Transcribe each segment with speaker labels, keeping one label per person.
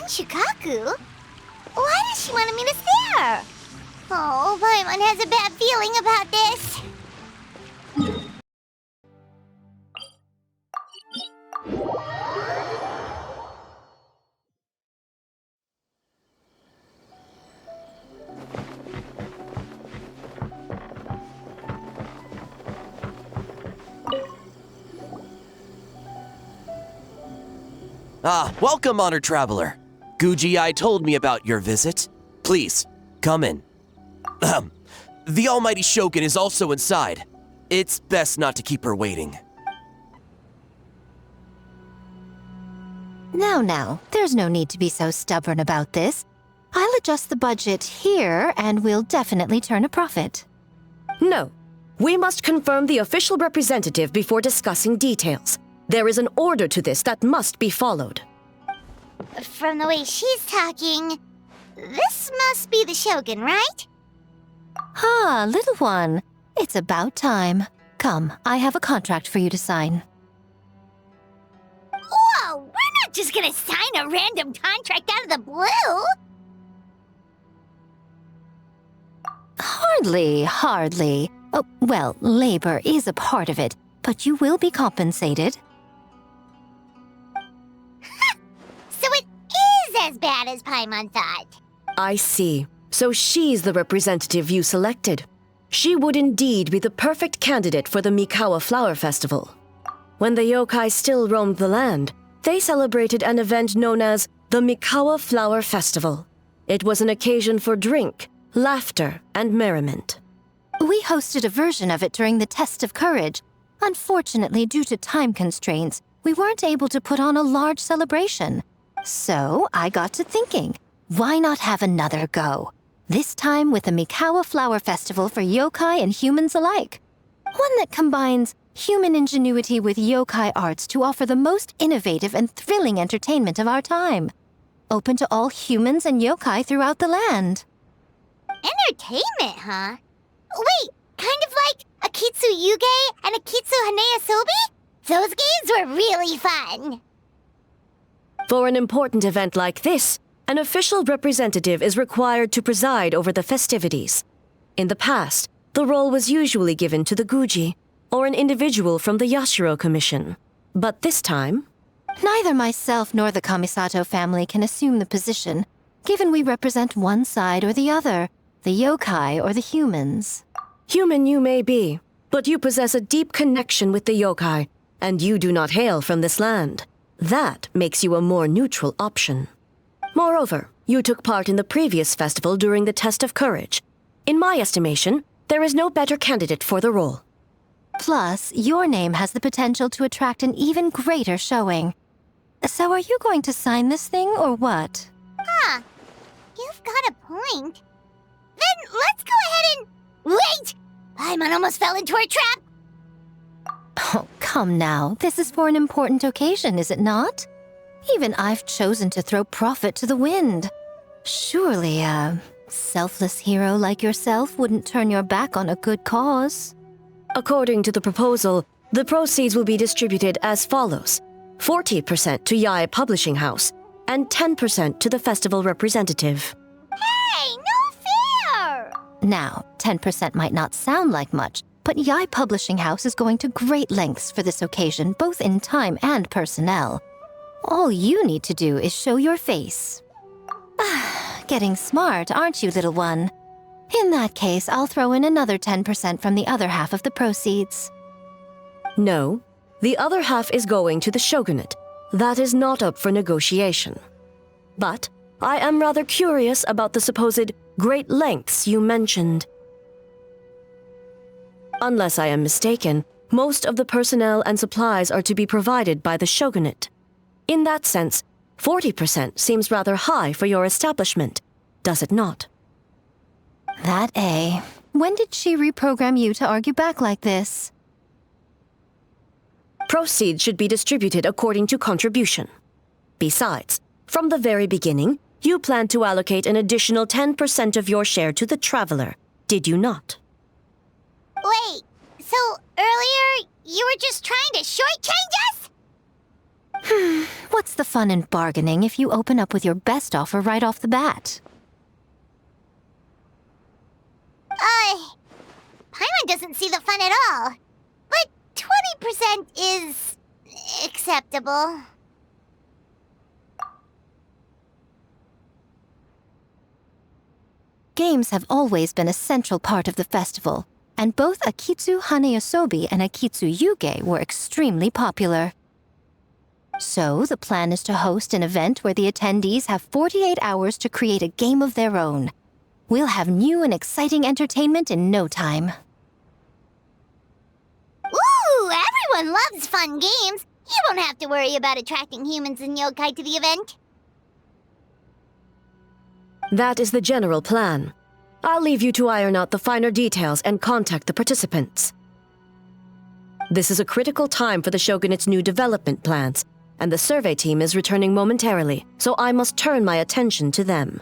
Speaker 1: Shikaku? Why does she want me to stare? Oh, Paimon has a bad feeling about this.
Speaker 2: Welcome, honored traveler. Guji-ai told me about your visit. Please, come in. The almighty Shogun is also inside. It's best not to keep her waiting.
Speaker 3: Now, there's no need to be so stubborn about this. I'll adjust the budget here, and we'll definitely turn a profit.
Speaker 4: No. We must confirm the official representative before discussing details. There is an order to this that must be followed.
Speaker 1: From the way she's talking, this must be the Shogun, right?
Speaker 3: Little one. It's about time. Come, I have a contract for you to sign.
Speaker 1: Whoa, we're not just gonna sign a random contract out of the blue!
Speaker 3: Hardly. Oh, well, labor is a part of it, but you will be compensated.
Speaker 1: So it is as bad as Paimon thought.
Speaker 4: I see. So she's the representative you selected. She would indeed be the perfect candidate for the Mikawa Flower Festival. When the yokai still roamed the land, they celebrated an event known as the Mikawa Flower Festival. It was an occasion for drink, laughter, and merriment.
Speaker 3: We hosted a version of it during the Test of Courage. Unfortunately, due to time constraints, we weren't able to put on a large celebration. So I got to thinking, why not have another go? This time with the Mikawa Flower Festival for yokai and humans alike. One that combines human ingenuity with yokai arts to offer the most innovative and thrilling entertainment of our time. Open to all humans and yokai throughout the land.
Speaker 1: Entertainment, huh? Wait, kind of like a Kitsu Yuge and a Kitsu Hanea Sobi? Those games were really fun.
Speaker 4: For an important event like this, an official representative is required to preside over the festivities. In the past, the role was usually given to the Guji, or an individual from the Yashiro Commission. But this time...
Speaker 3: Neither myself nor the Kamisato family can assume the position, given we represent one side or the other, the yokai or the humans.
Speaker 4: Human you may be, but you possess a deep connection with the yokai, and you do not hail from this land. That makes you a more neutral option. Moreover, you took part in the previous festival during the Test of Courage. In my estimation, there is no better candidate for the role.
Speaker 3: Plus, your name has the potential to attract an even greater showing. So are you going to sign this thing, or what?
Speaker 1: Huh. You've got a point. Then let's go ahead and... Wait! Paimon almost fell into our trap!
Speaker 3: Oh, come now. This is for an important occasion, is it not? Even I've chosen to throw profit to the wind. Surely a selfless hero like yourself wouldn't turn your back on a good cause.
Speaker 4: According to the proposal, the proceeds will be distributed as follows. 40% to Yae Publishing House, and 10% to the festival representative.
Speaker 1: Hey, no fair!
Speaker 3: Now, 10% might not sound like much, but Yae Publishing House is going to great lengths for this occasion, both in time and personnel. All you need to do is show your face. Getting smart, aren't you, little one? In that case, I'll throw in another 10% from the other half of the proceeds.
Speaker 4: No, the other half is going to the shogunate. That is not up for negotiation. But I am rather curious about the supposed great lengths you mentioned. Unless I am mistaken, most of the personnel and supplies are to be provided by the shogunate. In that sense, 40% seems rather high for your establishment, does it not?
Speaker 3: When did she reprogram you to argue back like this?
Speaker 4: Proceeds should be distributed according to contribution. Besides, from the very beginning, you planned to allocate an additional 10% of your share to the traveler, did you not?
Speaker 1: Wait, so earlier you were just trying to shortchange us?
Speaker 3: What's What's the fun in bargaining if you open up with your best offer right off the bat?
Speaker 1: Paimon doesn't see the fun at all. But 20% is acceptable.
Speaker 3: Games have always been a central part of the festival, and both Akitsu Haneasobi and Akitsu Yuge were extremely popular. So, the plan is to host an event where the attendees have 48 hours to create a game of their own. We'll have new and exciting entertainment in no time.
Speaker 1: Ooh, everyone loves fun games. You won't have to worry about attracting humans and yokai to the event.
Speaker 4: That is the general plan. I'll leave you to iron out the finer details and contact the participants. This is a critical time for the Shogunate's new development plans, and the survey team is returning momentarily, so I must turn my attention to them.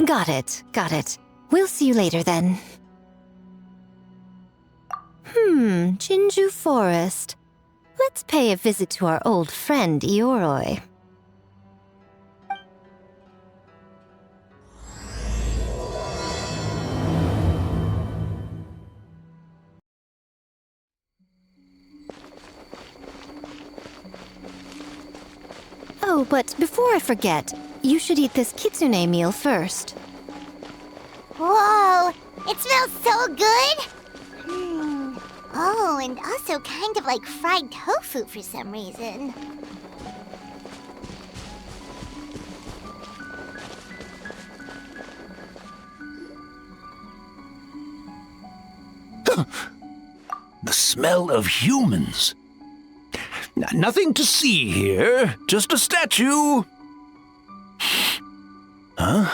Speaker 3: Got it. We'll see you later then. Jinju Forest. Let's pay a visit to our old friend Ioroi. Oh, but before I forget, you should eat this kitsune meal first.
Speaker 1: Whoa, it smells so good! Oh, and also kind of like fried tofu for some reason.
Speaker 5: The smell of humans. Nothing to see here, just a statue. Huh?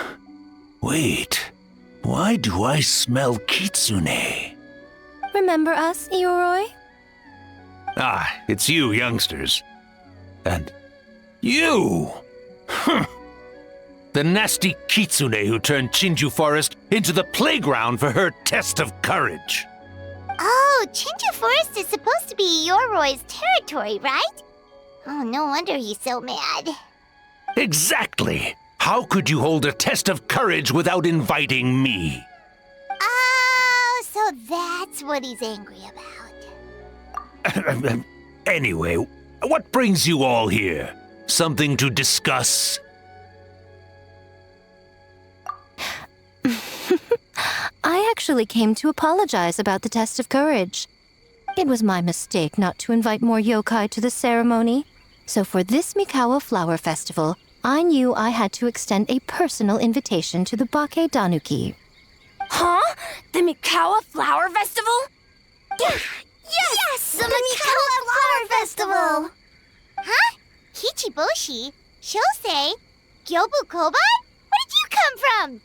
Speaker 5: Wait, why do I smell kitsune?
Speaker 3: Remember us, Ioroi?
Speaker 5: Ah, it's you youngsters. And you! The nasty kitsune who turned Chinju Forest into the playground for her test of courage.
Speaker 1: Oh, Chinju Forest is supposed to be Yoroi's territory, right? Oh, no wonder he's so mad.
Speaker 5: Exactly! How could you hold a test of courage without inviting me?
Speaker 1: Oh, so that's what he's angry about.
Speaker 5: Anyway, what brings you all here? Something to discuss?
Speaker 3: I actually came to apologize about the test of courage. It was my mistake not to invite more yokai to the ceremony. So for this Mikawa Flower Festival, I knew I had to extend a personal invitation to the Bake Danuki.
Speaker 6: Huh? The Mikawa Flower Festival?
Speaker 1: Yes! The Mikawa Flower Festival! Huh? Kichiboshi? Shosei? Gyobu Koban? Where did you come from?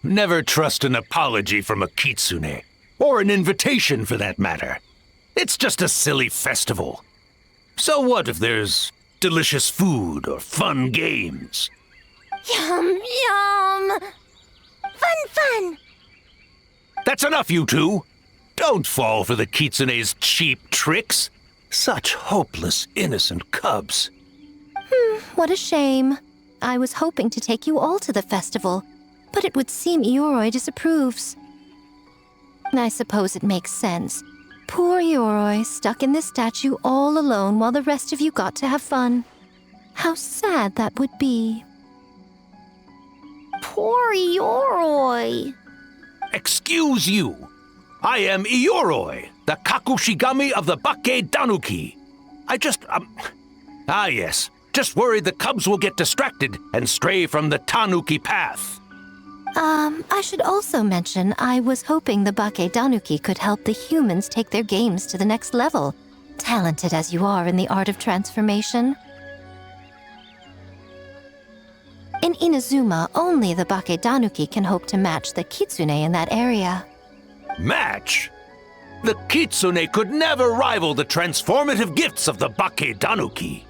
Speaker 5: Never trust an apology from a kitsune, or an invitation for that matter. It's just a silly festival. So what if there's delicious food or fun games?
Speaker 6: Yum, yum!
Speaker 1: Fun!
Speaker 5: That's enough, you two! Don't fall for the kitsune's cheap tricks. Such hopeless, innocent cubs.
Speaker 3: What a shame. I was hoping to take you all to the festival, but it would seem Ioroi disapproves. I suppose it makes sense. Poor Ioroi, stuck in this statue all alone while the rest of you got to have fun. How sad that would be.
Speaker 6: Poor Yoroi.
Speaker 5: Excuse you. I am Ioroi, the Kakushigami of the Bake Danuki. Yes. Just worried the cubs will get distracted and stray from the Tanuki path.
Speaker 3: I should also mention I was hoping the Bake Danuki could help the humans take their games to the next level, talented as you are in the art of transformation. In Inazuma, only the Bake Danuki can hope to match the kitsune in that area.
Speaker 5: Match? The kitsune could never rival the transformative gifts of the Bake Danuki.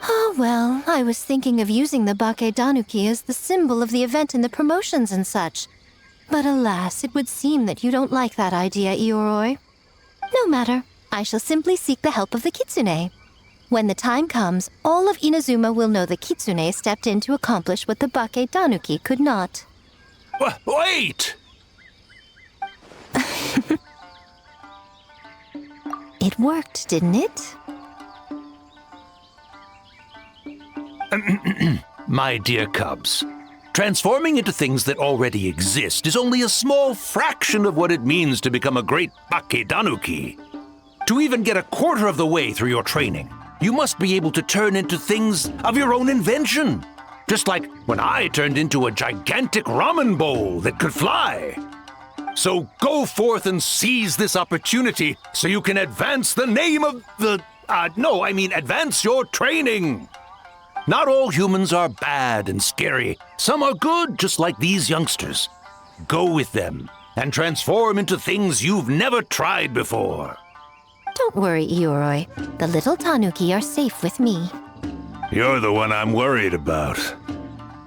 Speaker 3: Oh, well, I was thinking of using the Bake Danuki as the symbol of the event in the promotions and such. But alas, it would seem that you don't like that idea, Ioroi. No matter. I shall simply seek the help of the Kitsune. When the time comes, all of Inazuma will know the Kitsune stepped in to accomplish what the Bake Tanuki could not.
Speaker 5: Wait!
Speaker 3: It worked, didn't it?
Speaker 5: My dear cubs, transforming into things that already exist is only a small fraction of what it means to become a great Bakedanuki. To even get a quarter of the way through your training, you must be able to turn into things of your own invention. Just like when I turned into a gigantic ramen bowl that could fly. So go forth and seize this opportunity so you can advance the name of the... advance your training. Not all humans are bad and scary. Some are good, just like these youngsters. Go with them and transform into things you've never tried before.
Speaker 3: Don't worry, Ioroi. The little Tanuki are safe with me.
Speaker 5: You're the one I'm worried about.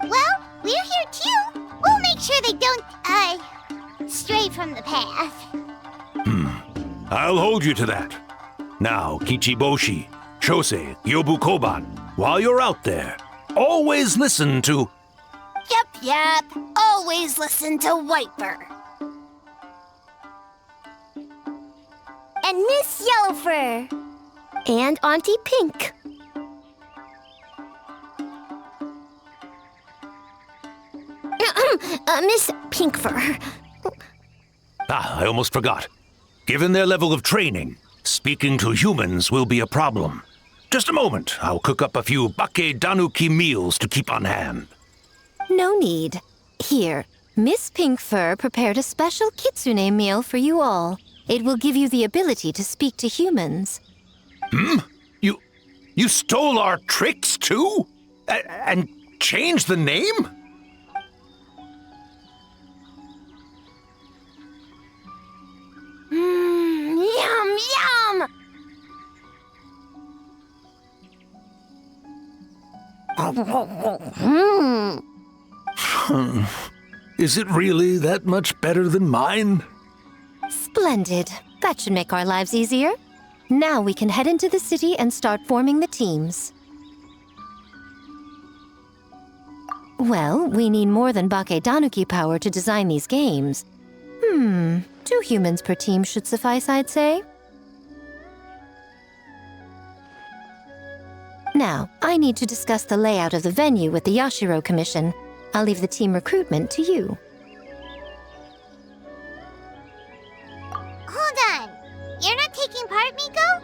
Speaker 1: Well, we're here too. We'll make sure they don't, stray from the path.
Speaker 5: I'll hold you to that. Now, Kichiboshi, Shosei, Yobukoban, while you're out there, always listen to...
Speaker 6: Yep. Always listen to Wiper.
Speaker 1: And Miss Yellowfur.
Speaker 6: And Auntie Pink. Miss Pinkfur.
Speaker 5: I almost forgot. Given their level of training, speaking to humans will be a problem. Just a moment, I'll cook up a few Bakedanuki meals to keep on hand.
Speaker 3: No need. Here, Miss Pinkfur prepared a special kitsune meal for you all. It will give you the ability to speak to humans.
Speaker 5: You stole our tricks too? And changed the name?
Speaker 6: Yum!
Speaker 5: Is it really that much better than mine?
Speaker 3: Splendid. That should make our lives easier. Now we can head into the city and start forming the teams. Well, we need more than Bakedanuki power to design these games. 2 humans per team should suffice, I'd say. Now, I need to discuss the layout of the venue with the Yashiro Commission. I'll leave the team recruitment to you.
Speaker 1: Hold on. You're not taking part, Miko?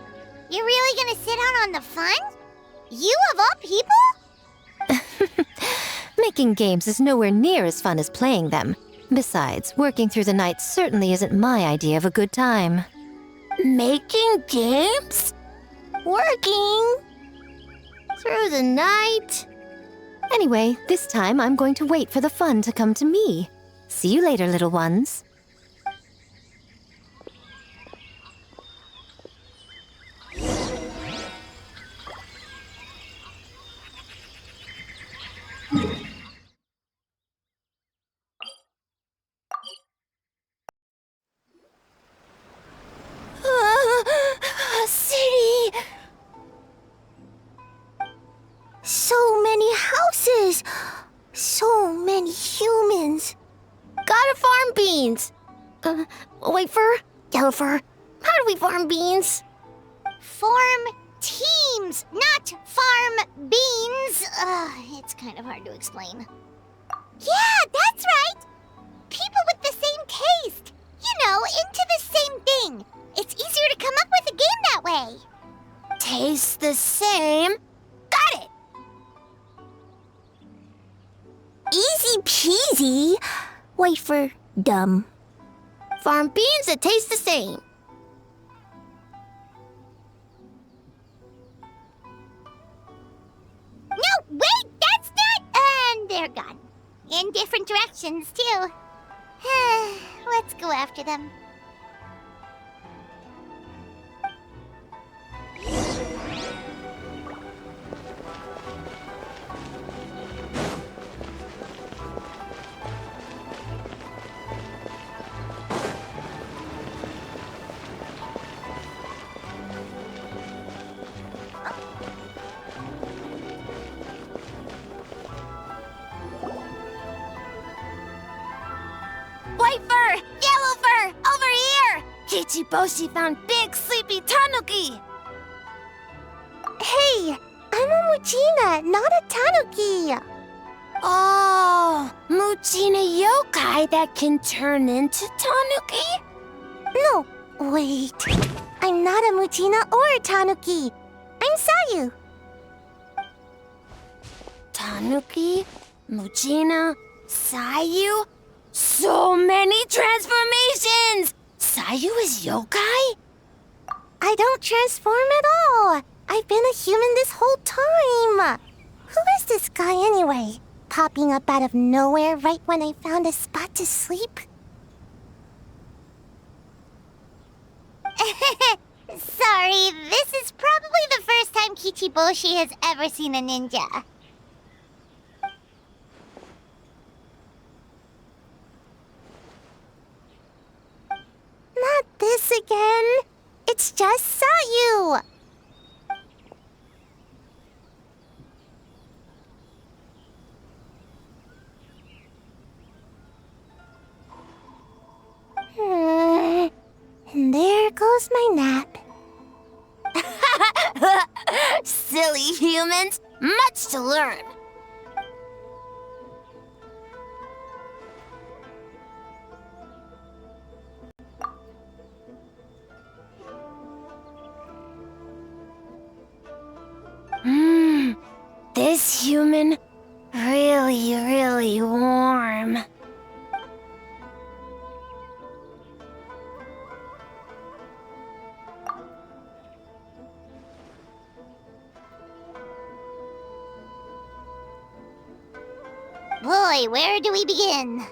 Speaker 1: You're really gonna sit out on the fun? You of all people?
Speaker 3: Making games is nowhere near as fun as playing them. Besides, working through the night certainly isn't my idea of a good time.
Speaker 6: Making games? Working? Through the night?
Speaker 3: Anyway, this time I'm going to wait for the fun to come to me. See you later, little ones.
Speaker 6: City! So many houses! So many humans! Gotta farm beans! Whitefur? Yellowfur? How do we farm beans?
Speaker 1: Farm teams, not farm beans. It's kind of hard to explain. Yeah, that's right! People with the same taste. You know, into the same thing. It's easier to come up with a game that way.
Speaker 6: Tastes the same. Got it! Easy peasy. Wafer dumb. Farm beans that taste the same.
Speaker 1: No, wait, that's not... And they're gone. In different directions, too. Let's go after them.
Speaker 6: Kichiboshi found Big Sleepy Tanuki!
Speaker 1: Hey, I'm a Muchina, not a Tanuki.
Speaker 6: Oh, Muchina yokai that can turn into Tanuki?
Speaker 1: No, wait. I'm not a Muchina or a Tanuki. I'm Sayu.
Speaker 6: Tanuki, Muchina, Sayu? So many transformations! Sayu is yokai?
Speaker 1: I don't transform at all. I've been a human this whole time. Who is this guy anyway? Popping up out of nowhere right when I found a spot to sleep? Sorry, this is probably the first time Kichiboshi has ever seen a ninja. Not this again. It's just Sayu. And there goes my nap.
Speaker 6: Silly humans, much to learn. This human, really warm.
Speaker 1: Boy, where do we begin?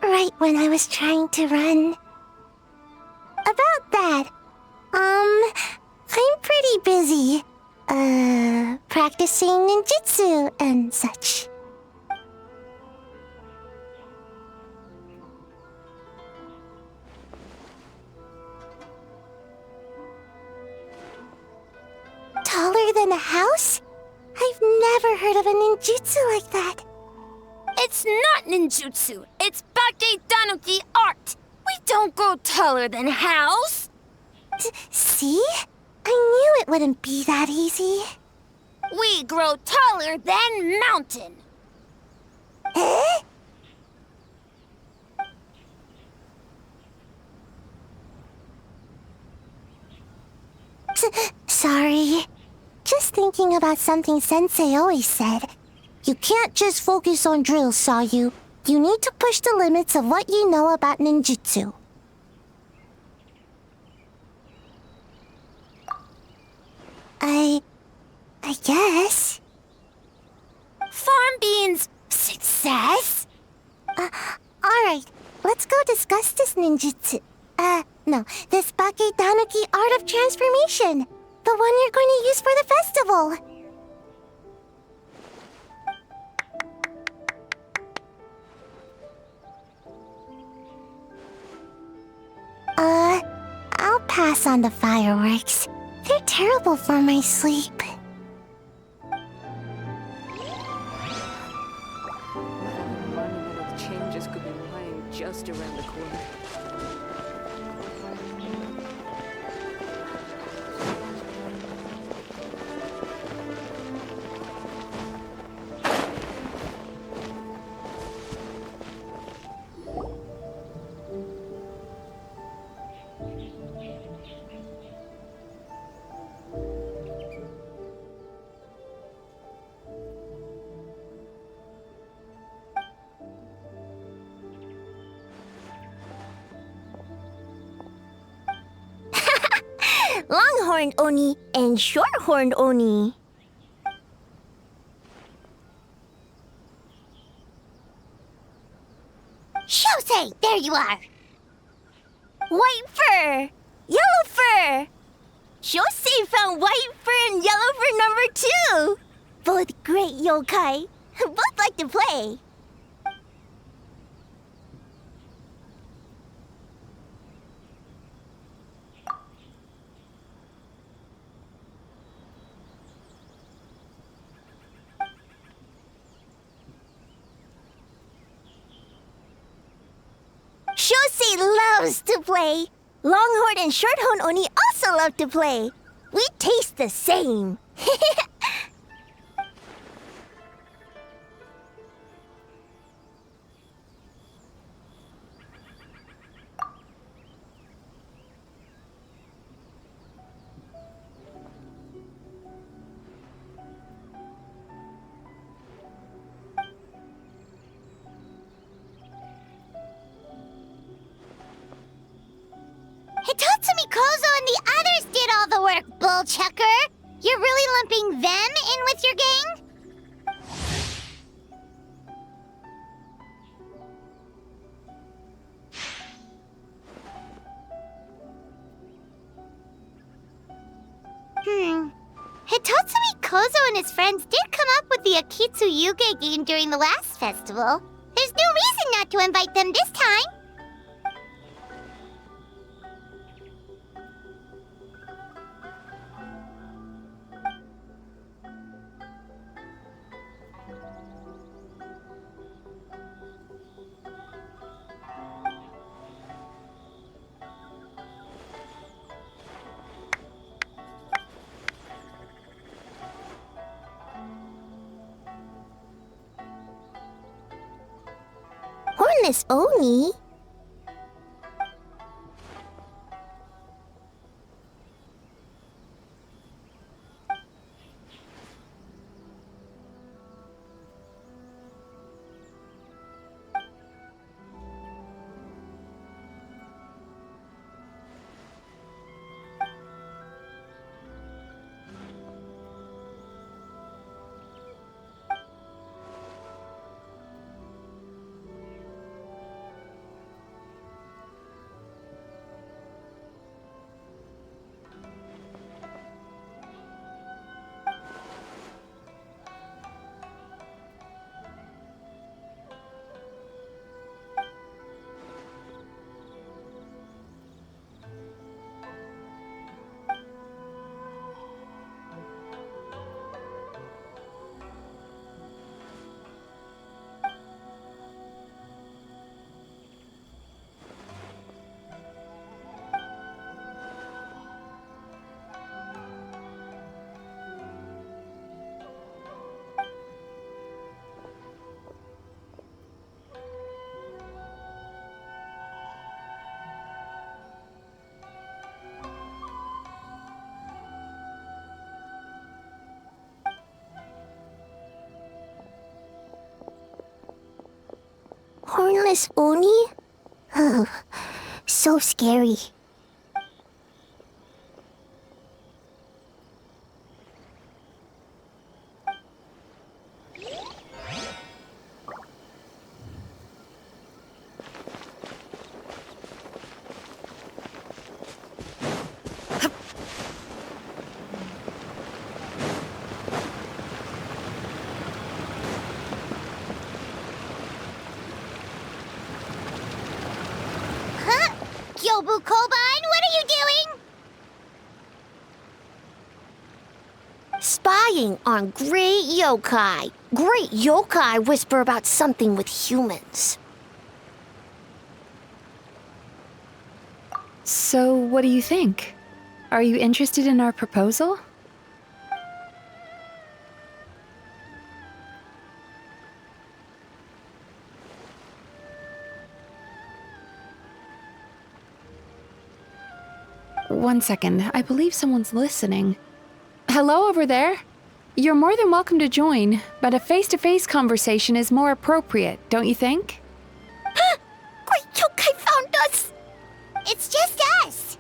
Speaker 1: Right when I was trying to run. About that, I'm pretty busy. Practicing ninjutsu and such. Taller than a house? I've never heard of a ninjutsu like that.
Speaker 6: It's not ninjutsu, it's Bake Tanuki art. We don't grow taller than house.
Speaker 1: See? I knew it wouldn't be that easy.
Speaker 6: We grow taller than mountain.
Speaker 1: Eh? Sorry. Just thinking about something Sensei always said. You can't just focus on drills, Sayu. You need to push the limits of what you know about ninjutsu. I guess.
Speaker 6: Farm beans, success?
Speaker 1: Alright, let's go discuss this ninjutsu. No, this Bake Tanuki art of transformation. The one you're going to use for the festival. I'll pass on the fireworks. They're terrible for my sleep.
Speaker 7: Monumental changes could be lying just around the corner.
Speaker 1: Longhorned Oni and Shorthorned Oni. Shosei, there you are. White fur, yellow fur. Shosei found white fur and yellow fur number 2. Both great yokai. Both like to play. Shosei loves to play. Longhorn and Shorthorn Oni also love to play. We taste the same. Hitatsumi Kozo and the others did all the work, Bullchucker. You're really lumping them in with your gang? Hitatsumi Kozo and his friends did come up with the Akitsu Yuge game during the last festival. There's no reason not to invite them this time. Hornless Oni? Hornless Oni? Oh, so scary. Yobu Kobine, what are you doing? Spying on great yokai. Great yokai whisper about something with humans.
Speaker 8: So, what do you think? Are you interested in our proposal? One second, I believe someone's listening. Hello over there? You're more than welcome to join, but a face-to-face conversation is more appropriate, don't you think?
Speaker 1: Great yokai found us! It's just us!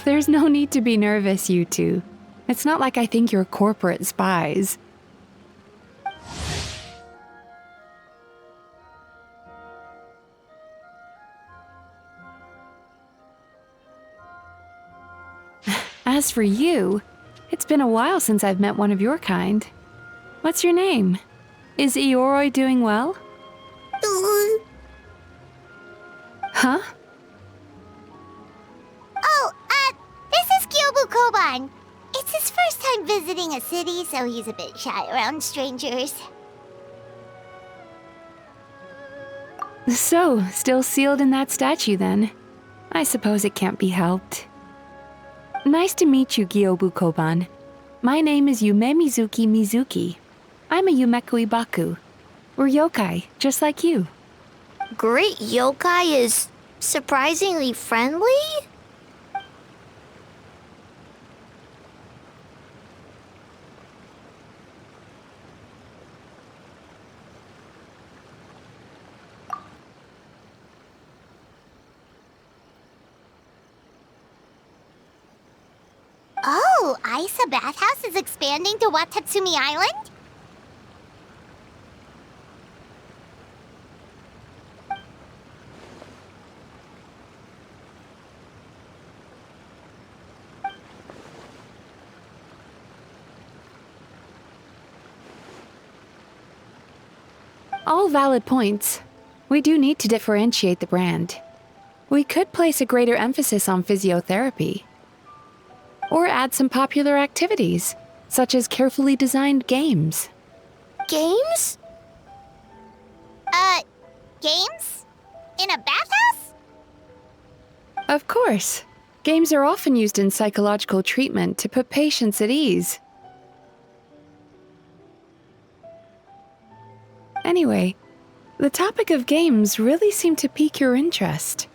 Speaker 8: There's no need to be nervous, you two. It's not like I think you're corporate spies. As for you, it's been a while since I've met one of your kind. What's your name? Is Ioroi doing well? Huh?
Speaker 1: Oh, this is Kyobu Koban. It's his first time visiting a city, so he's a bit shy around strangers.
Speaker 8: So, still sealed in that statue then. I suppose it can't be helped. Nice to meet you, Gyobu Koban. My name is Yume Mizuki. I'm a Yumeku Ibaku. We're yokai, just like you.
Speaker 6: Great yokai is surprisingly friendly?
Speaker 1: Oh, Isa Bathhouse is expanding to Watatsumi Island?
Speaker 8: All valid points. We do need to differentiate the brand. We could place a greater emphasis on physiotherapy. Or add some popular activities, such as carefully designed games.
Speaker 6: Games?
Speaker 1: Games? In a bathhouse?
Speaker 8: Of course. Games are often used in psychological treatment to put patients at ease. Anyway, the topic of games really seemed to pique your interest.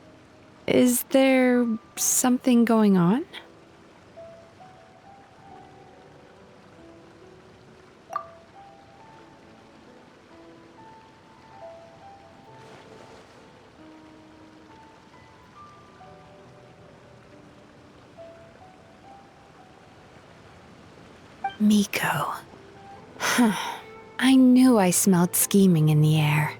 Speaker 8: Is there something going on? Miko. I knew I smelled scheming in the air.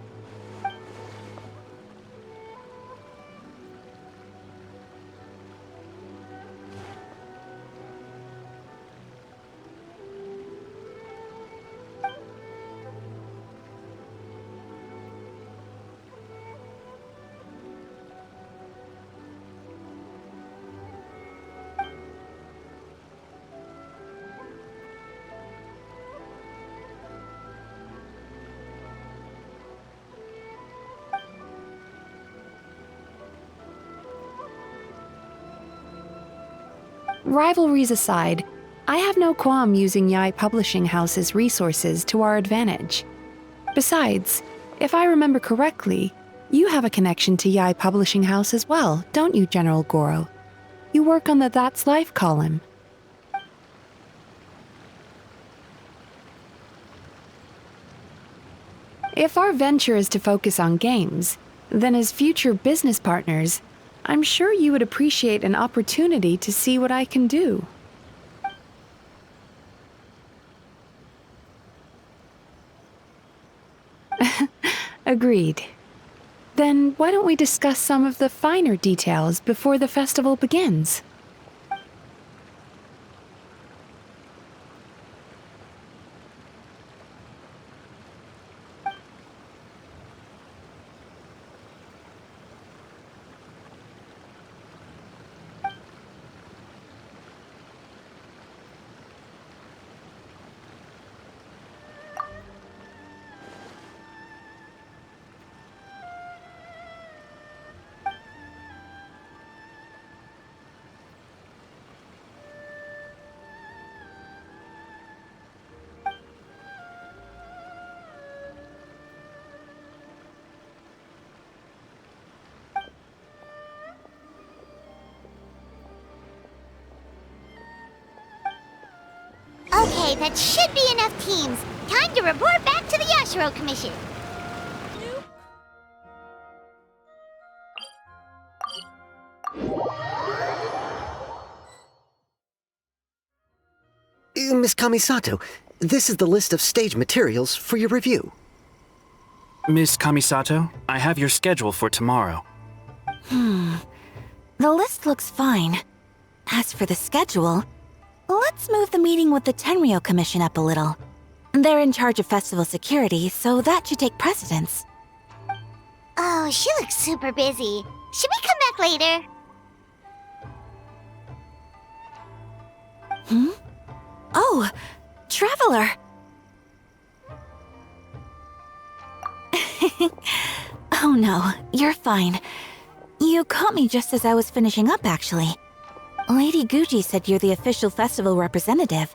Speaker 8: Rivalries aside, I have no qualm using Yai Publishing House's resources to our advantage. Besides, if I remember correctly, you have a connection to Yai Publishing House as well, don't you, General Goro? You work on the That's Life column. If our venture is to focus on games, then as future business partners, I'm sure you would appreciate an opportunity to see what I can do. Agreed. Then why don't we discuss some of the finer details before the festival begins?
Speaker 1: Okay, that should be enough teams. Time to report back to the Yashiro Commission.
Speaker 9: Miss Kamisato, this is the list of stage materials for your review.
Speaker 10: Miss Kamisato, I have your schedule for tomorrow.
Speaker 11: The list looks fine. As for the schedule, let's move the meeting with the Tenryo Commission up a little. They're in charge of festival security, so that should take precedence.
Speaker 1: Oh, she looks super busy. Should we come back later?
Speaker 11: Oh, Traveler! Oh no, you're fine. You caught me just as I was finishing up, actually. Lady Guji said you're the official festival representative,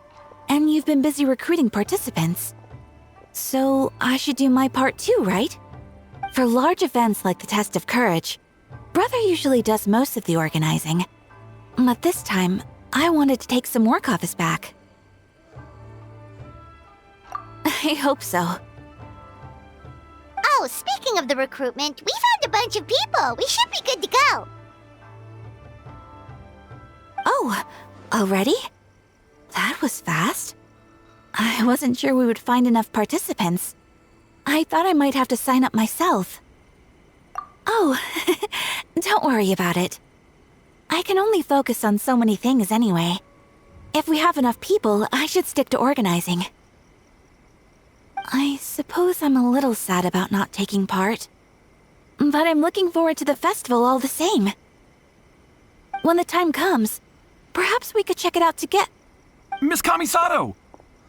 Speaker 11: and you've been busy recruiting participants. So I should do my part too, right? For large events like the Test of Courage, Brother usually does most of the organizing. But this time, I wanted to take some work off his back. I hope so.
Speaker 1: Oh, speaking of the recruitment, we found a bunch of people. We should be good to go.
Speaker 11: Oh, already? That was fast. I wasn't sure we would find enough participants. I thought I might have to sign up myself. Oh, don't worry about it. I can only focus on so many things anyway. If we have enough people, I should stick to organizing. I suppose I'm a little sad about not taking part. But I'm looking forward to the festival all the same. When the time comes, perhaps we could check it out together.
Speaker 10: Miss Kamisato!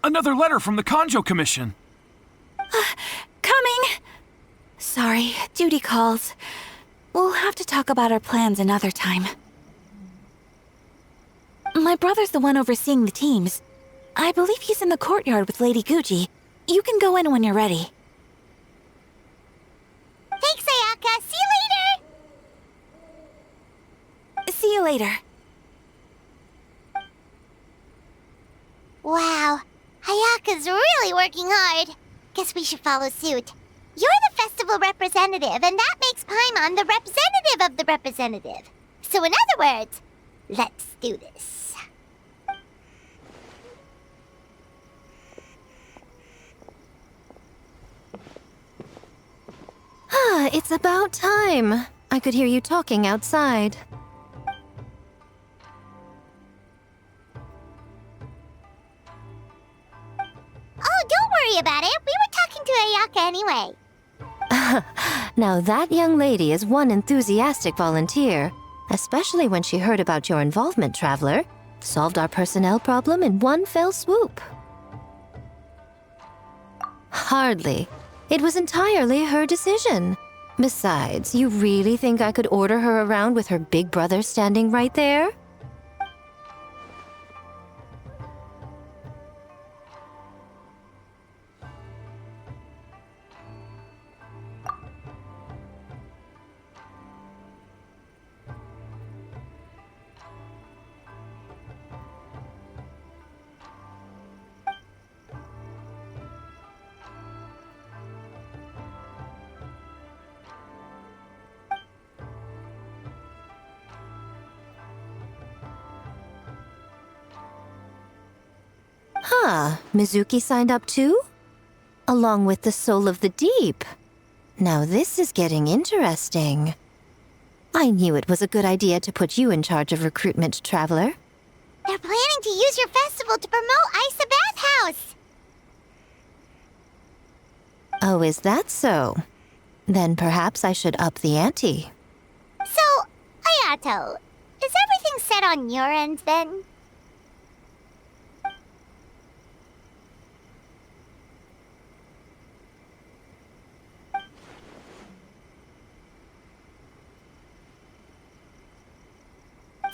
Speaker 10: Another letter from the Kanjo Commission.
Speaker 11: Coming! Sorry, duty calls. We'll have to talk about our plans another time. My brother's the one overseeing the teams. I believe he's in the courtyard with Lady Guji. You can go in when you're ready.
Speaker 1: Thanks, Ayaka. See you later.
Speaker 11: See you later.
Speaker 1: Wow, Ayaka's really working hard. Guess we should follow suit. You're the festival representative, and that makes Paimon the representative of the representative. So in other words, let's do this.
Speaker 3: Ah, it's about time. I could hear you talking outside.
Speaker 1: Oh, don't worry about it. We were talking to Ayaka anyway.
Speaker 3: Now that young lady is one enthusiastic volunteer, especially when she heard about your involvement, Traveler. Solved our personnel problem in one fell swoop. Hardly. It was entirely her decision. Besides, you really think I could order her around with her big brother standing right there? Huh, Mizuki signed up too? Along with the Soul of the Deep. Now this is getting interesting. I knew it was a good idea to put you in charge of recruitment, Traveler.
Speaker 1: They're planning to use your festival to promote Isa Bathhouse.
Speaker 3: Oh, is that so? Then perhaps I should up the ante.
Speaker 1: So, Ayato, is everything set on your end then?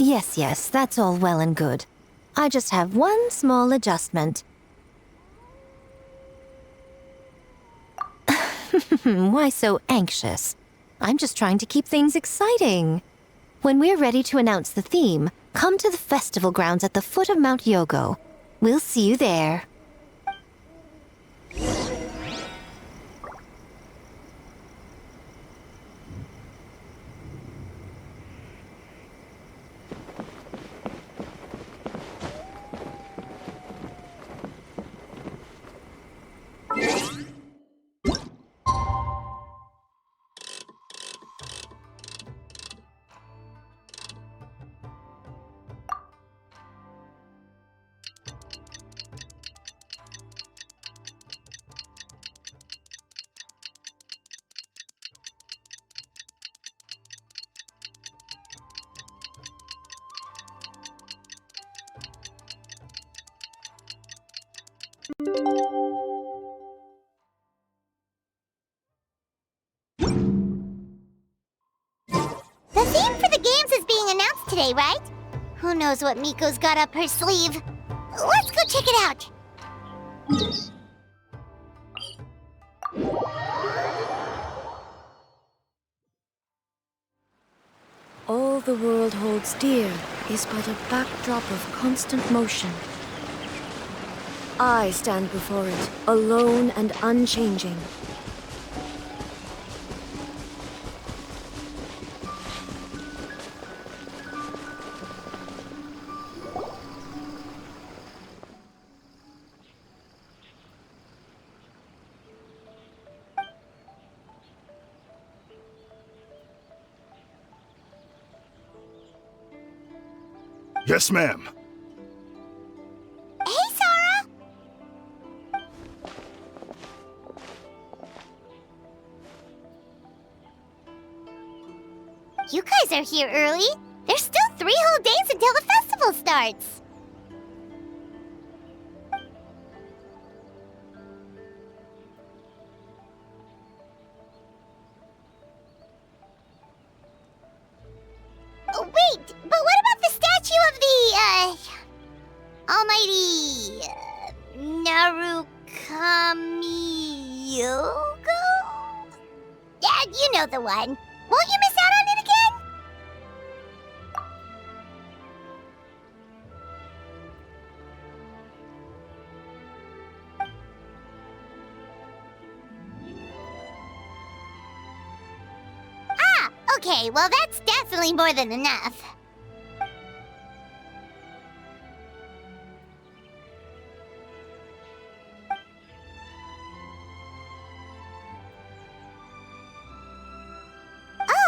Speaker 3: Yes, that's all well and good. I just have one small adjustment. Why so anxious? I'm just trying to keep things exciting. When we're ready to announce the theme, come to the festival grounds at the foot of Mount Yogo. We'll see you there.
Speaker 1: knows what Miko's got up her sleeve. Let's go check it out.
Speaker 4: All the world holds dear is but a backdrop of constant motion. I stand before it, alone and unchanging.
Speaker 12: Yes, ma'am.
Speaker 1: Hey, Sora! You guys are here early. There's still 3 whole days until the festival starts. Oh, wait, but what about the statue of the, almighty, Narukami-yogo? Yeah, you know the one. Won't you miss out on it again? Ah, okay, well that's definitely more than enough.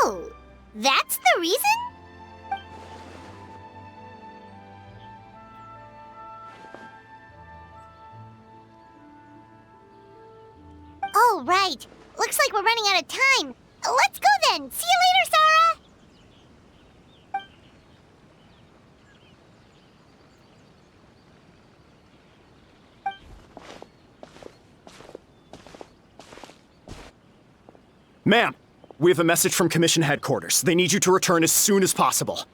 Speaker 1: Oh, that's the reason? Oh, right. Looks like we're running out of time. Let's go then. See you later, Sora.
Speaker 13: Ma'am, we have a message from Commission Headquarters. They need you to return as soon as possible.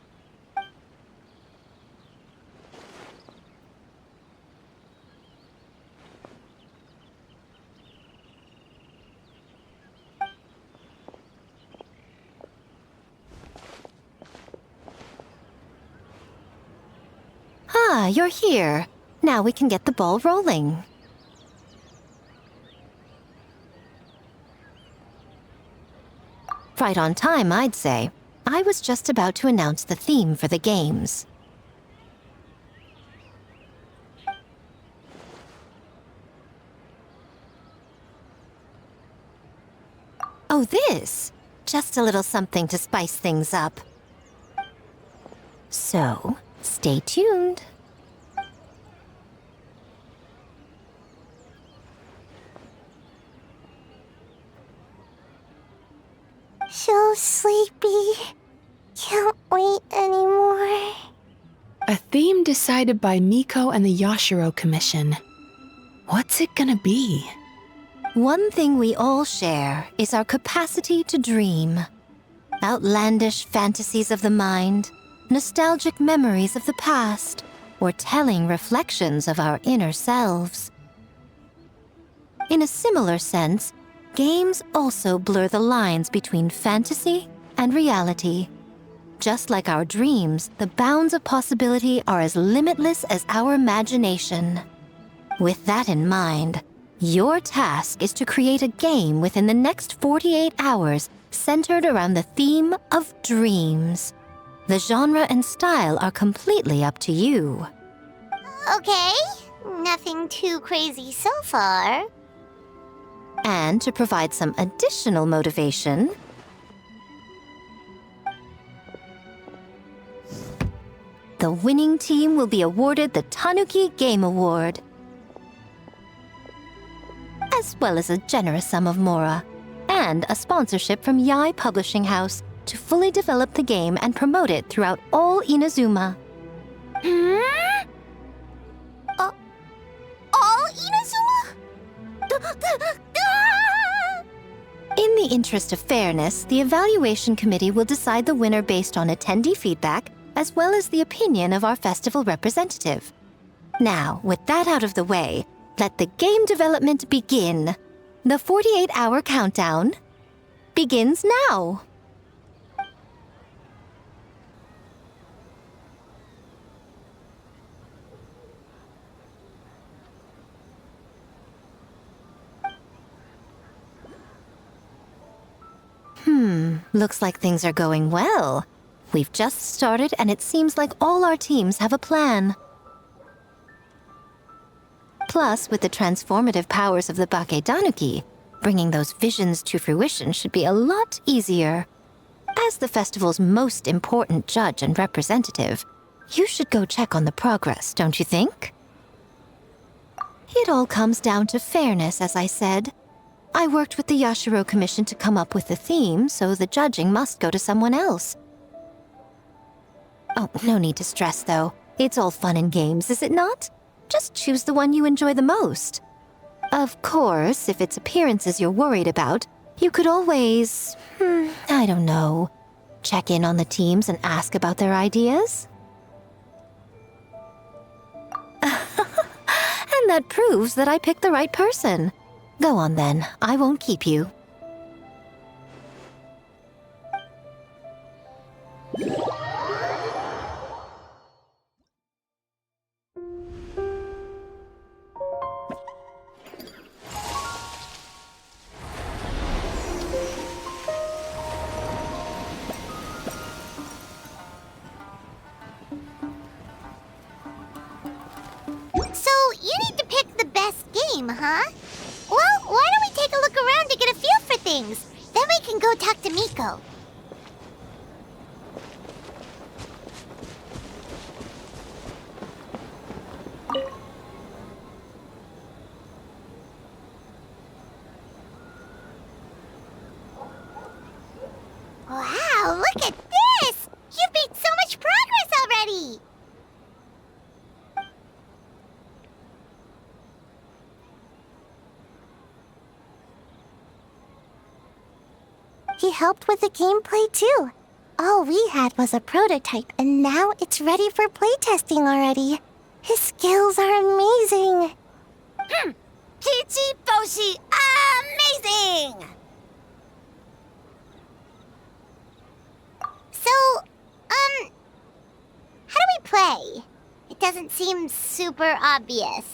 Speaker 3: Ah, you're here. Now we can get the ball rolling. Right on time, I'd say. I was just about to announce the theme for the games. Oh, this? Just a little something to spice things up. So, stay tuned.
Speaker 1: So sleepy. Can't wait anymore.
Speaker 8: A theme decided by Miko and the Yashiro Commission. What's it gonna be?
Speaker 3: One thing we all share is our capacity to dream. Outlandish fantasies of the mind, nostalgic memories of the past, or telling reflections of our inner selves. In a similar sense, games also blur the lines between fantasy and reality. Just like our dreams, the bounds of possibility are as limitless as our imagination. With that in mind, your task is to create a game within the next 48 hours centered around the theme of dreams. The genre and style are completely up to you.
Speaker 1: Okay, nothing too crazy so far.
Speaker 3: And to provide some additional motivation, the winning team will be awarded the Tanuki Game Award, as well as a generous sum of mora, and a sponsorship from Yae Publishing House to fully develop the game and promote it throughout all Inazuma.
Speaker 1: All Inazuma?
Speaker 3: In the interest of fairness, the evaluation committee will decide the winner based on attendee feedback as well as the opinion of our festival representative. Now, with that out of the way, let the game development begin. The 48-hour countdown begins now. Looks like things are going well. We've just started and it seems like all our teams have a plan. Plus, with the transformative powers of the Bakedanuki, bringing those visions to fruition should be a lot easier. As the festival's most important judge and representative, you should go check on the progress, don't you think? It all comes down to fairness, as I said. I worked with the Yashiro Commission to come up with the theme, so the judging must go to someone else. Oh, no need to stress, though. It's all fun and games, is it not? Just choose the one you enjoy the most. Of course, if it's appearances you're worried about, you could always, I don't know, check in on the teams and ask about their ideas. And that proves that I picked the right person. Go on then, I won't keep you.
Speaker 1: So, you need to pick the best game, huh? Well, why don't we take a look around to get a feel for things? Then we can go talk to Miko. Wow, look at this! You've made so much progress already! He helped with the gameplay too. All we had was a prototype, and now it's ready for playtesting already. His skills are amazing.
Speaker 6: Kichi Boshi, amazing!
Speaker 1: So, how do we play? It doesn't seem super obvious.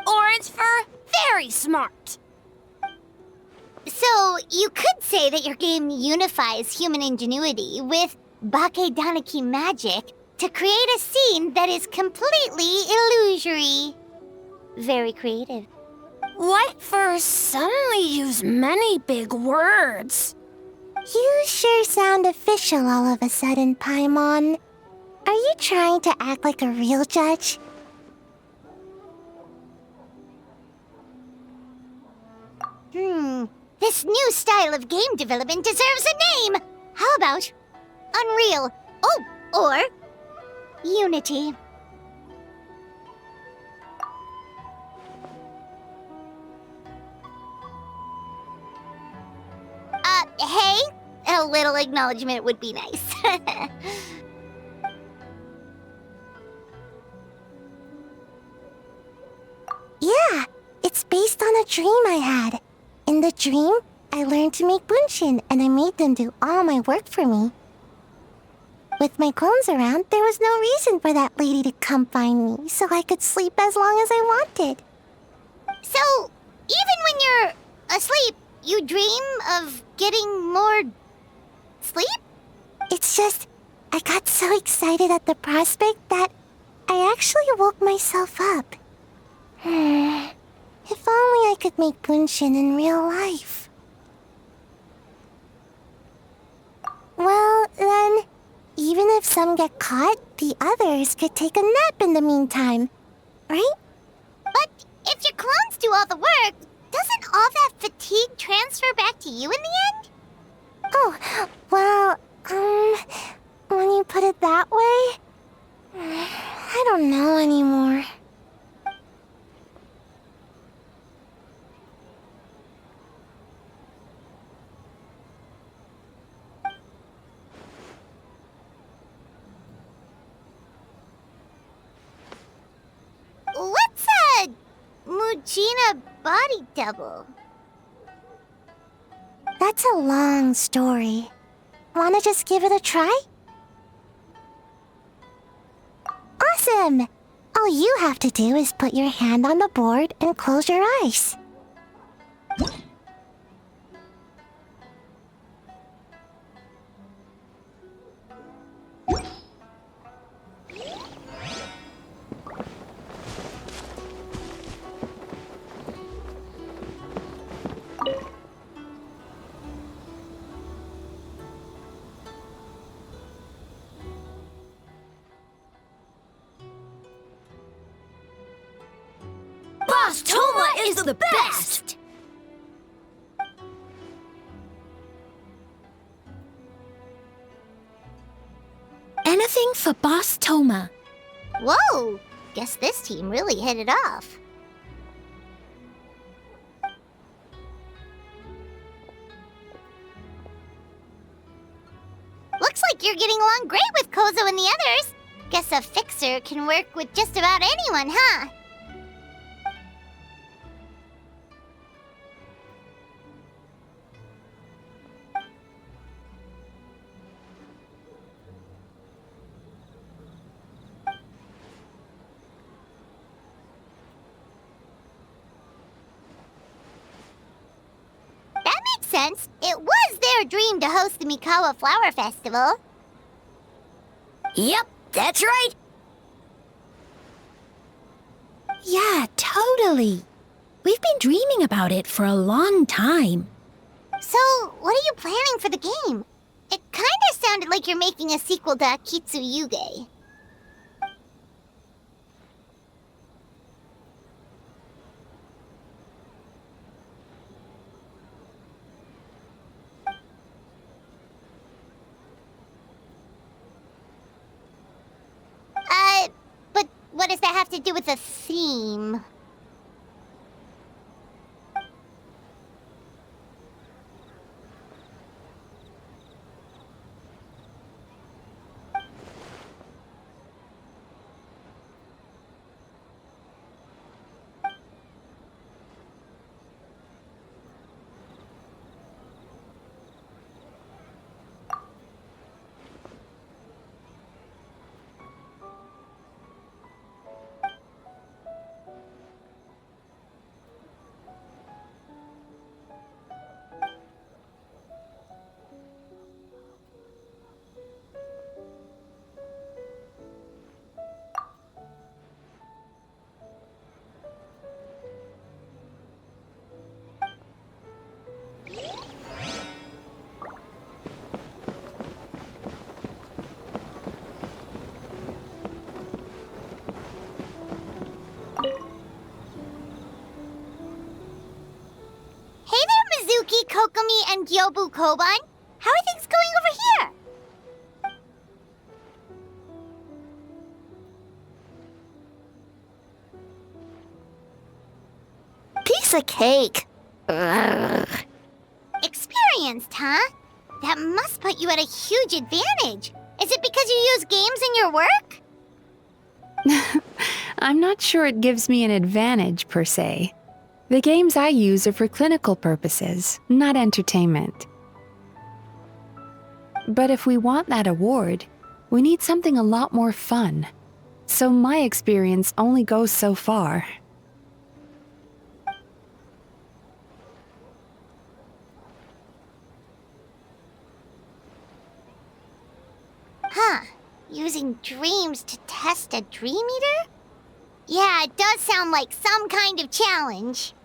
Speaker 6: Orange fur, very smart.
Speaker 1: So, you could say that your game unifies human ingenuity with Bakedanuki magic to create a scene that is completely illusory. Very creative.
Speaker 6: White fur suddenly use many big words.
Speaker 1: You sure sound official all of a sudden, Paimon. Are you trying to act like a real judge? This new style of game development deserves a name! How about Unreal? Oh, or Unity. Hey? A little acknowledgement would be nice. Yeah, it's based on a dream I had. In the dream, I learned to make bunshin, and I made them do all my work for me. With my clones around, there was no reason for that lady to come find me, so I could sleep as long as I wanted. So, even when you're asleep, you dream of getting more sleep? It's just, I got so excited at the prospect that I actually woke myself up. If only I could make bunshin in real life. Well, then, even if some get caught, the others could take a nap in the meantime, right? But if your clones do all the work, doesn't all that fatigue transfer back to you in the end? Oh, well, when you put it that way, I don't know anymore. Gina body double?
Speaker 14: That's a long story. Wanna just give it a try? Awesome! All you have to do is put your hand on the board and close your eyes.
Speaker 6: Boss Toma is the best!
Speaker 11: Anything for Boss Toma.
Speaker 1: Whoa! Guess this team really hit it off. Looks like you're getting along great with Kozo and the others. Guess a fixer can work with just about anyone, huh? That makes sense. It was their dream to host the Mikawa Flower Festival.
Speaker 6: Yep, that's right.
Speaker 11: Yeah, totally. We've been dreaming about it for a long time.
Speaker 1: So, what are you planning for the game? It kinda sounded like you're making a sequel to Kitsuyuge. But what does that have to do with the theme? Mizuki, Kokomi, and Gyobu Koban. How are things going over here?
Speaker 14: Piece of cake. Ugh.
Speaker 1: Experienced, huh? That must put you at a huge advantage. Is it because you use games in your work?
Speaker 8: I'm not sure it gives me an advantage per se. The games I use are for clinical purposes, not entertainment. But if we want that award, we need something a lot more fun. So my experience only goes so far.
Speaker 1: Huh. Using dreams to test a Dream Eater? Yeah, it does sound like some kind of challenge.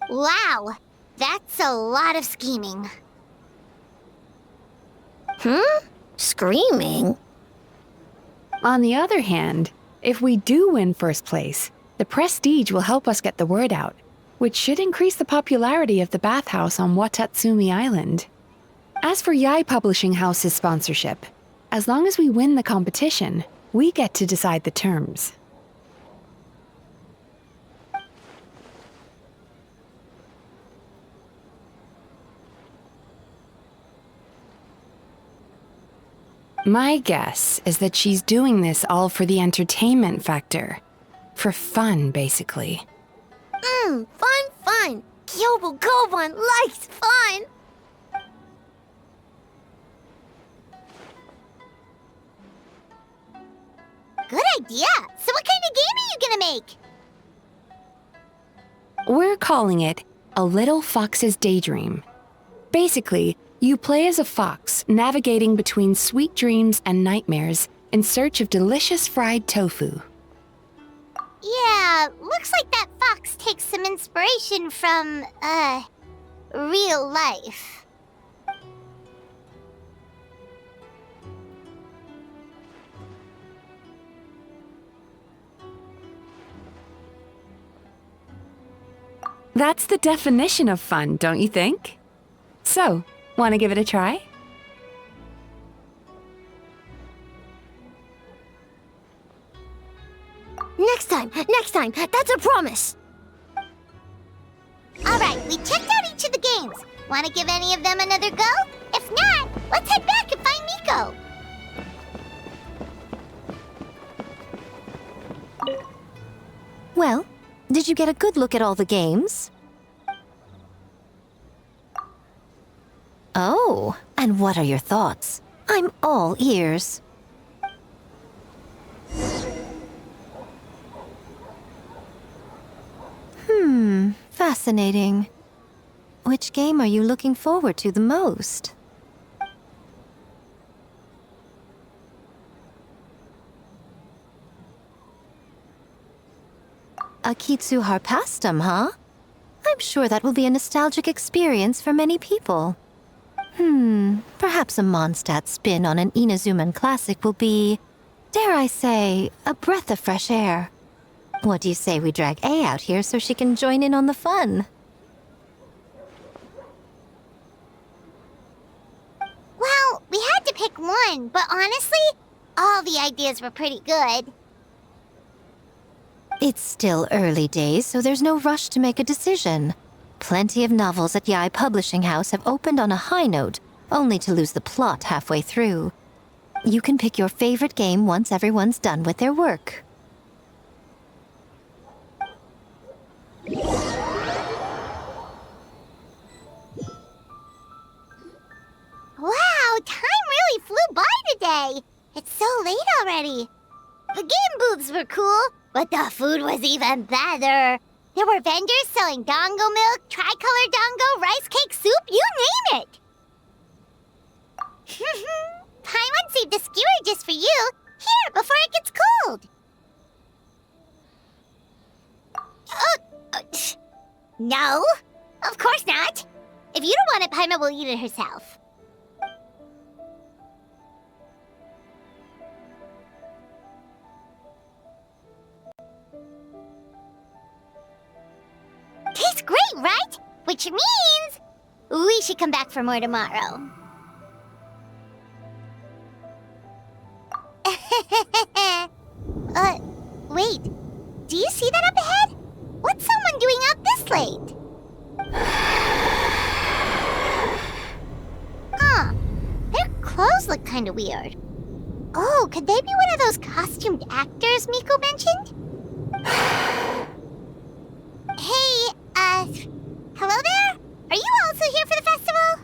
Speaker 1: Wow, that's a lot of scheming.
Speaker 14: Screaming?
Speaker 8: On the other hand, if we do win first place, the prestige will help us get the word out, which should increase the popularity of the bathhouse on Watatsumi Island. As for Yai Publishing House's sponsorship, as long as we win the competition, we get to decide the terms. My guess is that she's doing this all for the entertainment factor. For fun, basically.
Speaker 6: Fun. Kyobo Koban likes fun.
Speaker 1: Good idea. So what kind of game are you gonna make?
Speaker 8: We're calling it A Little Fox's Daydream. Basically, you play as a fox navigating between sweet dreams and nightmares in search of delicious fried tofu.
Speaker 1: Yeah, looks like that fox takes some inspiration from, real life.
Speaker 8: That's the definition of fun, don't you think? So, want to give it a try?
Speaker 6: Next time, that's a promise.
Speaker 1: Alright, we checked out each of the games. Wanna give any of them another go? If not, let's head back and find Miko.
Speaker 3: Well, did you get a good look at all the games? Oh, and what are your thoughts? I'm all ears. Fascinating. Which game are you looking forward to the most? A Kitsu Harpastum, huh? I'm sure that will be a nostalgic experience for many people. Perhaps a Mondstadt spin on an Inazuman classic will be, dare I say, a breath of fresh air. What do you say we drag A out here so she can join in on the fun?
Speaker 1: Well, we had to pick one, but honestly, all the ideas were pretty good.
Speaker 3: It's still early days, so there's no rush to make a decision. Plenty of novels at Yai Publishing House have opened on a high note, only to lose the plot halfway through. You can pick your favorite game once everyone's done with their work.
Speaker 1: Wow, time really flew by today. It's so late already. The game booths were cool, but the food was even better. There were vendors selling dango milk, tricolor dango, rice cake soup, you name it. Paimon saved a skewer just for you. Here, before it gets cold. No, of course not. If you don't want it, Paimon will eat it herself. Tastes great, right? Which means we should come back for more tomorrow. Wait. Do you see that up ahead? What's someone doing out this late? Huh. Their clothes look kind of weird. Oh, could they be one of those costumed actors Miko mentioned? Hey, hello there? Are you also here for the festival?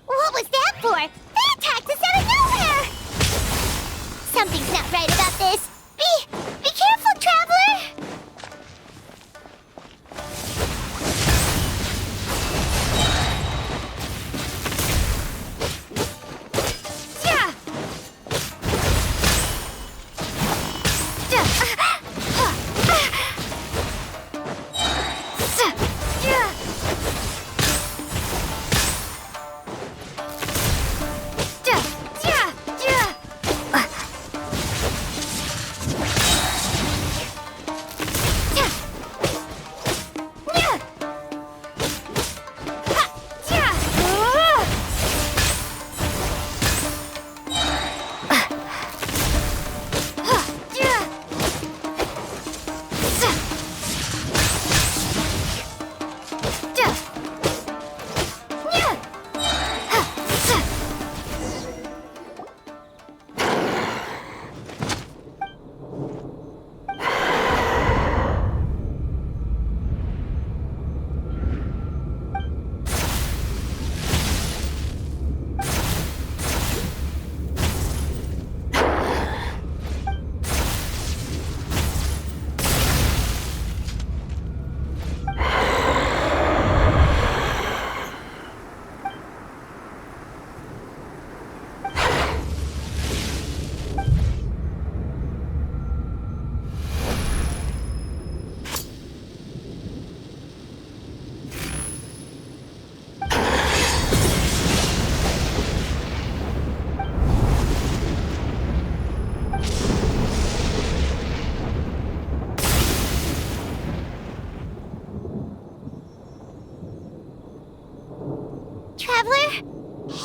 Speaker 1: What was that for? They attacked us out of nowhere! Something's not right about this. Be careful, traveler! Yeah!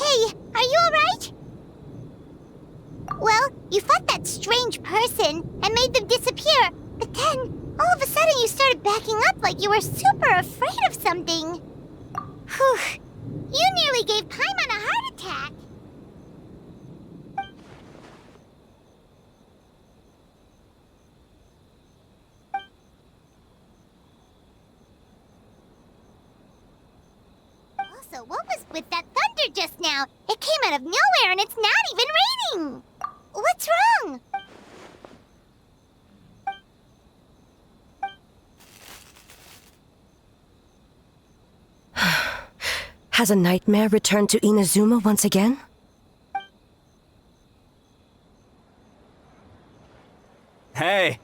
Speaker 1: Hey, are you alright? Well, you fought that strange person and made them disappear, but then, all of a sudden you started backing up like you were super afraid of something. Whew, you nearly gave Paimon a heart attack. Also, what was with that thunder just now? It came out of nowhere and it's not even raining! What's wrong?
Speaker 4: Has a nightmare returned to Inazuma once again?
Speaker 15: Hey,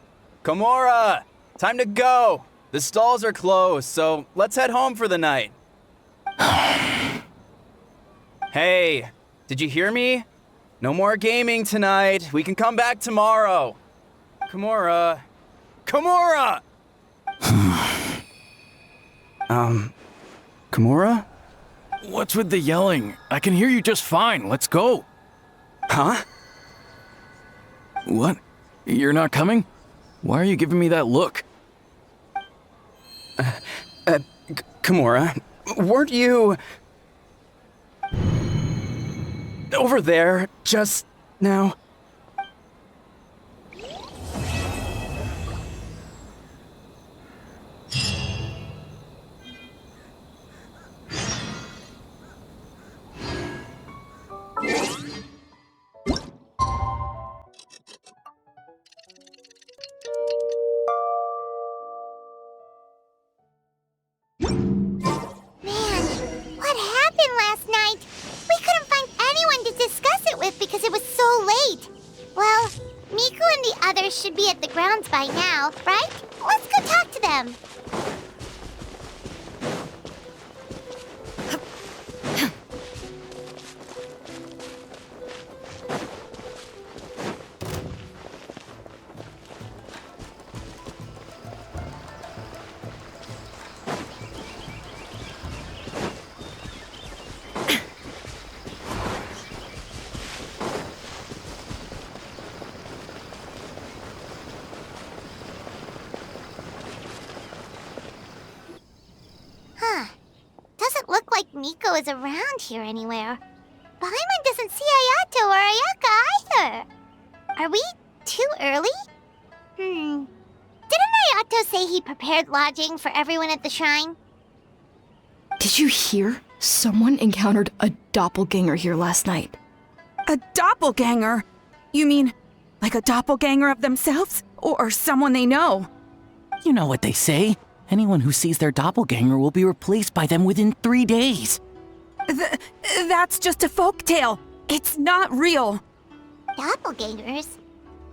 Speaker 15: Komura! Time to go! The stalls are closed, so let's head home for the night. Hey, did you hear me? No more gaming tonight. We can come back tomorrow. Komura. Komura! Komura?
Speaker 10: What's with the yelling? I can hear you just fine. Let's go.
Speaker 15: Huh?
Speaker 10: What? You're not coming? Why are you giving me that look?
Speaker 15: Komura, weren't you over there just now?
Speaker 1: What happened last night? We couldn't find anyone to discuss it with because it was so late. Well, Miku and the others should be at the grounds by now, right? Let's go talk to them. Doesn't look like Miko is around here anywhere. Paimon doesn't see Ayato or Ayaka either. Are we too early? Didn't Ayato say he prepared lodging for everyone at the shrine?
Speaker 16: Did you hear? Someone encountered a doppelganger here last night.
Speaker 17: A doppelganger? You mean like a doppelganger of themselves? Or someone they know?
Speaker 18: You know what they say. Anyone who sees their doppelganger will be replaced by them within 3 days.
Speaker 17: That's just a folktale. It's not real.
Speaker 1: Doppelgangers?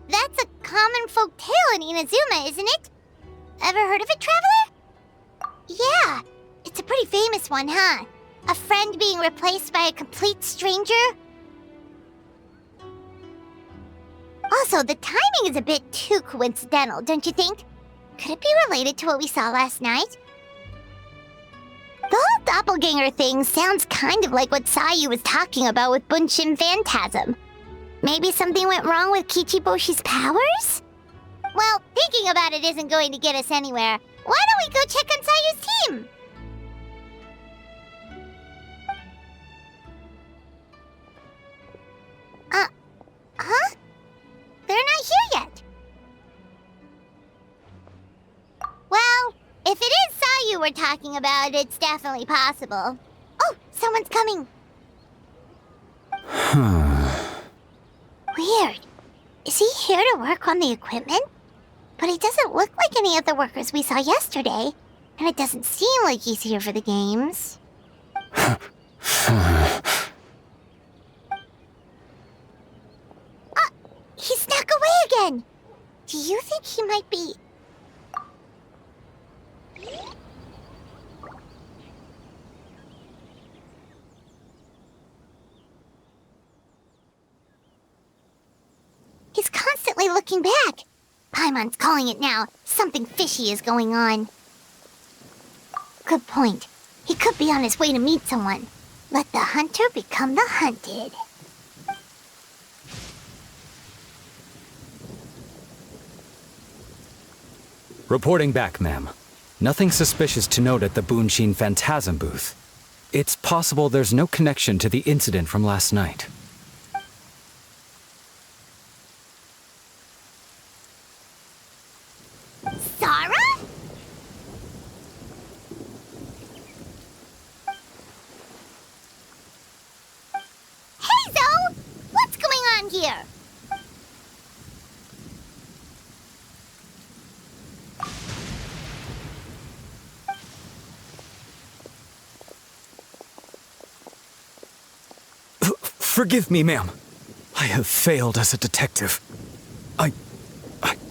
Speaker 1: That's a common folk tale in Inazuma, isn't it? Ever heard of it, Traveler? Yeah, it's a pretty famous one, huh? A friend being replaced by a complete stranger? Also, the timing is a bit too coincidental, don't you think? Could it be related to what we saw last night? The whole doppelganger thing sounds kind of like what Sayu was talking about with Bunshin Phantasm. Maybe something went wrong with Kichiboshi's powers? Well, thinking about it isn't going to get us anywhere. Why don't we go check on Sayu's team? Huh? They're not here yet. Well, if it is Sayu we're talking about, it's definitely possible. Oh, someone's coming. Weird. Is he here to work on the equipment? But he doesn't look like any of the workers we saw yesterday. And it doesn't seem like he's here for the games. He snuck away again. Do you think he might be... He's constantly looking back. Paimon's calling it now. Something fishy is going on. Good point. He could be on his way to meet someone. Let the hunter become the hunted.
Speaker 19: Reporting back, ma'am. Nothing suspicious to note at the Bunshin Phantasm booth. It's possible there's no connection to the incident from last night.
Speaker 1: Sarah? Hazel! What's going on here?
Speaker 19: Forgive me, ma'am. I have failed as a detective. I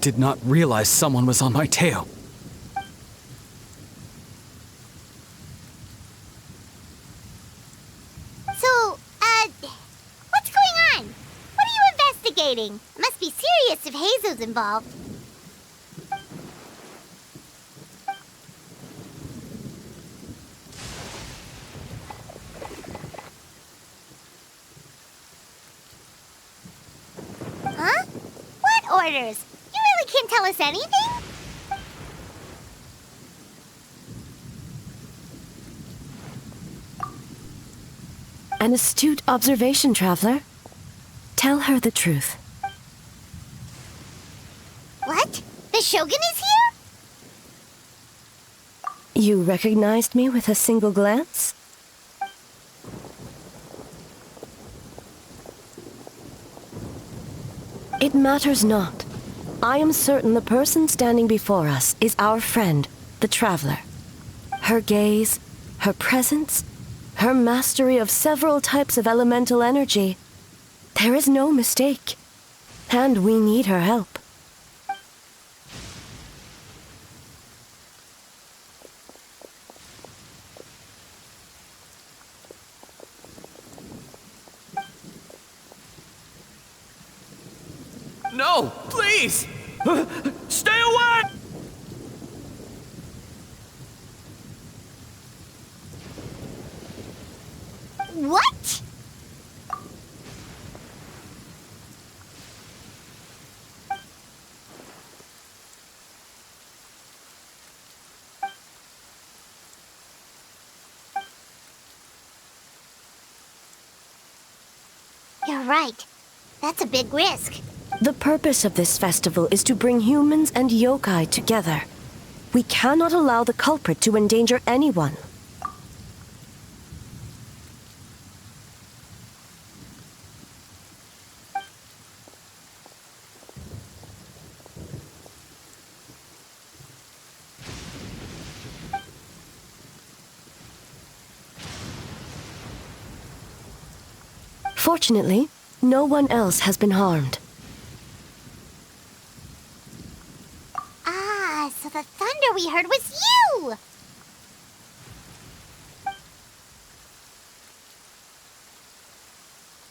Speaker 19: did not realize someone was on my tail.
Speaker 1: So, what's going on? What are you investigating? It must be serious if Hazel's involved. Huh? What orders? You really can't tell us anything?
Speaker 4: An astute observation, traveler. Tell her the truth.
Speaker 1: What? The Shogun is here?
Speaker 4: You recognized me with a single glance? It matters not. I am certain the person standing before us is our friend, the traveler. Her gaze, her presence, her mastery of several types of elemental energy. There is no mistake. And we need her help.
Speaker 2: No, please! Stay away!
Speaker 1: What? You're right. That's a big risk.
Speaker 4: The purpose of this festival is to bring humans and yokai together. We cannot allow the culprit to endanger anyone. Fortunately, no one else has been harmed.
Speaker 1: Ah, so the thunder we heard was you!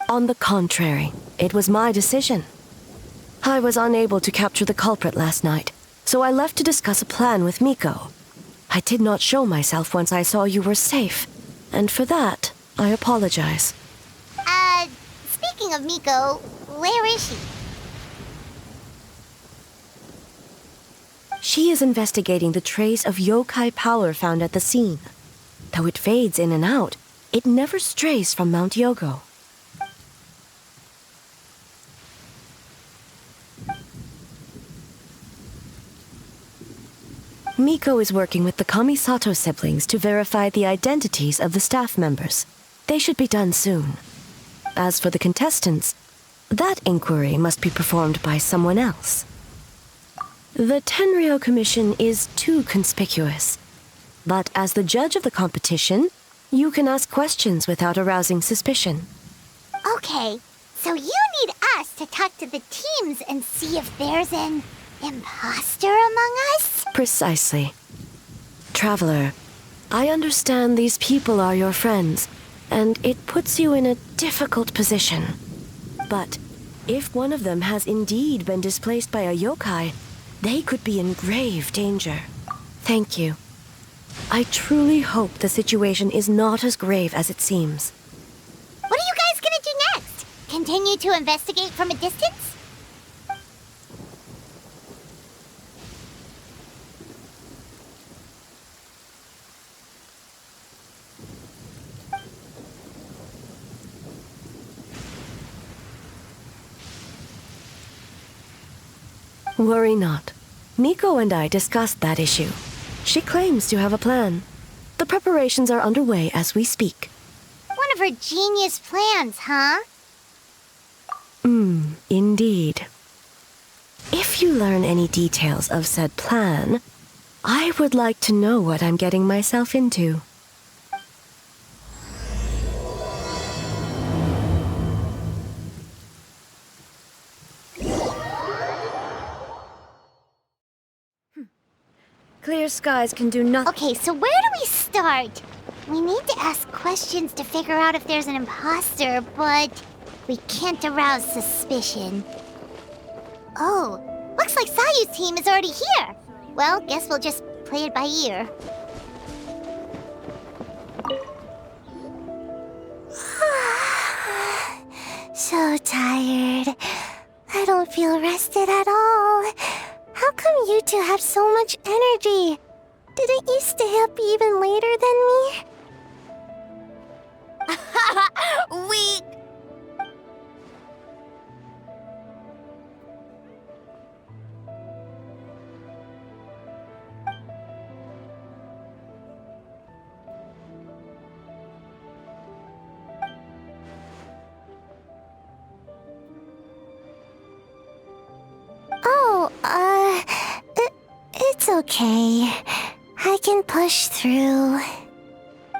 Speaker 4: On the contrary, it was my decision. I was unable to capture the culprit last night, so I left to discuss a plan with Miko. I did not show myself once I saw you were safe, and for that, I apologize.
Speaker 1: Speaking of Miko, where is she?
Speaker 4: She is investigating the trace of yokai power found at the scene. Though it fades in and out, it never strays from Mount Yogo. Miko is working with the Kamisato siblings to verify the identities of the staff members. They should be done soon. As for the contestants, that inquiry must be performed by someone else. The Tenryo Commission is too conspicuous. But as the judge of the competition, you can ask questions without arousing suspicion.
Speaker 1: Okay, so you need us to talk to the teams and see if there's an imposter among us?
Speaker 4: Precisely. Traveler, I understand these people are your friends, and it puts you in a difficult position. But if one of them has indeed been displaced by a yokai, they could be in grave danger. Thank you. I truly hope the situation is not as grave as it seems.
Speaker 1: continue to investigate from a distance?
Speaker 4: Worry not. Miko and I discussed that issue. She claims to have a plan. The preparations are underway as we speak.
Speaker 1: One of her genius plans, huh?
Speaker 4: Indeed. If you learn any details of said plan, I would like to know what I'm getting myself into. Clear skies can do nothing.
Speaker 1: Okay, so where do we start? We need to ask questions to figure out if there's an imposter, but we can't arouse suspicion. Oh, looks like Sayu's team is already here. Well, guess we'll just play it by ear.
Speaker 14: So tired. I don't feel rested at all. How come you two have so much energy? Didn't you stay up even later than me?
Speaker 6: Weak.
Speaker 14: It's okay. I can push through.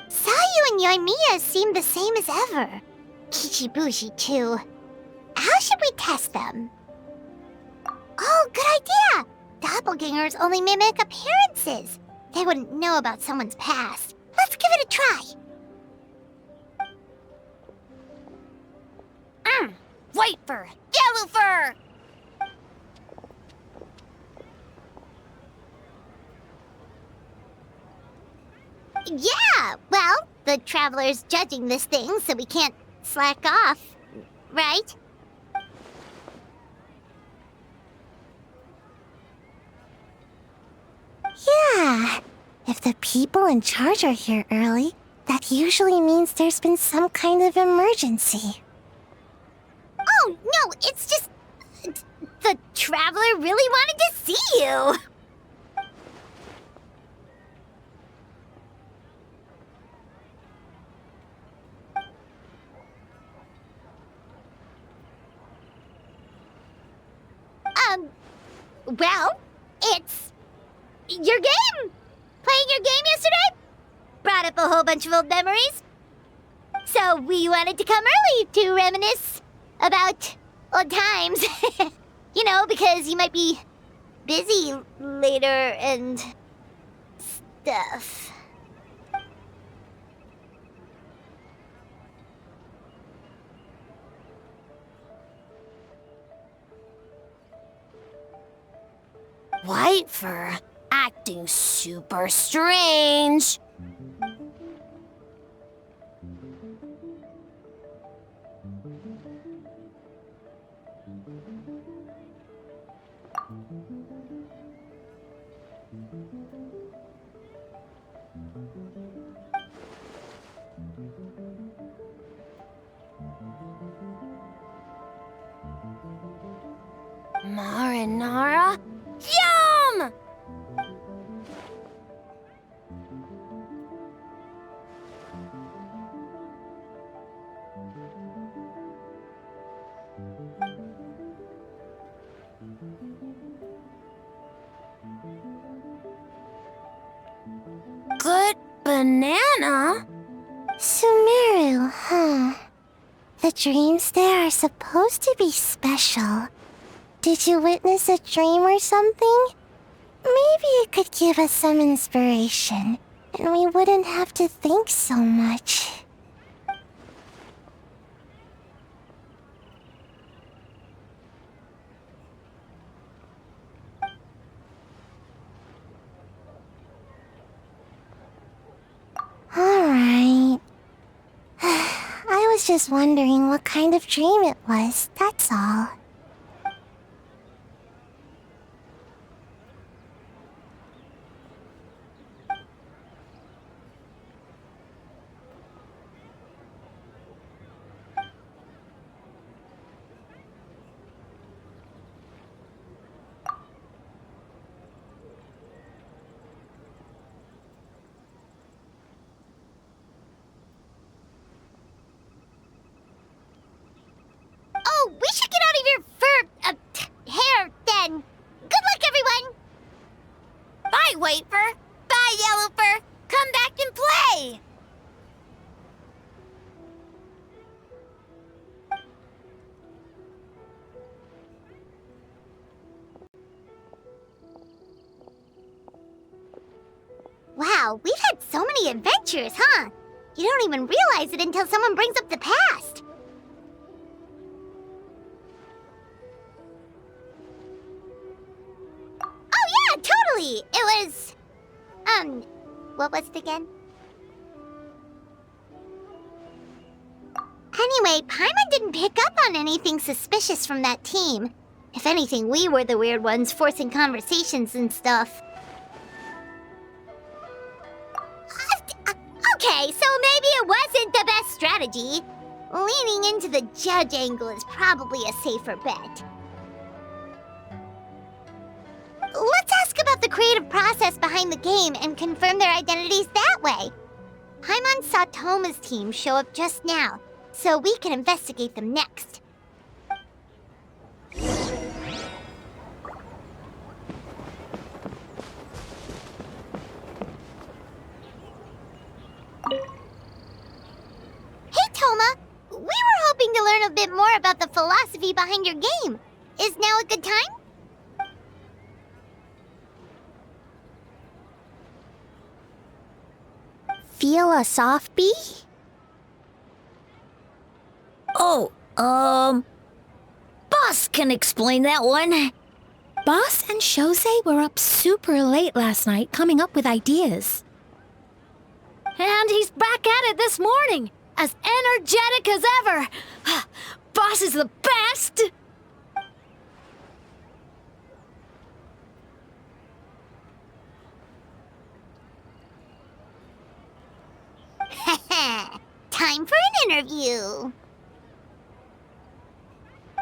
Speaker 1: Sayu and Yoimiya seem the same as ever. Kichibushi, too. How should we test them? Oh, good idea! Doppelgangers only mimic appearances. They wouldn't know about someone's past. Let's give it a try.
Speaker 6: White fur, yellow fur.
Speaker 1: Yeah, well, the Traveler's judging this thing, so we can't slack off, right?
Speaker 14: Yeah. If the people in charge are here early, that usually means there's been some kind of emergency.
Speaker 1: Oh, no, it's just... The Traveler really wanted to see you! Well, it's... your game! Playing your game yesterday? Brought up a whole bunch of old memories. So we wanted to come early to reminisce about old times. You know, because you might be busy later and stuff.
Speaker 6: White fur, acting super strange. Marinara? Yum! Good banana?
Speaker 14: Sumeru, huh? The dreams there are supposed to be special. Did you witness a dream or something? Maybe it could give us some inspiration, and we wouldn't have to think so much. Alright. I was was just wondering what kind of dream it was, that's all.
Speaker 1: Oh, we should get out of your hair then. Good luck, everyone.
Speaker 6: Bye, Wafer. Bye, Yellowfur. Come back and play.
Speaker 1: Wow, we've had so many adventures, huh? You don't even realize it until someone brings up the past. Oh yeah, totally! It was... what was it again? Anyway, Paimon didn't pick up on anything suspicious from that team. If anything, we were the weird ones forcing conversations and stuff. Okay, so maybe it wasn't the best strategy. Leaning into the judge angle is probably a safer bet. Let's ask about the creative process behind the game and confirm their identities that way. Paimon saw Toma's team show up just now, so we can investigate them next. Hey, Toma! We were hoping to learn a bit more about the philosophy behind your game. Is now a good time?
Speaker 14: Philosophy?
Speaker 6: Oh, Boss can explain that one.
Speaker 3: Boss and Shose were up super late last night coming up with ideas.
Speaker 6: And he's back at it this morning, as energetic as ever. Boss is the best!
Speaker 1: Time for an interview.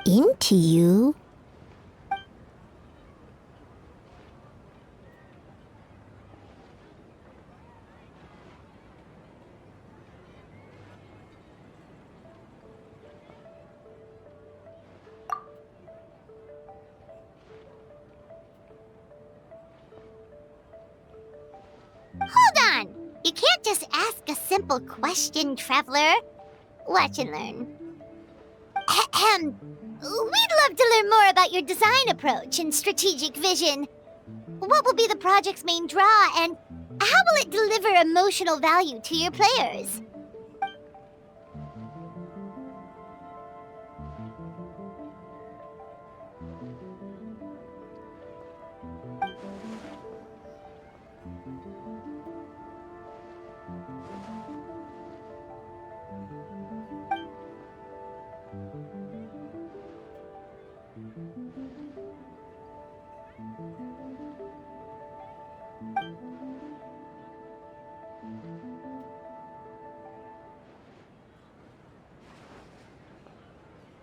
Speaker 14: Into you?
Speaker 1: Hold on! You can't just ask a simple question, Traveler. Watch and learn. Ahem. We'd love to learn more about your design approach and strategic vision. What will be the project's main draw, and how will it deliver emotional value to your players?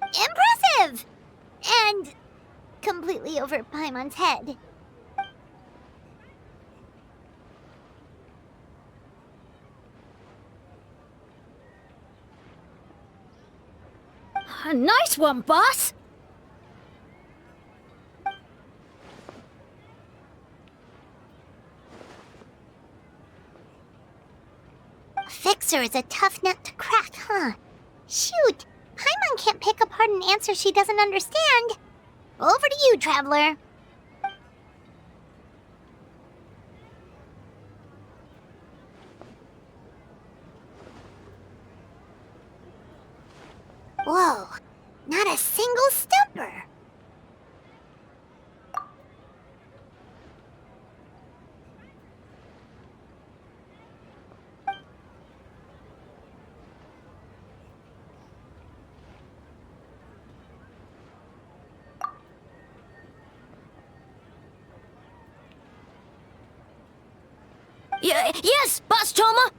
Speaker 1: Impressive! And completely over Paimon's head.
Speaker 6: Nice one, boss!
Speaker 1: Fixer is a tough nut to crack, huh? Shoot! Paimon can't pick apart an answer she doesn't understand. Over to you, Traveler. Whoa, not a single stumper.
Speaker 6: Yes, Boss Toma!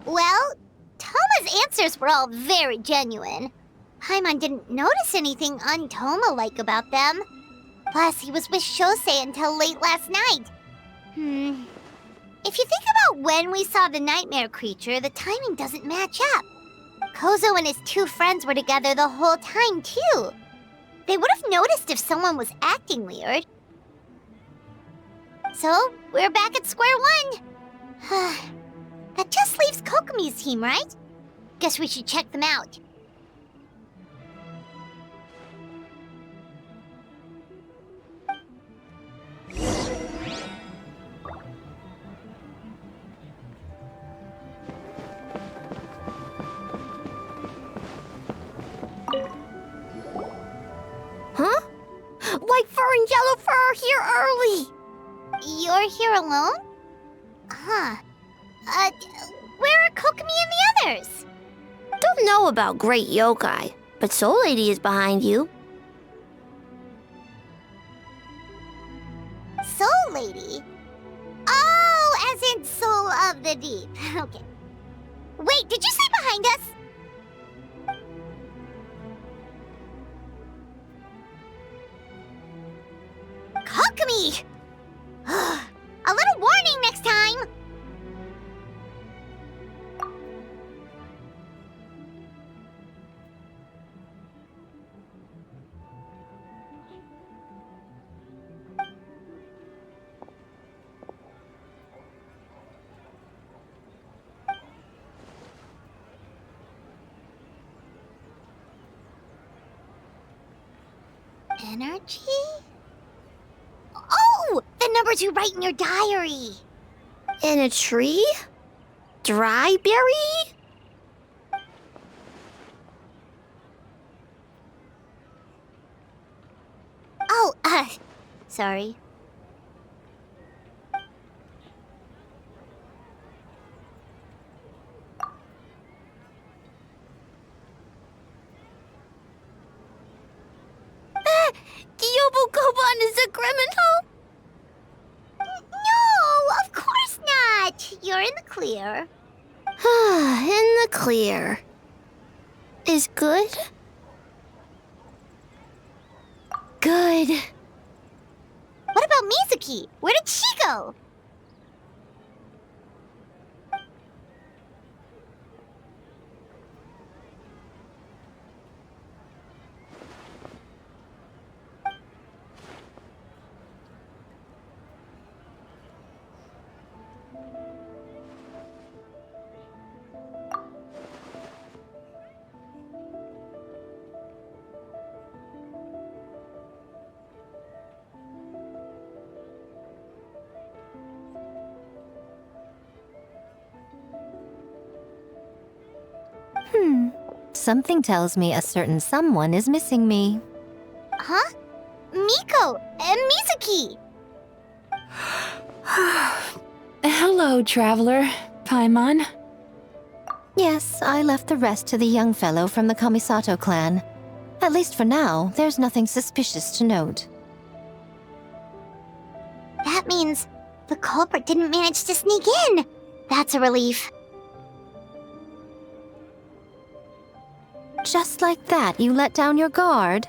Speaker 1: Well, Toma's answers were all very genuine. Paimon didn't notice anything un-Toma-like about them. Plus, he was with Shosei until late last night. If you think about when we saw the nightmare creature, the timing doesn't match up. Kozo and his two friends were together the whole time, too. They would have noticed if someone was acting weird. So, we're back at square one. That just leaves Kokomi's team, right? Guess we should check them out.
Speaker 6: Huh? White fur and yellow fur are here early!
Speaker 1: You're here alone? Huh. Where are Kokomi and the others?
Speaker 6: Don't know about Great Yokai, but Soul Lady is behind you.
Speaker 1: Soul Lady? Oh, as in Soul of the Deep. Okay. Wait, did you say behind us? Kokomi! A little warning next time! Energy? Oh! The numbers you write in your diary!
Speaker 6: In a tree? Dryberry?
Speaker 1: Oh, sorry.
Speaker 6: Yobu-Koban is a criminal?
Speaker 1: No, of course not! You're in the clear.
Speaker 6: In the clear. Is good? Good.
Speaker 1: What about Mizuki? Where did she go?
Speaker 3: Something tells me a certain someone is missing me.
Speaker 1: Huh? Miko and Mizuki!
Speaker 8: Hello, traveler. Paimon.
Speaker 3: Yes, I left the rest to the young fellow from the Kamisato clan. At least for now, there's nothing suspicious to note.
Speaker 1: That means the culprit didn't manage to sneak in. That's a relief.
Speaker 3: Just like that, you let down your guard?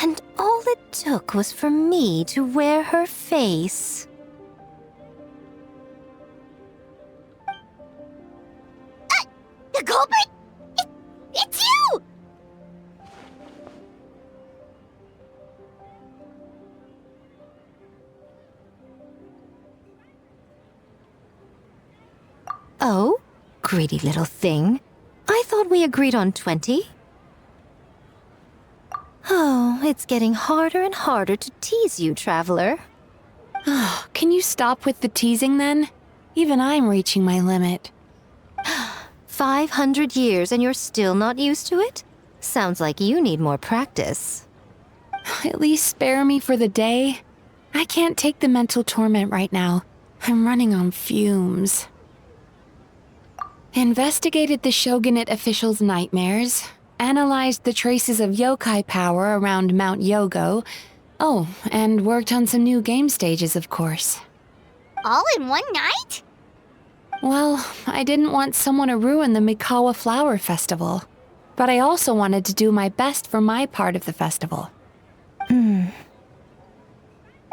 Speaker 3: And all it took was for me to wear her face.
Speaker 1: The culprit? It's you!
Speaker 3: Oh? Greedy little thing. I thought we agreed on 20. Oh, it's getting harder and harder to tease you, traveler.
Speaker 8: Can you stop with the teasing then? Even I'm reaching my limit.
Speaker 3: 500 years and you're still not used to it? Sounds like you need more practice.
Speaker 8: At least spare me for the day. I can't take the mental torment right now. I'm running on fumes. Investigated the shogunate officials' nightmares, analyzed the traces of yokai power around Mount Yogo, Oh, and worked on some new game stages, of course.
Speaker 1: All in one night?
Speaker 8: Well, I didn't want someone to ruin the Mikawa Flower Festival. But I also wanted to do my best for my part of the festival.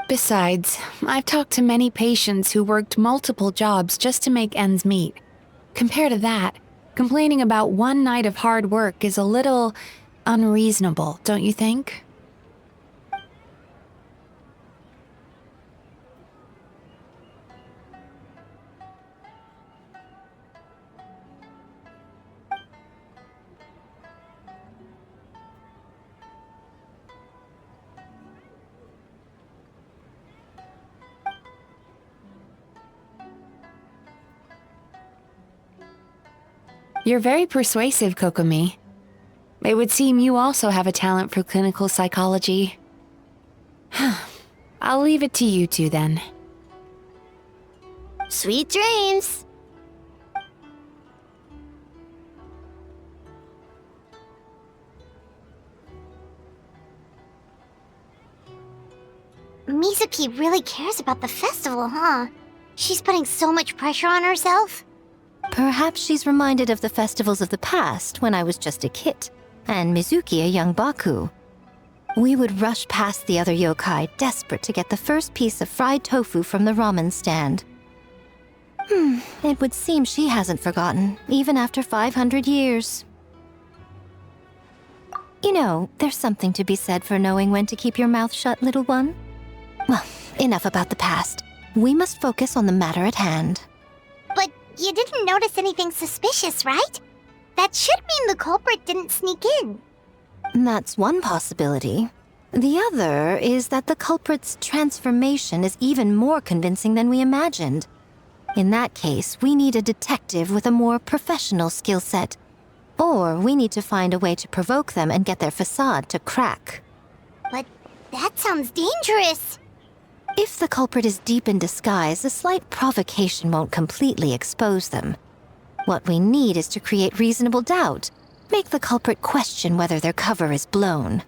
Speaker 8: Besides, I've talked to many patients who worked multiple jobs just to make ends meet. Compared to that, complaining about one night of hard work is a little unreasonable, don't you think? You're very persuasive, Kokomi. It would seem you also have a talent for clinical psychology. I'll leave it to you two then.
Speaker 14: Sweet dreams!
Speaker 1: Mizuki really cares about the festival, huh? She's putting so much pressure on herself.
Speaker 3: Perhaps she's reminded of the festivals of the past when I was just a kid, and Mizuki a young Baku. We would rush past the other yokai, desperate to get the first piece of fried tofu from the ramen stand. It would seem she hasn't forgotten, even after 500 years. You know, there's something to be said for knowing when to keep your mouth shut, little one. Well, enough about the past. We must focus on the matter at hand.
Speaker 1: But you didn't notice anything suspicious, right? That should mean the culprit didn't sneak in.
Speaker 3: That's one possibility. The other is that the culprit's transformation is even more convincing than we imagined. In that case, we need a detective with a more professional skill set. Or we need to find a way to provoke them and get their facade to crack.
Speaker 1: But that sounds dangerous.
Speaker 3: If the culprit is deep in disguise, a slight provocation won't completely expose them. What we need is to create reasonable doubt. Make the culprit question whether their cover is blown.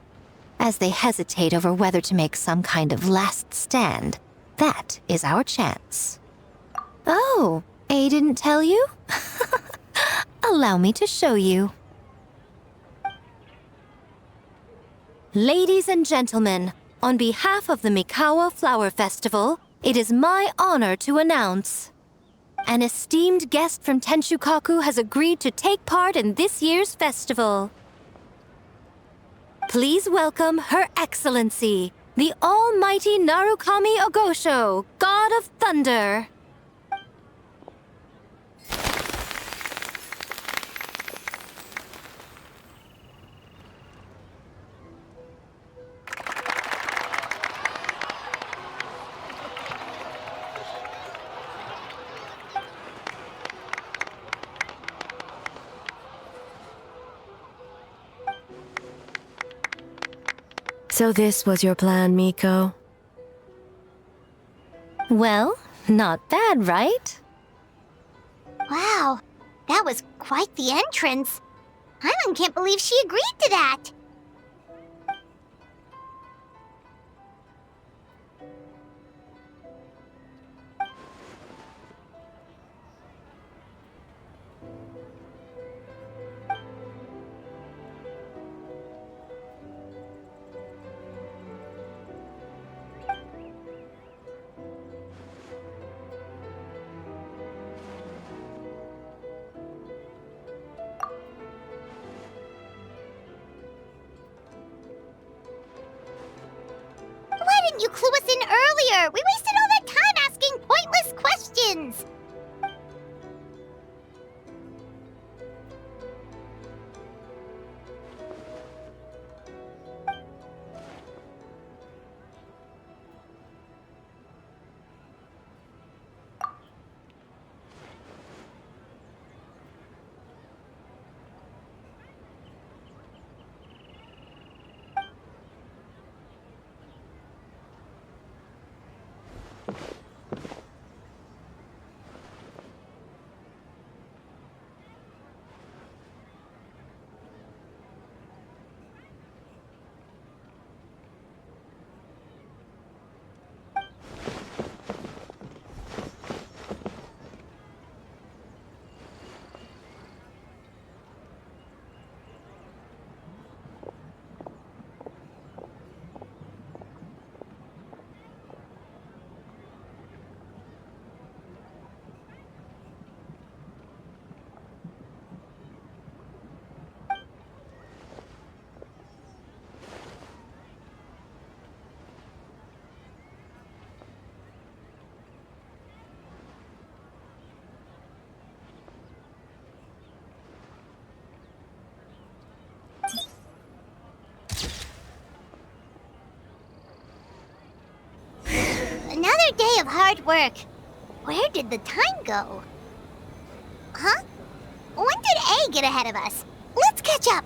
Speaker 3: As they hesitate over whether to make some kind of last stand, that is our chance. Oh, A didn't tell you? Allow me to show you. Ladies and gentlemen, on behalf of the Mikawa Flower Festival, it is my honor to announce an esteemed guest from Tenshukaku has agreed to take part in this year's festival. Please welcome Her Excellency, the Almighty Narukami Ogosho, God of Thunder.
Speaker 4: So this was your plan, Miko?
Speaker 3: Well, not bad, right?
Speaker 1: Wow, that was quite the entrance. Hyman can't believe she agreed to that. Why didn't you clue us in earlier? We wasted all that time asking pointless questions. day of hard work. Where did the time go? Huh? When did A get ahead of us? Let's catch up.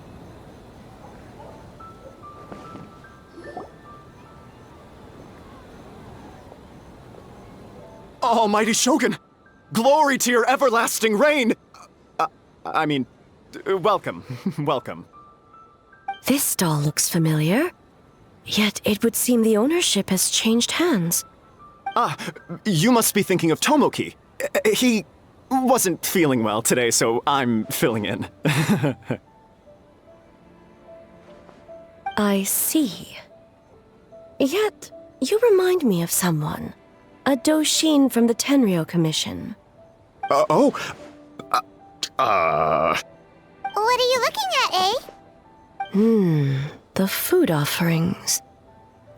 Speaker 13: Almighty Shogun! Glory to your everlasting reign! Welcome. Welcome.
Speaker 4: This stall looks familiar. Yet it would seem the ownership has changed hands.
Speaker 13: You must be thinking of Tomoki. He wasn't feeling well today, so I'm filling in.
Speaker 4: I see. Yet, you remind me of someone. A Doshin from the Tenryo Commission.
Speaker 1: What are you looking at, eh?
Speaker 4: The food offerings.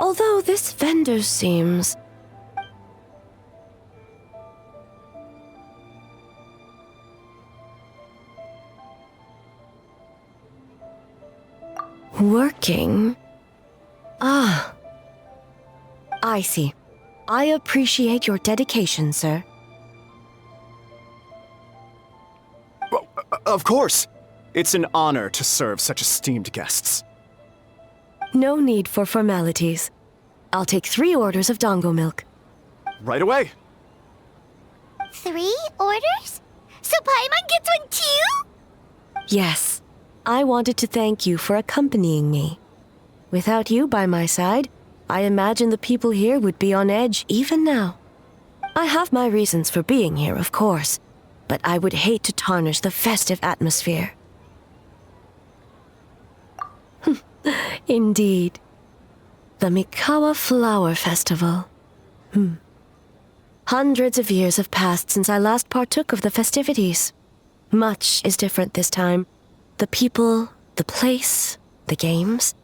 Speaker 4: Although this vendor seems... working? I see. I appreciate your dedication, sir.
Speaker 13: Well, of course. It's an honor to serve such esteemed guests.
Speaker 4: No need for formalities. I'll take 3 orders of dango milk.
Speaker 13: Right away.
Speaker 1: 3 orders? So Paimon gets one too?
Speaker 4: Yes. I wanted to thank you for accompanying me. Without you by my side, I imagine the people here would be on edge even now. I have my reasons for being here, of course, but I would hate to tarnish the festive atmosphere. Indeed. The Mikawa Flower Festival. Hundreds of years have passed since I last partook of the festivities. Much is different this time. The people, the place, the games.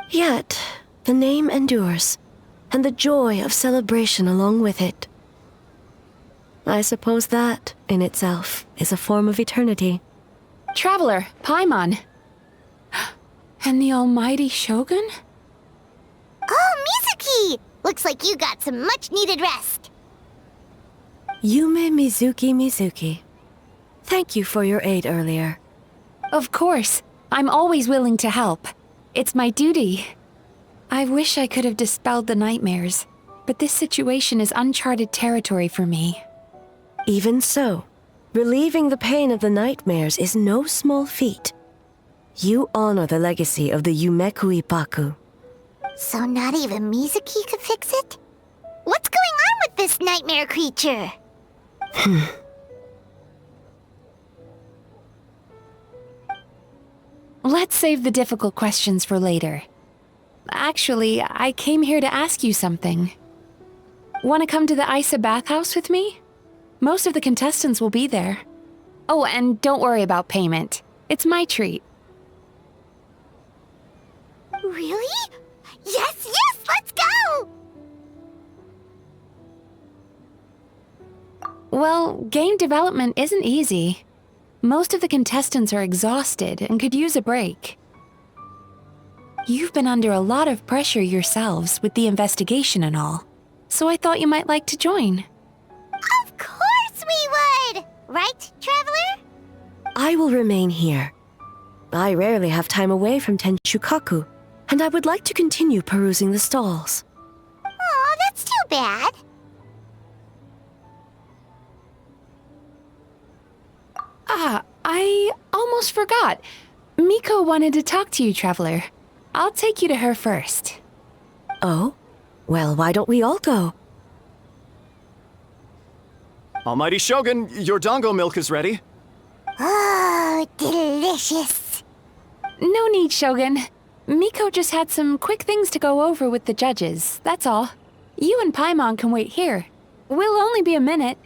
Speaker 4: Yet, the name endures, and the joy of celebration along with it. I suppose that, in itself, is a form of eternity.
Speaker 8: Traveler, Paimon. And the almighty Shogun?
Speaker 1: Oh, Mizuki! Looks like you got some much-needed rest.
Speaker 4: Yume Mizuki. Thank you for your aid earlier.
Speaker 8: Of course. I'm always willing to help. It's my duty. I wish I could have dispelled the nightmares, but this situation is uncharted territory for me.
Speaker 4: Even so, relieving the pain of the nightmares is no small feat. You honor the legacy of the Yumeku Ippaku.
Speaker 1: So not even Mizuki could fix it? What's going on with this nightmare creature?
Speaker 8: Let's save the difficult questions for later. Actually, I came here to ask you something. Want to come to the Isa bathhouse with me? Most of the contestants will be there. Oh, and don't worry about payment. It's my treat.
Speaker 1: Really? Yes, let's go!
Speaker 8: Well, game development isn't easy. Most of the contestants are exhausted and could use a break. You've been under a lot of pressure yourselves with the investigation and all, so I thought you might like to join.
Speaker 1: Of course we would! Right, Traveler?
Speaker 4: I will remain here. I rarely have time away from Tenshukaku, and I would like to continue perusing the stalls.
Speaker 1: Aw, that's too bad.
Speaker 8: I almost forgot. Miko wanted to talk to you, Traveler. I'll take you to her first.
Speaker 4: Oh? Well, why don't we all go?
Speaker 13: Almighty Shogun, your dango milk is ready.
Speaker 1: Oh, delicious.
Speaker 8: No need, Shogun. Miko just had some quick things to go over with the judges, that's all. You and Paimon can wait here. We'll only be a minute.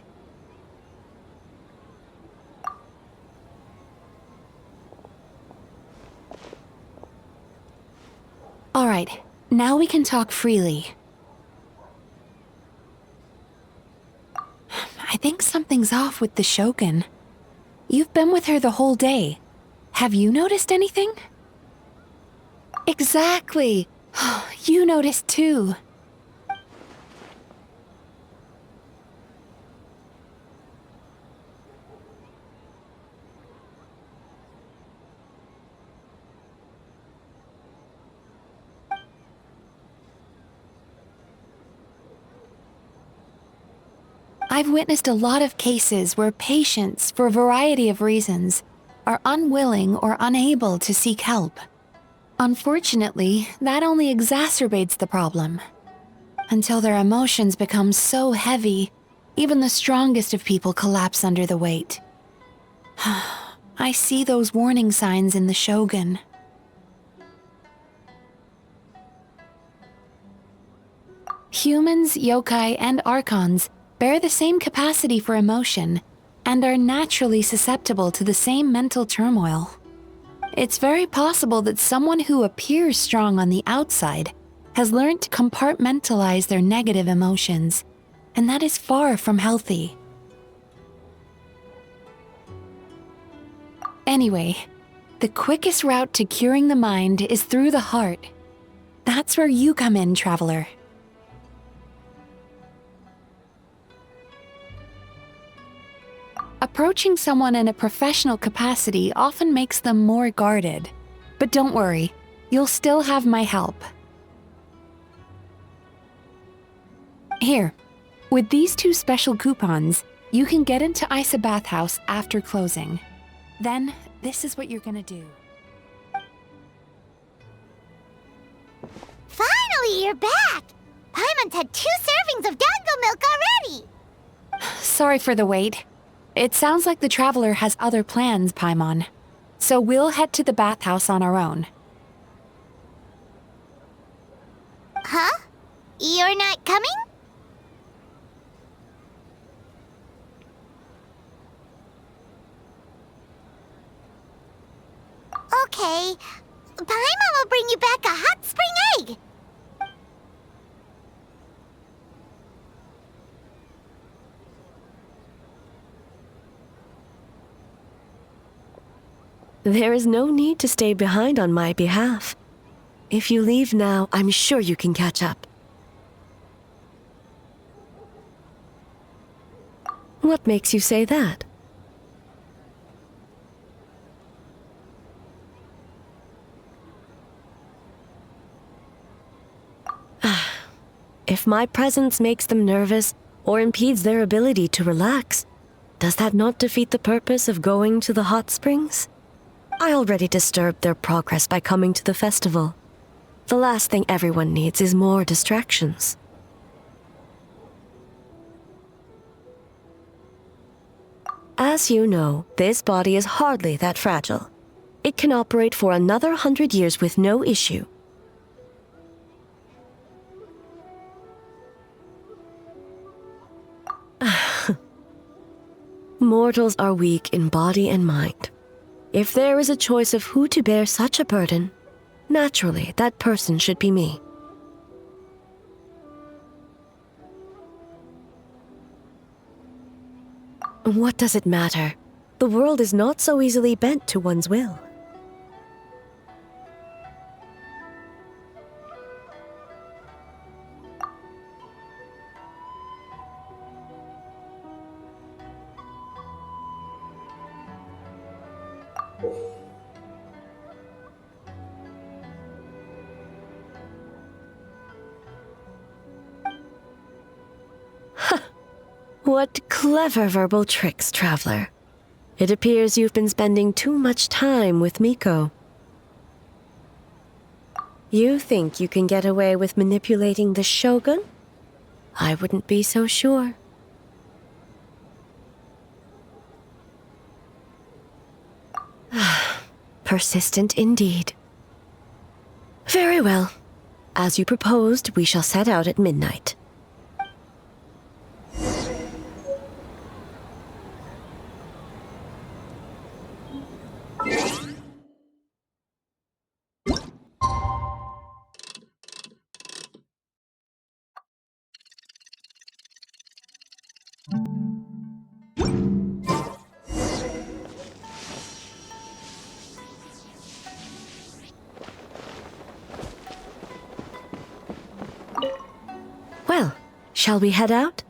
Speaker 8: All right, now we can talk freely. I think something's off with the Shogun. You've been with her the whole day. Have you noticed anything? Exactly. You noticed too. I've witnessed a lot of cases where patients, for a variety of reasons, are unwilling or unable to seek help. Unfortunately, that only exacerbates the problem. Until their emotions become so heavy, even the strongest of people collapse under the weight. I see those warning signs in the Shogun. Humans, yokai, and archons bear the same capacity for emotion and are naturally susceptible to the same mental turmoil. It's very possible that someone who appears strong on the outside has learned to compartmentalize their negative emotions, and that is far from healthy. Anyway, the quickest route to curing the mind is through the heart. That's where you come in, traveler. Approaching someone in a professional capacity often makes them more guarded. But don't worry, you'll still have my help. Here, with these 2 special coupons, you can get into Isa Bathhouse after closing. Then, this is what you're gonna do.
Speaker 1: Finally, you're back! Paimon's had 2 servings of dango milk already!
Speaker 8: Sorry for the wait. It sounds like the traveler has other plans, Paimon. So we'll head to the bathhouse on our own.
Speaker 1: Huh? You're not coming? Okay. Paimon will bring you back a hot spring egg!
Speaker 4: There is no need to stay behind on my behalf. If you leave now, I'm sure you can catch up. What makes you say that? If my presence makes them nervous or impedes their ability to relax, does that not defeat the purpose of going to the hot springs? I already disturbed their progress by coming to the festival. The last thing everyone needs is more distractions. As you know, this body is hardly that fragile. It can operate for another 100 years with no issue. Mortals are weak in body and mind. If there is a choice of who to bear such a burden, naturally that person should be me. What does it matter? The world is not so easily bent to one's will. What clever verbal tricks, traveler. It appears you've been spending too much time with Miko. You think you can get away with manipulating the Shogun? I wouldn't be so sure. Persistent indeed. Very well. As you proposed, we shall set out at midnight. Well, shall we head out?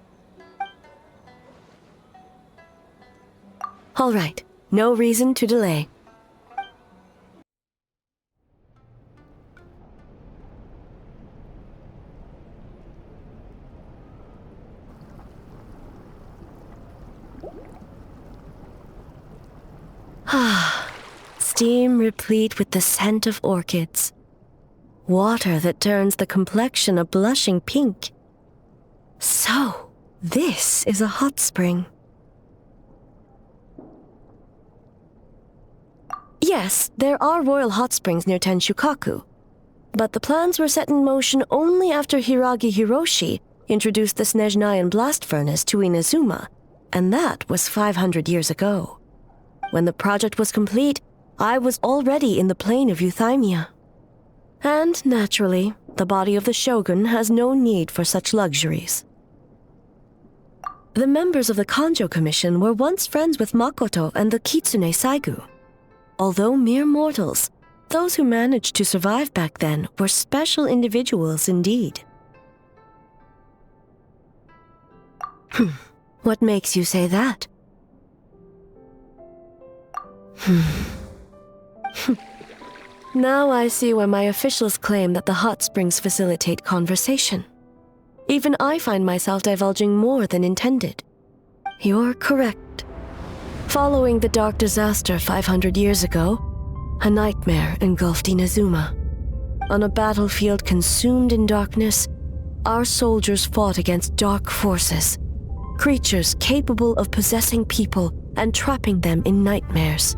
Speaker 4: All right, no reason to delay. steam replete with the scent of orchids. Water that turns the complexion a blushing pink. So, this is a hot spring. Yes, there are royal hot springs near Tenshukaku, but the plans were set in motion only after Hiragi Hiroshi introduced the Snezhnayan blast furnace to Inazuma, and that was 500 years ago. When the project was complete, I was already in the plain of Euthymia. And naturally, the body of the shogun has no need for such luxuries. The members of the Kanjo Commission were once friends with Makoto and the Kitsune Saigu. Although mere mortals, those who managed to survive back then were special individuals indeed. What makes you say that? Now I see why my officials claim that the hot springs facilitate conversation. Even I find myself divulging more than intended. You're correct. Following the dark disaster 500 years ago, a nightmare engulfed Inazuma. On a battlefield consumed in darkness, our soldiers fought against dark forces, creatures capable of possessing people and trapping them in nightmares.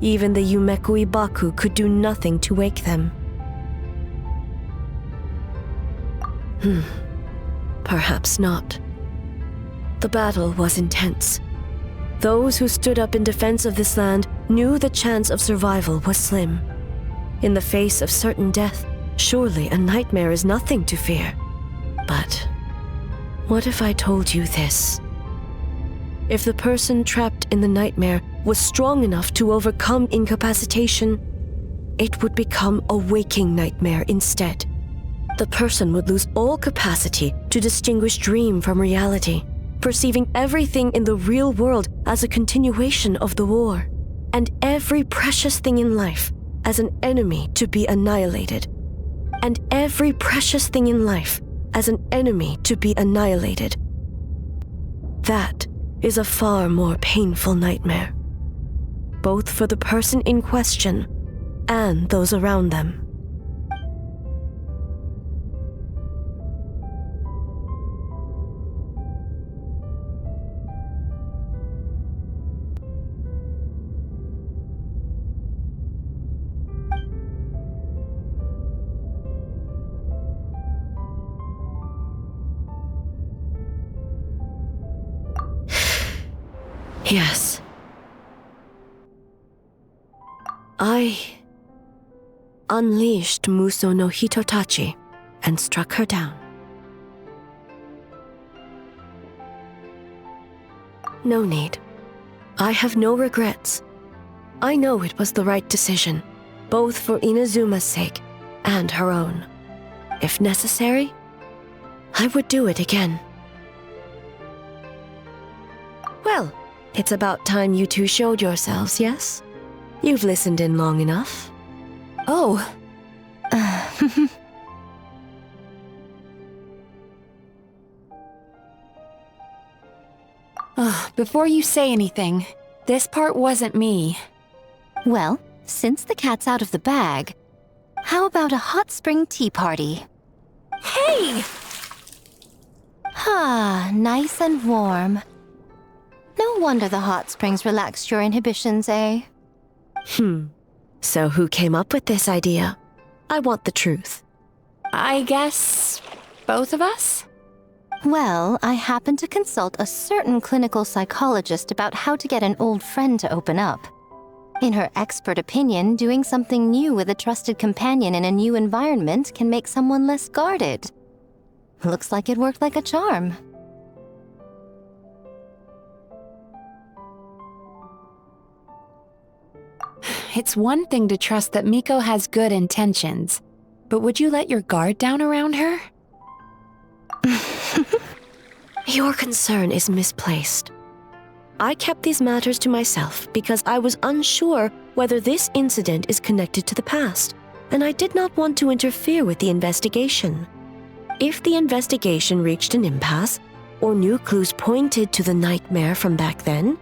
Speaker 4: Even the Yumekui Baku could do nothing to wake them. Perhaps not. The battle was intense. Those who stood up in defense of this land knew the chance of survival was slim. In the face of certain death, surely a nightmare is nothing to fear. But what if I told you this? If the person trapped in the nightmare was strong enough to overcome incapacitation, it would become a waking nightmare instead. The person would lose all capacity to distinguish dream from reality, perceiving everything in the real world as a continuation of the war, and every precious thing in life as an enemy to be annihilated. And every precious thing in life as an enemy to be annihilated. That is a far more painful nightmare, both for the person in question and those around them. Yes. I unleashed Muso no Hitotachi and struck her down. No need. I have no regrets. I know it was the right decision, both for Inazuma's sake and her own. If necessary, I would do it again. Well, it's about time you two showed yourselves, yes? You've listened in long enough.
Speaker 8: Oh. Before you say anything, this part wasn't me.
Speaker 3: Well, since the cat's out of the bag, how about a hot spring tea party?
Speaker 6: Hey!
Speaker 3: Ah, nice and warm. No wonder the hot springs relaxed your inhibitions, eh?
Speaker 4: So who came up with this idea? I want the truth.
Speaker 8: I guess both of us?
Speaker 3: Well, I happened to consult a certain clinical psychologist about how to get an old friend to open up. In her expert opinion, doing something new with a trusted companion in a new environment can make someone less guarded. Looks like it worked like a charm.
Speaker 8: It's one thing to trust that Miko has good intentions, but would you let your guard down around her?
Speaker 4: Your concern is misplaced. I kept these matters to myself because I was unsure whether this incident is connected to the past, and I did not want to interfere with the investigation. If the investigation reached an impasse, or new clues pointed to the nightmare from back then,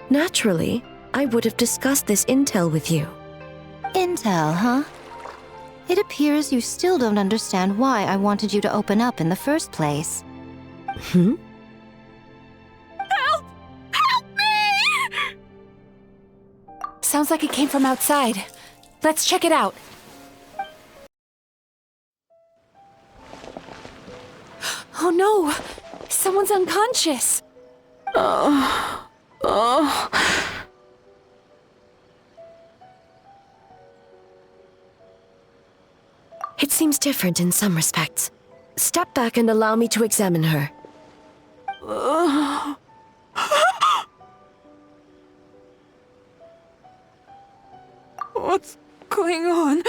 Speaker 4: naturally, I would have discussed this intel with you.
Speaker 3: Intel, huh? It appears you still don't understand why I wanted you to open up in the first place.
Speaker 4: Hmm?
Speaker 6: Help! Help me!
Speaker 8: Sounds like it came from outside. Let's check it out. Oh no! Someone's unconscious!
Speaker 4: It seems different in some respects. Step back and allow me to examine her.
Speaker 17: What's going on?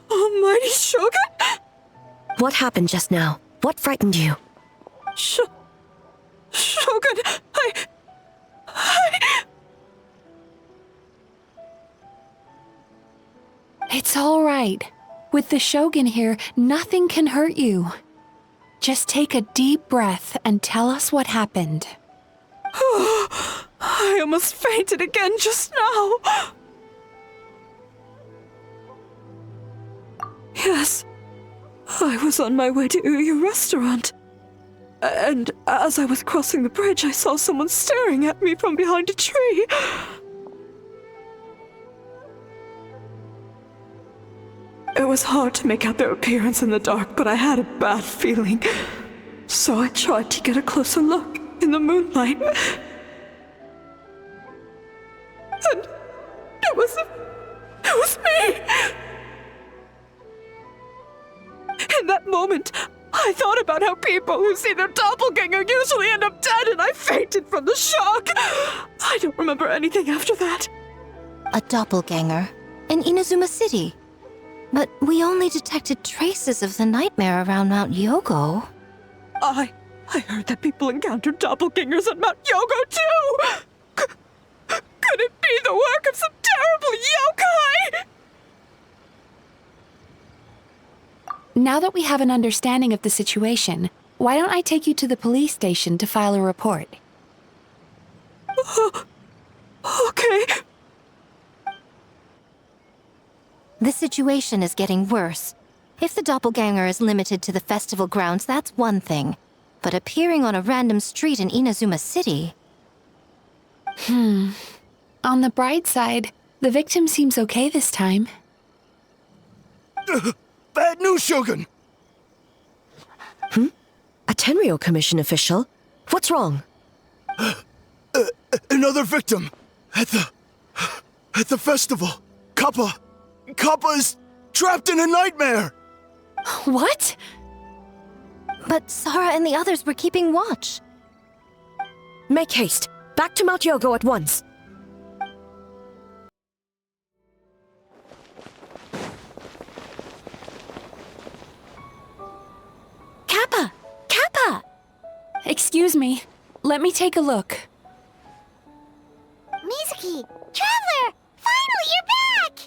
Speaker 17: Almighty Shogun?
Speaker 4: What happened just now? What frightened you?
Speaker 17: Shogun,
Speaker 8: It's all right. With the Shogun here, nothing can hurt you. Just take a deep breath and tell us what happened.
Speaker 17: I almost fainted again just now. Yes, I was on my way to Uyu restaurant. And as I was crossing the bridge, I saw someone staring at me from behind a tree. It was hard to make out their appearance in the dark, but I had a bad feeling. So I tried to get a closer look in the moonlight. And it was me! In that moment, I thought about how people who see their doppelganger usually end up dead, and I fainted from the shock. I don't remember anything after that.
Speaker 3: A doppelganger? In Inazuma City? But we only detected traces of the nightmare around Mount Yogo.
Speaker 17: I heard that people encountered doppelgangers at Mount Yogo too! Could it be the work of some terrible yokai?
Speaker 8: Now that we have an understanding of the situation, why don't I take you to the police station to file a report?
Speaker 17: Okay.
Speaker 3: The situation is getting worse. If the doppelganger is limited to the festival grounds, that's one thing. But appearing on a random street in Inazuma City...
Speaker 8: On the bright side, the victim seems okay this time.
Speaker 12: Bad news, Shogun!
Speaker 4: A Tenryo Commission official? What's wrong?
Speaker 12: Another victim! At the festival! Kappa is trapped in a nightmare!
Speaker 8: What?
Speaker 3: But Sara and the others were keeping watch.
Speaker 4: Make haste. Back to Mount Yogo at once.
Speaker 8: Kappa! Kappa! Excuse me. Let me take a look.
Speaker 1: Mizuki! Traveler! Finally, you're back!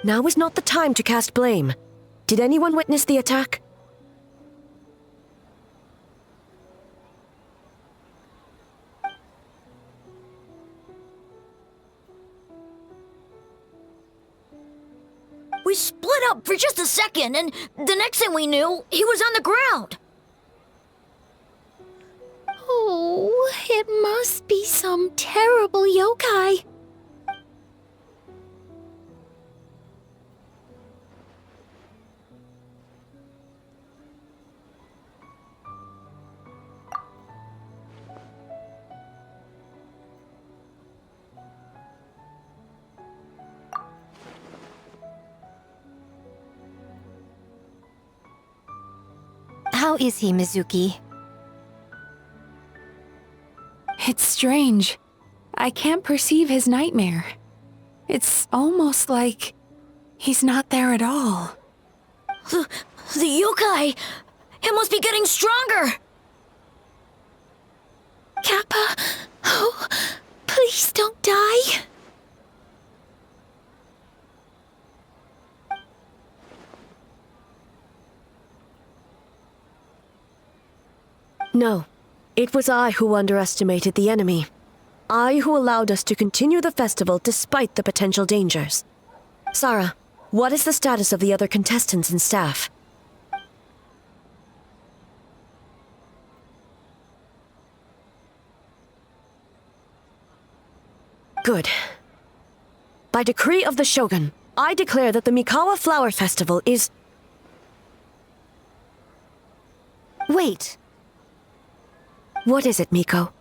Speaker 4: Now is not the time to cast blame. Did anyone witness the attack?
Speaker 6: We split up for just a second, and the next thing we knew, he was on the ground.
Speaker 11: Oh, it must be some terrible yokai.
Speaker 3: How is he, Mizuki?
Speaker 8: It's strange. I can't perceive his nightmare. It's almost like he's not there at all.
Speaker 6: The yokai! It must be getting stronger!
Speaker 11: Kappa, oh, please don't die.
Speaker 4: No. It was I who underestimated the enemy. I who allowed us to continue the festival despite the potential dangers. Sarah, what is the status of the other contestants and staff? Good. By decree of the Shogun, I declare that the Mikawa Flower Festival is...
Speaker 3: Wait.
Speaker 4: What is it, Miko?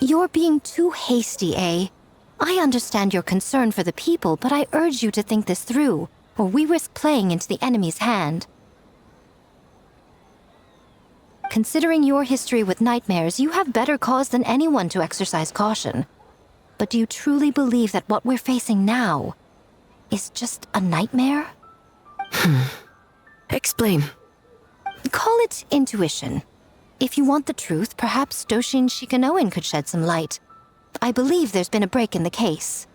Speaker 3: You're being too hasty, eh? I understand your concern for the people, but I urge you to think this through, or we risk playing into the enemy's hand. Considering your history with nightmares, you have better cause than anyone to exercise caution. But do you truly believe that what we're facing now is just a nightmare?
Speaker 4: Explain.
Speaker 3: Call it intuition. If you want the truth, perhaps Doshin Shikanoin could shed some light. I believe there's been a break in the case.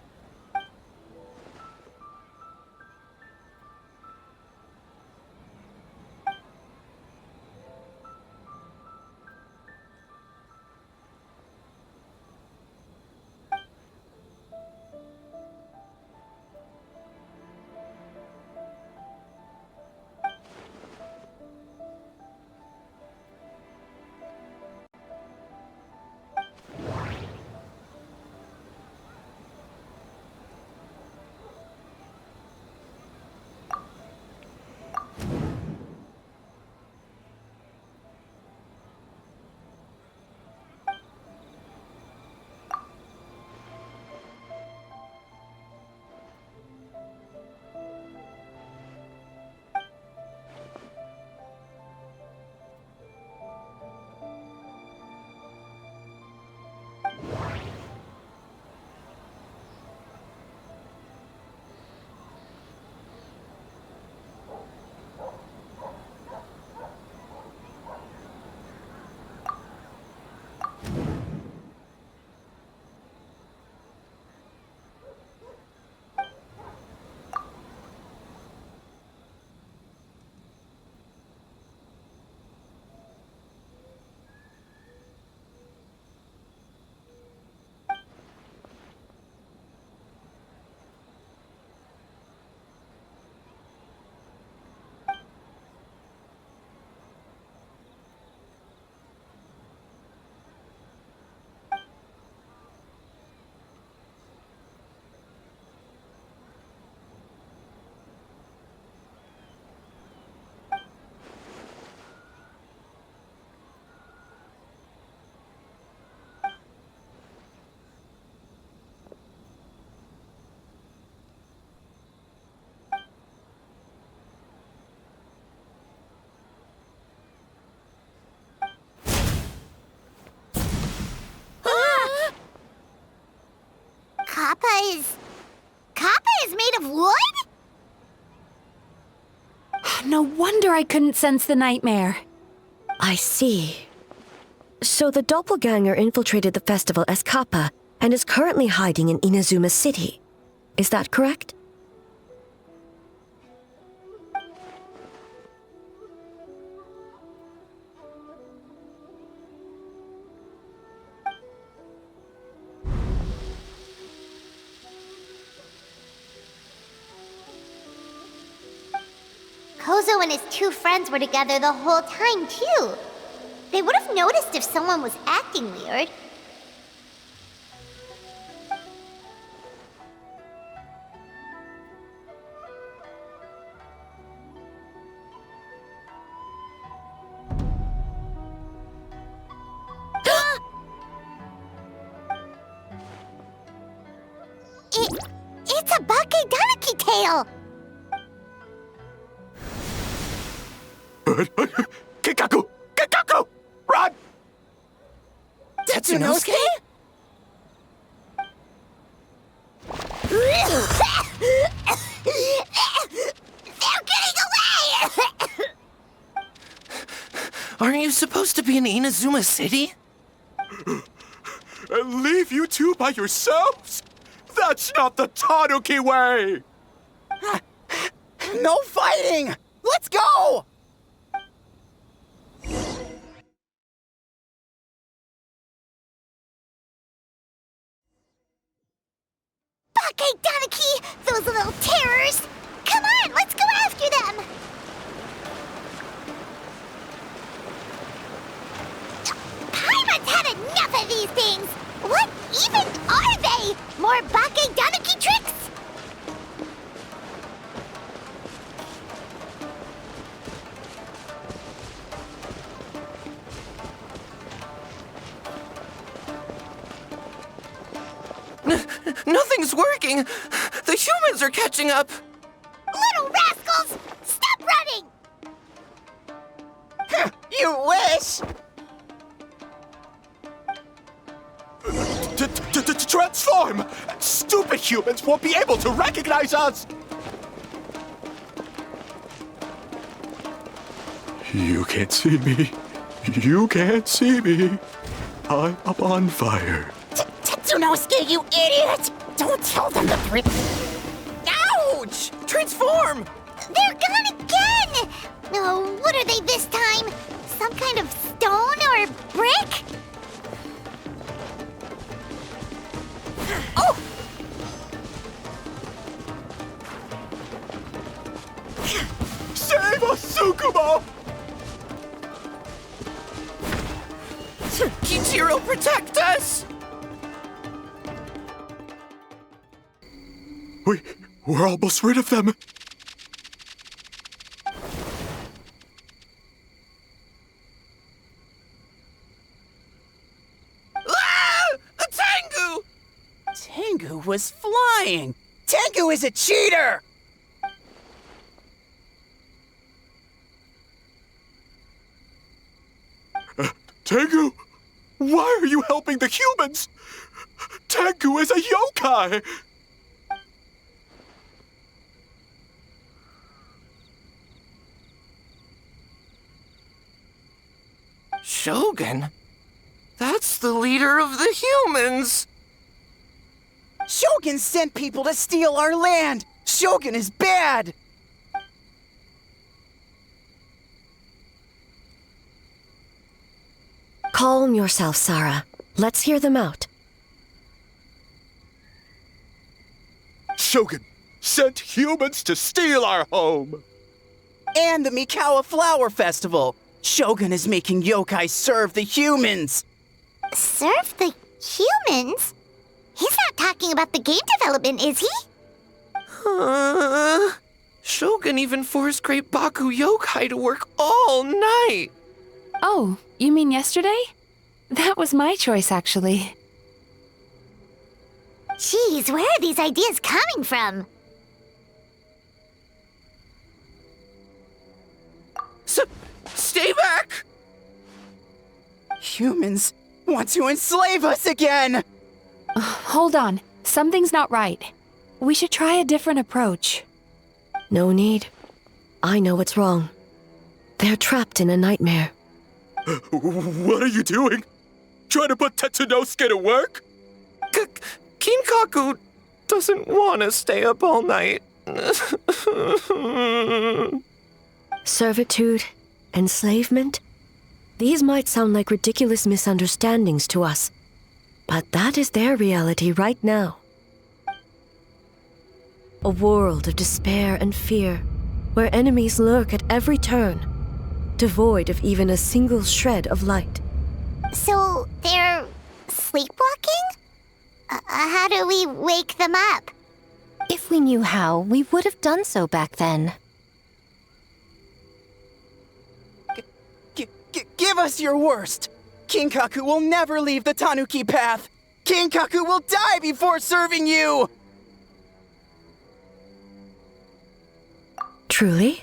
Speaker 1: Kappa is made of wood?
Speaker 8: No wonder I couldn't sense the nightmare.
Speaker 4: I see. So the doppelganger infiltrated the festival as Kappa and is currently hiding in Inazuma City. Is that correct?
Speaker 1: Kozo and his two friends were together the whole time, too. They would have noticed if someone was acting weird. It's a Bakedanaki tail!
Speaker 12: Kikaku! Kikaku! Run!
Speaker 2: Tetsunosuke?
Speaker 1: They're getting away!
Speaker 2: Aren't you supposed to be in Inazuma City?
Speaker 12: And leave you two by yourselves? That's not the Tanuki way!
Speaker 15: No fighting! Let's go!
Speaker 1: Bake Donaki! Those little terrors! Come on, let's go after them! Paimon's had enough of these things! What even are they? More Bake Donaki tricks?
Speaker 2: Nothing's working! The humans are catching up!
Speaker 1: Little rascals! Stop running!
Speaker 20: You wish!
Speaker 12: Transform! Stupid humans won't be able to recognize us! You can't see me. You can't see me. I'm up on fire.
Speaker 20: Tetsunosuke, you idiot! Don't tell them the truth.
Speaker 2: Ouch! Transform!
Speaker 1: They're gone again! Oh, what are they this time? Some kind of stone or brick? Oh!
Speaker 12: Save us, Tsukumo!
Speaker 2: Kichiro, protect us!
Speaker 12: We're almost rid of them.
Speaker 20: Ah! A Tengu! Tengu was flying! Tengu is a cheater!
Speaker 12: Tengu! Why are you helping the humans? Tengu is a yokai!
Speaker 2: Shogun? That's the leader of the humans!
Speaker 20: Shogun sent people to steal our land! Shogun is bad!
Speaker 4: Calm yourself, Sarah. Let's hear them out.
Speaker 12: Shogun sent humans to steal our home!
Speaker 20: And the Mikawa Flower Festival! Shogun is making yokai serve the humans!
Speaker 1: Serve the humans? He's not talking about the game development, is he?
Speaker 2: Shogun even forced Great Baku Yokai to work all night!
Speaker 8: Oh, you mean yesterday? That was my choice, actually.
Speaker 1: Jeez, where are these ideas coming from?
Speaker 2: Stay back!
Speaker 20: Humans want to enslave us again!
Speaker 8: Hold on. Something's not right. We should try a different approach.
Speaker 4: No need. I know what's wrong. They're trapped in a nightmare.
Speaker 12: What are you doing? Trying to put Tetsunosuke to work?
Speaker 2: Kinkaku doesn't want to stay up all night.
Speaker 4: Servitude, enslavement? These might sound like ridiculous misunderstandings to us, but that is their reality right now. A world of despair and fear, where enemies lurk at every turn, devoid of even a single shred of light.
Speaker 1: So, they're sleepwalking? How do we wake them up?
Speaker 3: If we knew how, we would have done so back then.
Speaker 20: Give us your worst! Kinkaku will never leave the Tanuki path! Kinkaku will die before serving you!
Speaker 4: Truly?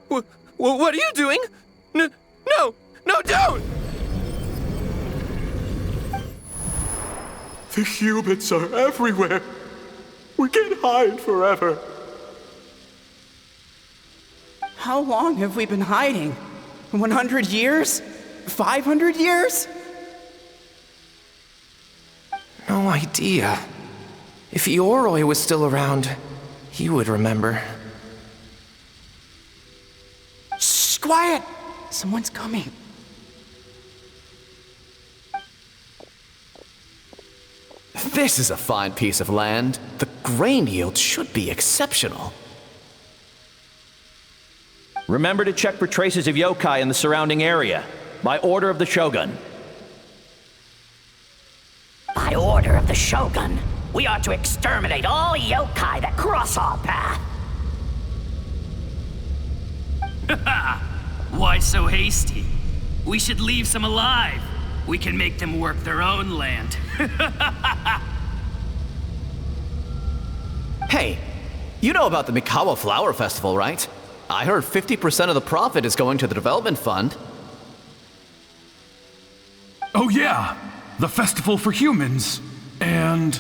Speaker 2: What are you doing? No, don't!
Speaker 12: The humans are everywhere. We can't hide forever.
Speaker 20: How long have we been hiding? 100 years? 500 years?
Speaker 2: No idea. If Ioroi was still around, he would remember.
Speaker 20: Shh, quiet! Someone's coming.
Speaker 13: This is a fine piece of land. The grain yield should be exceptional.
Speaker 21: Remember to check for traces of yokai in the surrounding area, by order of the Shogun.
Speaker 22: By order of the Shogun, we are to exterminate all yokai that cross our path.
Speaker 23: Why so hasty? We should leave some alive. We can make them work their own land.
Speaker 13: Hey, you know about the Mikawa Flower Festival, right? I heard 50% of the profit is going to the development fund.
Speaker 24: Oh yeah, the festival for humans. And...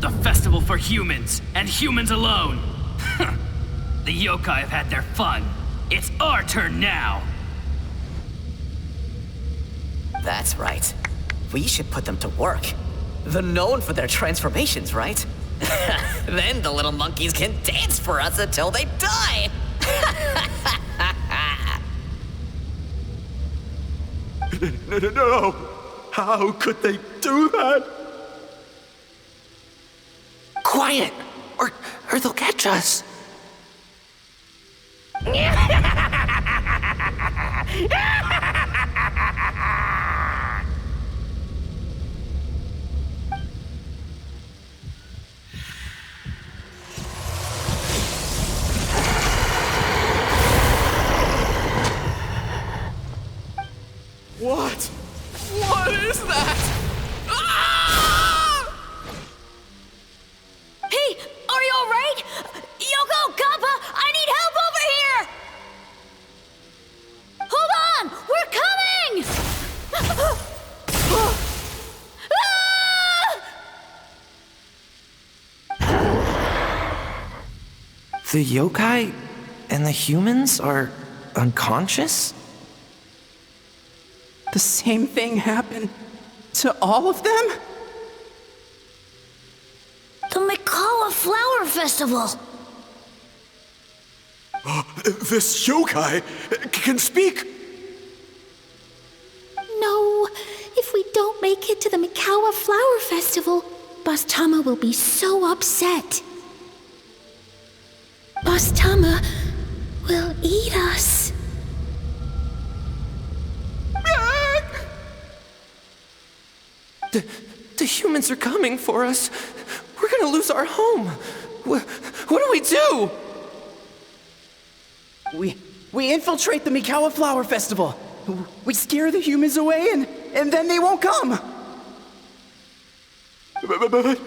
Speaker 23: The festival for humans, and humans alone. The yokai have had their fun. It's our turn now.
Speaker 9: That's right. We should put them to work. They're known for their transformations, right? Then the little monkeys can dance for us until they die!
Speaker 12: No! How could they do that?
Speaker 18: Quiet, or they'll catch us.
Speaker 2: What? What is that?
Speaker 6: Hey, are you alright? Yoko, Kappa, I need help over here! Hold on! We're coming!
Speaker 2: The yokai and the humans are unconscious?
Speaker 20: The same thing happened to all of them?
Speaker 6: The Mikawa Flower Festival!
Speaker 12: This yokai can speak!
Speaker 14: No, if we don't make it to the Mikawa Flower Festival, Boss Tama will be so upset. Boss Tama will eat us.
Speaker 2: The humans are coming for us. We're gonna lose our home. What do we do?
Speaker 20: We infiltrate the Mikawa Flower Festival. We scare the humans away and then they won't come.
Speaker 12: But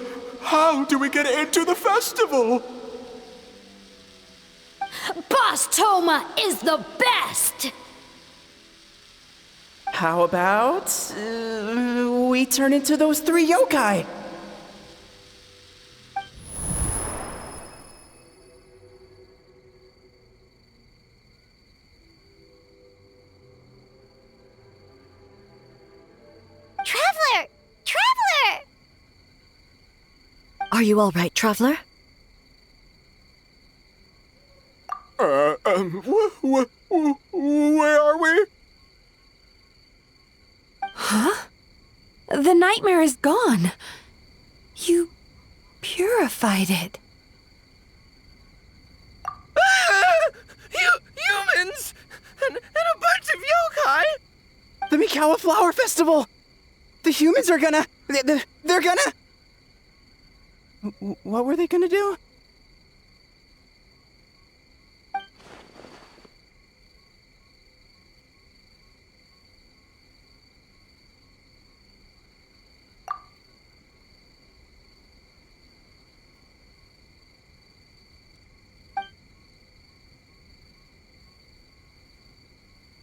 Speaker 12: how do we get into the festival?
Speaker 6: Boss Toma is the best!
Speaker 20: How about we turn into those 3 yokai?
Speaker 1: Traveler! Traveler!
Speaker 4: Are you all right, Traveler?
Speaker 12: Where are we?
Speaker 8: Huh? The nightmare is gone. You purified it.
Speaker 2: Humans! And a bunch of yokai!
Speaker 20: The Mikawa Flower Festival! The humans are gonna... They're gonna... What were they gonna do?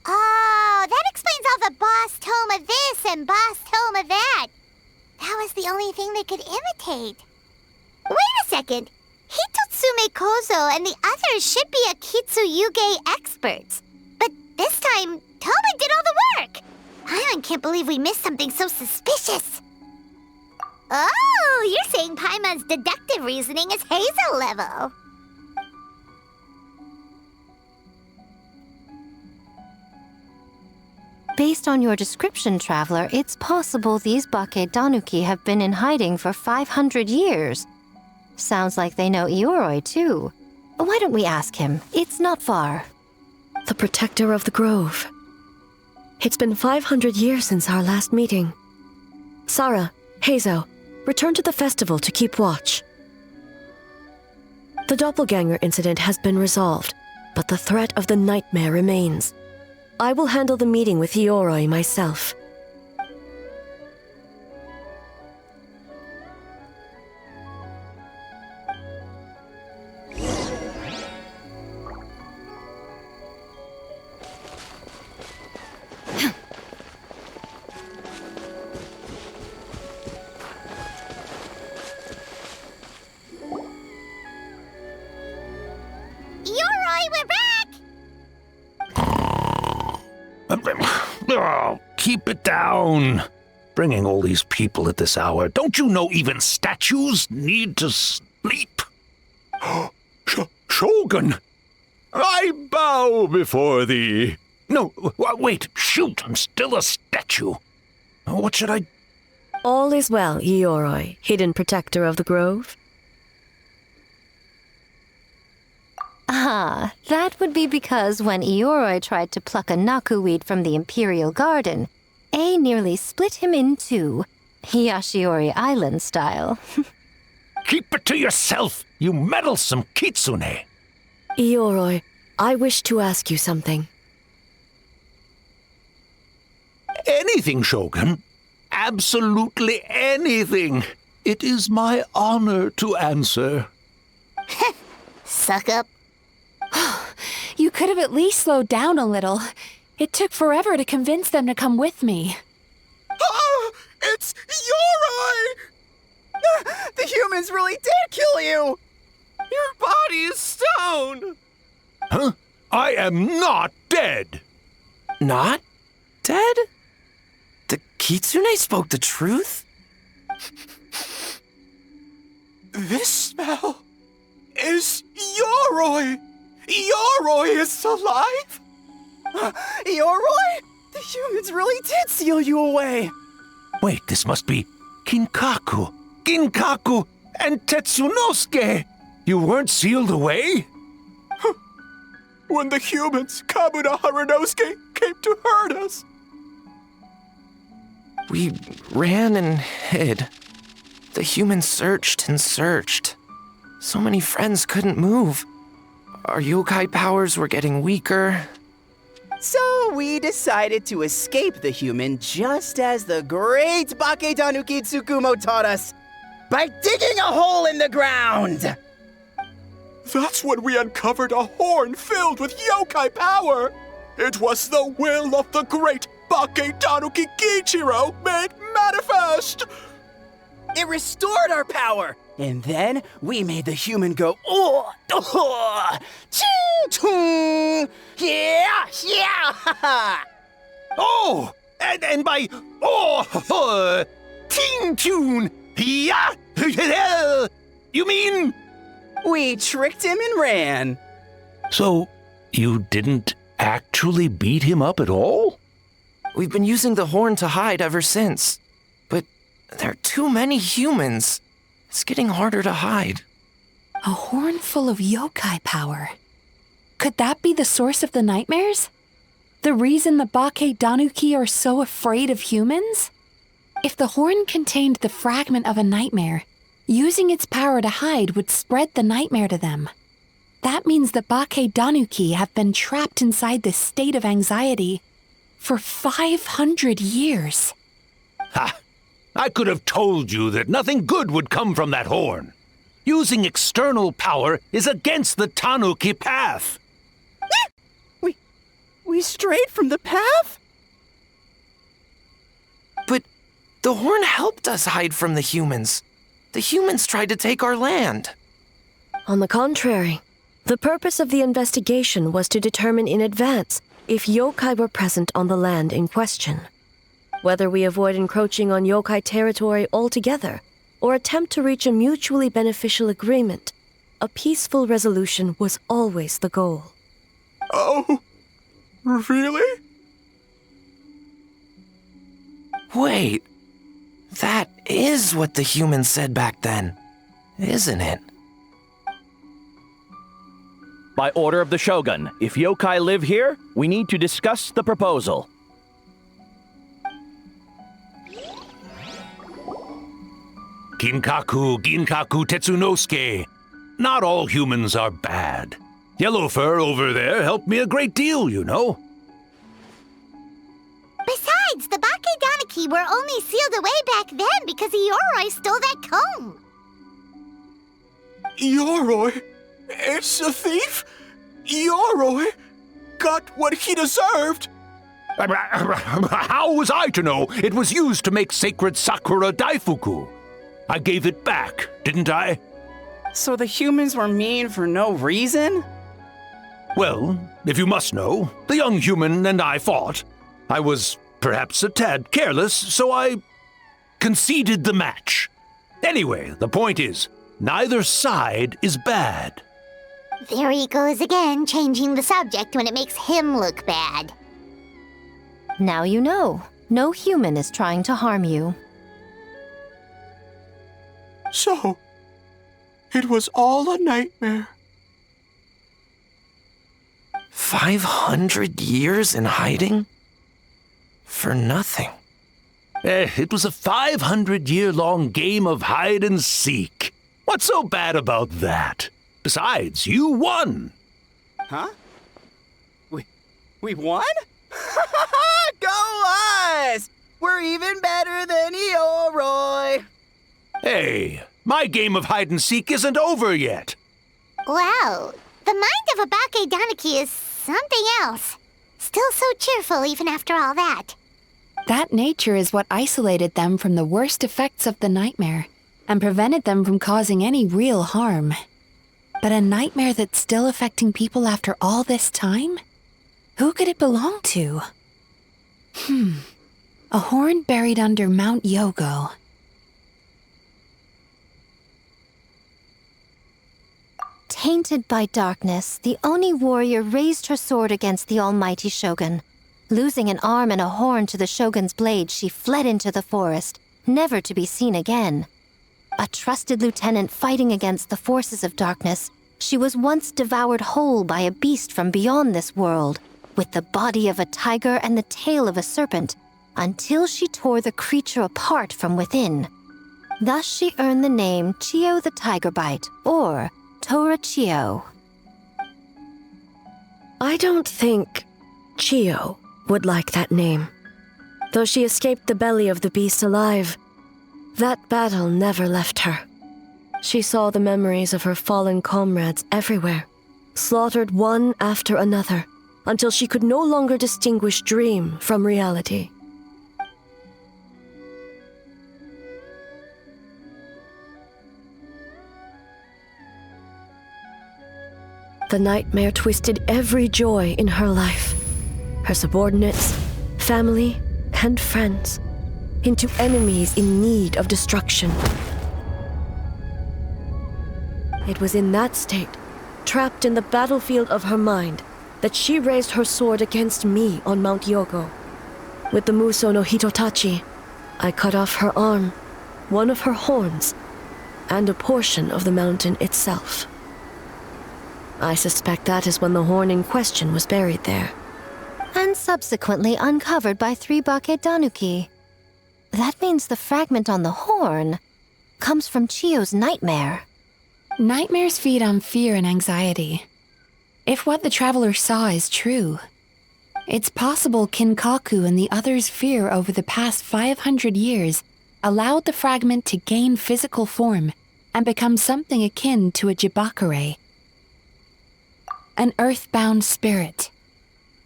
Speaker 1: Oh, that explains all the Boss Toma this and Boss Toma that. That was the only thing they could imitate. Wait a second. Hitotsume Kozo and the others should be Akitsuyuge experts. But this time, Toma did all the work. Paimon can't believe we missed something so suspicious. Oh, you're saying Paimon's deductive reasoning is Hazel level.
Speaker 3: Based on your description, Traveler, it's possible these Bake Danuki have been in hiding for 500 years. Sounds like they know Ioroi, too. Why don't we ask him? It's not far.
Speaker 4: The protector of the grove. It's been 500 years since our last meeting. Sarah, Heizo, return to the festival to keep watch. The doppelganger incident has been resolved, but the threat of the nightmare remains. I will handle the meeting with Ioroi myself.
Speaker 5: Oh, keep it down. Bringing all these people at this hour. Don't you know even statues need to sleep? Shogun! I bow before thee. No, wait, shoot, I'm still a statue. What should I...
Speaker 4: All is well, Ioroi, hidden protector of the grove.
Speaker 3: Ah, that would be because when Ioroi tried to pluck a naku weed from the Imperial Garden, A nearly split him in two, Yashiori Island style.
Speaker 5: Keep it to yourself, you meddlesome kitsune.
Speaker 4: Ioroi, I wish to ask you something.
Speaker 5: Anything, Shogun. Absolutely anything. It is my honor to answer.
Speaker 1: Suck up.
Speaker 8: You could have at least slowed down a little. It took forever to convince them to come with me.
Speaker 20: Oh, it's Ioroi! The humans really did kill you! Your body is stone!
Speaker 5: Huh? I am not dead!
Speaker 2: Not dead? The kitsune spoke the truth?
Speaker 12: This smell is Ioroi! Ioroi is alive?
Speaker 20: Ioroi? The humans really did seal you away!
Speaker 5: Wait, this must be Kinkaku, and Tetsunosuke! You weren't sealed away?
Speaker 12: When the humans, Kabuna Harunosuke, came to hurt us.
Speaker 2: We ran and hid. The humans searched and searched. So many friends couldn't move. Our yokai powers were getting weaker.
Speaker 20: So we decided to escape the human just as the great Bake Tanuki Tsukumo taught us, by digging a hole in the ground!
Speaker 12: That's when we uncovered a horn filled with yokai power! It was the will of the great Bake Tanuki Kiichiro made manifest!
Speaker 20: It restored our power! And then we made the human go, ching-chung! Yeah, yeah!
Speaker 5: Oh! And by, ting-tune! Yeah! You mean?
Speaker 20: We tricked him and ran.
Speaker 5: So, you didn't actually beat him up at all?
Speaker 2: We've been using the horn to hide ever since. But there are too many humans. It's getting harder to hide.
Speaker 8: A horn full of yokai power. Could that be the source of the nightmares? The reason the Bake Danuki are so afraid of humans? If the horn contained the fragment of a nightmare, using its power to hide would spread the nightmare to them. That means the Bake Danuki have been trapped inside this state of anxiety for 500 years.
Speaker 5: Ha! I could have told you that nothing good would come from that horn. Using external power is against the Tanuki path.
Speaker 20: We strayed from the path?
Speaker 2: But the horn helped us hide from the humans. The humans tried to take our land.
Speaker 4: On the contrary, the purpose of the investigation was to determine in advance if yokai were present on the land in question. Whether we avoid encroaching on yokai territory altogether, or attempt to reach a mutually beneficial agreement, a peaceful resolution was always the goal.
Speaker 12: Oh, really?
Speaker 7: Wait, that is what the humans said back then, isn't it?
Speaker 21: By order of the Shogun, if yokai live here, we need to discuss the proposal.
Speaker 5: Ginkaku Tetsunosuke. Not all humans are bad. Yellowfur over there helped me a great deal, you know.
Speaker 1: Besides, the Bakedaniki were only sealed away back then because Yoroi stole that comb.
Speaker 12: Yoroi is a thief? Yoroi got what he deserved.
Speaker 5: How was I to know it was used to make sacred Sakura Daifuku? I gave it back, didn't I?
Speaker 15: So the humans were mean for no reason?
Speaker 5: Well, if you must know, the young human and I fought. I was perhaps a tad careless, so I conceded the match. Anyway, the point is, neither side is bad.
Speaker 1: There he goes again, changing the subject when it makes him look bad.
Speaker 3: Now you know. No human is trying to harm you.
Speaker 12: So, it was all a nightmare.
Speaker 7: 500 years in hiding? For nothing.
Speaker 5: It was a 500-year-long game of hide and seek. What's so bad about that? Besides, you won.
Speaker 15: Huh? We won? Go us! We're even better than Yoroi.
Speaker 5: Hey, my game of hide and seek isn't over yet.
Speaker 1: Wow, the mind of a Bakedaniki is something else. Still so cheerful even after all that.
Speaker 8: That nature is what isolated them from the worst effects of the nightmare and prevented them from causing any real harm. But a nightmare that's still affecting people after all this time? Who could it belong to? A horn buried under Mount Yogo.
Speaker 3: Tainted by darkness, the Oni warrior raised her sword against the almighty Shogun. Losing an arm and a horn to the Shogun's blade, she fled into the forest, never to be seen again. A trusted lieutenant fighting against the forces of darkness, she was once devoured whole by a beast from beyond this world, with the body of a tiger and the tail of a serpent, until she tore the creature apart from within. Thus she earned the name Chiyo the Tigerbite, or Tora Chiyo.
Speaker 4: I don't think Chiyo would like that name. Though she escaped the belly of the beast alive, that battle never left her. She saw the memories of her fallen comrades everywhere, slaughtered one after another, until she could no longer distinguish dream from reality. The nightmare twisted every joy in her life, her subordinates, family, and friends, into enemies in need of destruction. It was in that state, trapped in the battlefield of her mind, that she raised her sword against me on Mount Yogo. With the Muso no Hitotachi, I cut off her arm, one of her horns, and a portion of the mountain itself. I suspect that is when the horn in question was buried there.
Speaker 3: And subsequently uncovered by 3 Bakedanuki. That means the fragment on the horn comes from Chiyo's nightmare.
Speaker 8: Nightmares feed on fear and anxiety. If what the traveler saw is true, it's possible Kinkaku and the others' fear over the past 500 years allowed the fragment to gain physical form and become something akin to a jibakure. An earthbound spirit.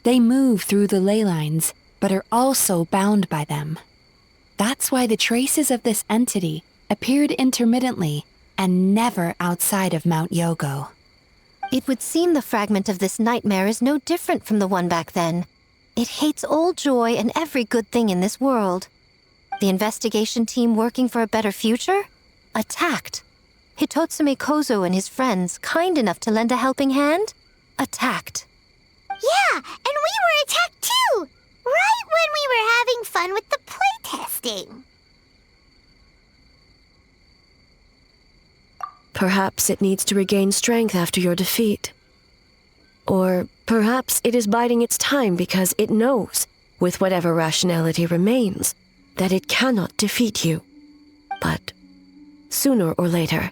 Speaker 8: They move through the ley lines, but are also bound by them. That's why the traces of this entity appeared intermittently and never outside of Mount Yogo.
Speaker 3: It would seem the fragment of this nightmare is no different from the one back then. It hates all joy and every good thing in this world. The investigation team working for a better future? Attacked. Hitotsume Kozo and his friends, kind enough to lend a helping hand? Attacked.
Speaker 1: Yeah, and we were attacked too! Right when we were having fun with the playtesting.
Speaker 4: Perhaps it needs to regain strength after your defeat. Or perhaps it is biding its time because it knows, with whatever rationality remains, that it cannot defeat you. But sooner or later,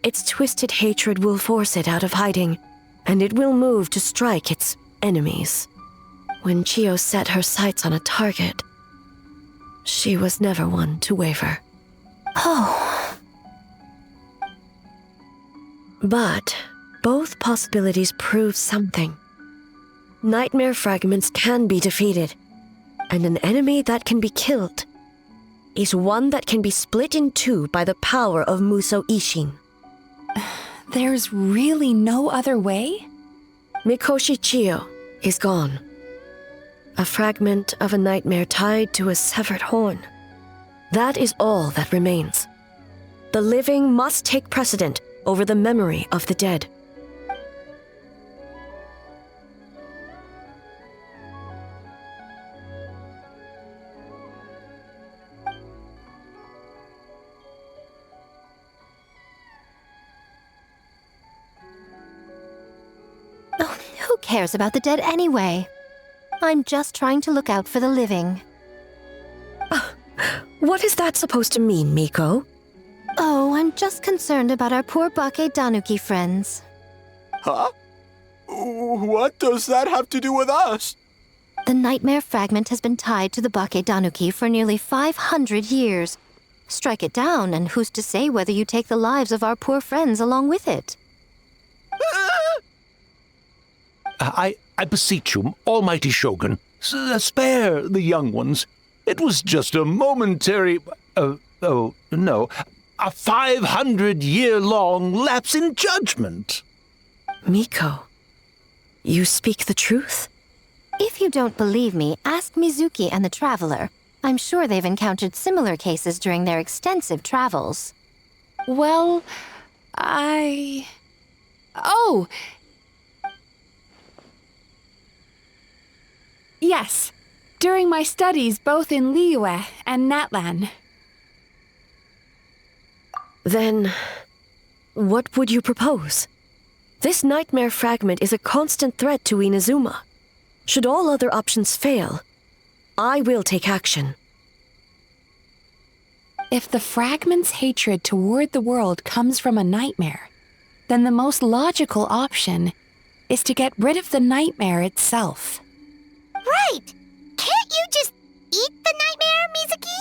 Speaker 4: its twisted hatred will force it out of hiding, and it will move to strike its enemies. When Chio set her sights on a target, she was never one to waver.
Speaker 3: Oh.
Speaker 4: But both possibilities prove something. Nightmare fragments can be defeated, and an enemy that can be killed is one that can be split in two by the power of Muso Ishin.
Speaker 8: There's really no other way?
Speaker 4: Mikoshi Chio is gone. A fragment of a nightmare tied to a severed horn. That is all that remains. The living must take precedent over the memory of the dead.
Speaker 3: Oh, who cares about the dead anyway? I'm just trying to look out for the living.
Speaker 4: What is that supposed to mean, Miko?
Speaker 3: Oh, I'm just concerned about our poor Bake Danuki friends.
Speaker 12: Huh? What does that have to do with us?
Speaker 3: The nightmare fragment has been tied to the Bake Danuki for nearly 500 years. Strike it down, and who's to say whether you take the lives of our poor friends along with it?
Speaker 5: I beseech you, almighty Shogun, spare the young ones. It was just a momentary... a 500-year-long lapse in judgment.
Speaker 4: Miko, you speak the truth?
Speaker 3: If you don't believe me, ask Mizuki and the Traveler. I'm sure they've encountered similar cases during their extensive travels.
Speaker 8: Well, Oh! Yes, during my studies both in Liyue and Natlan.
Speaker 4: Then, what would you propose? This nightmare fragment is a constant threat to Inazuma. Should all other options fail, I will take action.
Speaker 8: If the fragment's hatred toward the world comes from a nightmare, then the most logical option is to get rid of the nightmare itself.
Speaker 1: Right! Can't you just eat the nightmare, Mizuki?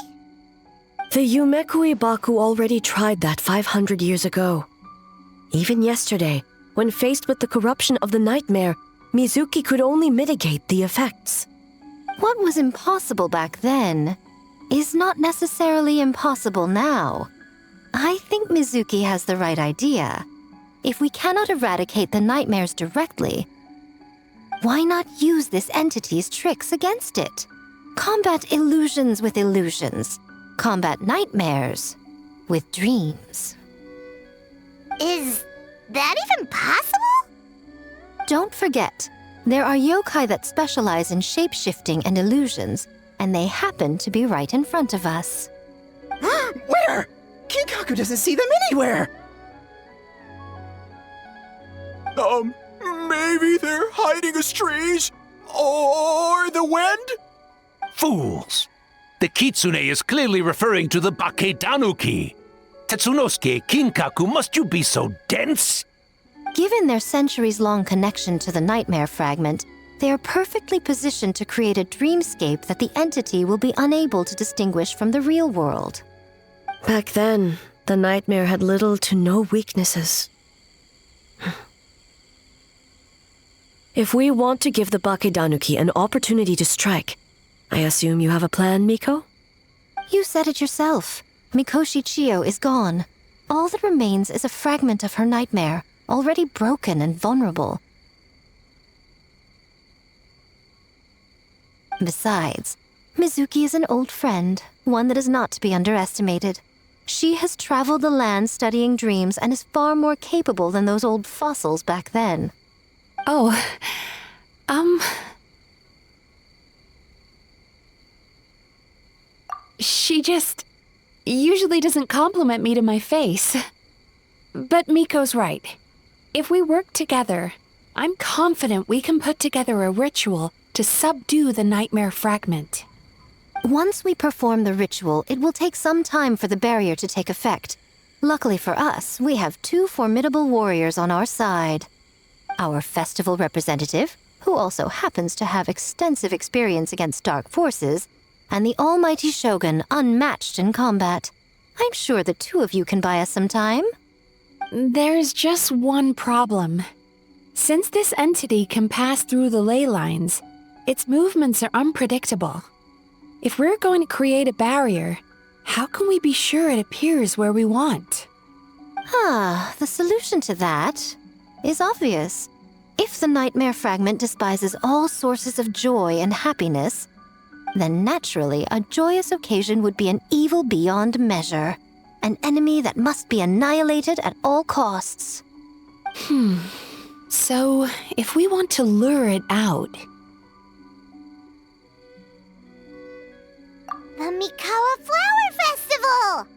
Speaker 4: The Yumekui Baku already tried that 500 years ago. Even yesterday, when faced with the corruption of the nightmare, Mizuki could only mitigate the effects.
Speaker 3: What was impossible back then is not necessarily impossible now. I think Mizuki has the right idea. If we cannot eradicate the nightmares directly, why not use this entity's tricks against it? Combat illusions with illusions. Combat nightmares with dreams.
Speaker 1: Is that even possible?
Speaker 3: Don't forget, there are yokai that specialize in shape-shifting and illusions, and they happen to be right in front of us.
Speaker 20: Where? Kinkaku doesn't see them anywhere!
Speaker 12: Maybe they're hiding as trees? Or the wind?
Speaker 5: Fools! The kitsune is clearly referring to the Bake Danuki. Tetsunosuke, Kinkaku, must you be so dense?
Speaker 3: Given their centuries-long connection to the nightmare fragment, they are perfectly positioned to create a dreamscape that the entity will be unable to distinguish from the real world.
Speaker 4: Back then, the nightmare had little to no weaknesses. If we want to give the Bake Danuki an opportunity to strike, I assume you have a plan, Miko?
Speaker 3: You said it yourself. Mikoshi Chio is gone. All that remains is a fragment of her nightmare, already broken and vulnerable. Besides, Mizuki is an old friend, one that is not to be underestimated. She has traveled the land studying dreams and is far more capable than those old fossils back then.
Speaker 8: She just usually doesn't compliment me to my face. But Miko's right. If we work together, I'm confident we can put together a ritual to subdue the nightmare fragment.
Speaker 3: Once we perform the ritual, it will take some time for the barrier to take effect. Luckily for us, we have 2 formidable warriors on our side. Our festival representative, who also happens to have extensive experience against dark forces, and the almighty Shogun, unmatched in combat. I'm sure the 2 of you can buy us some time.
Speaker 8: There's just one problem. Since this entity can pass through the ley lines, its movements are unpredictable. If we're going to create a barrier, how can we be sure it appears where we want?
Speaker 3: The solution to that is obvious. If the nightmare fragment despises all sources of joy and happiness, then naturally a joyous occasion would be an evil beyond measure. An enemy that must be annihilated at all costs.
Speaker 8: So, if we want to lure it out...
Speaker 1: The Mikawa Flower Festival!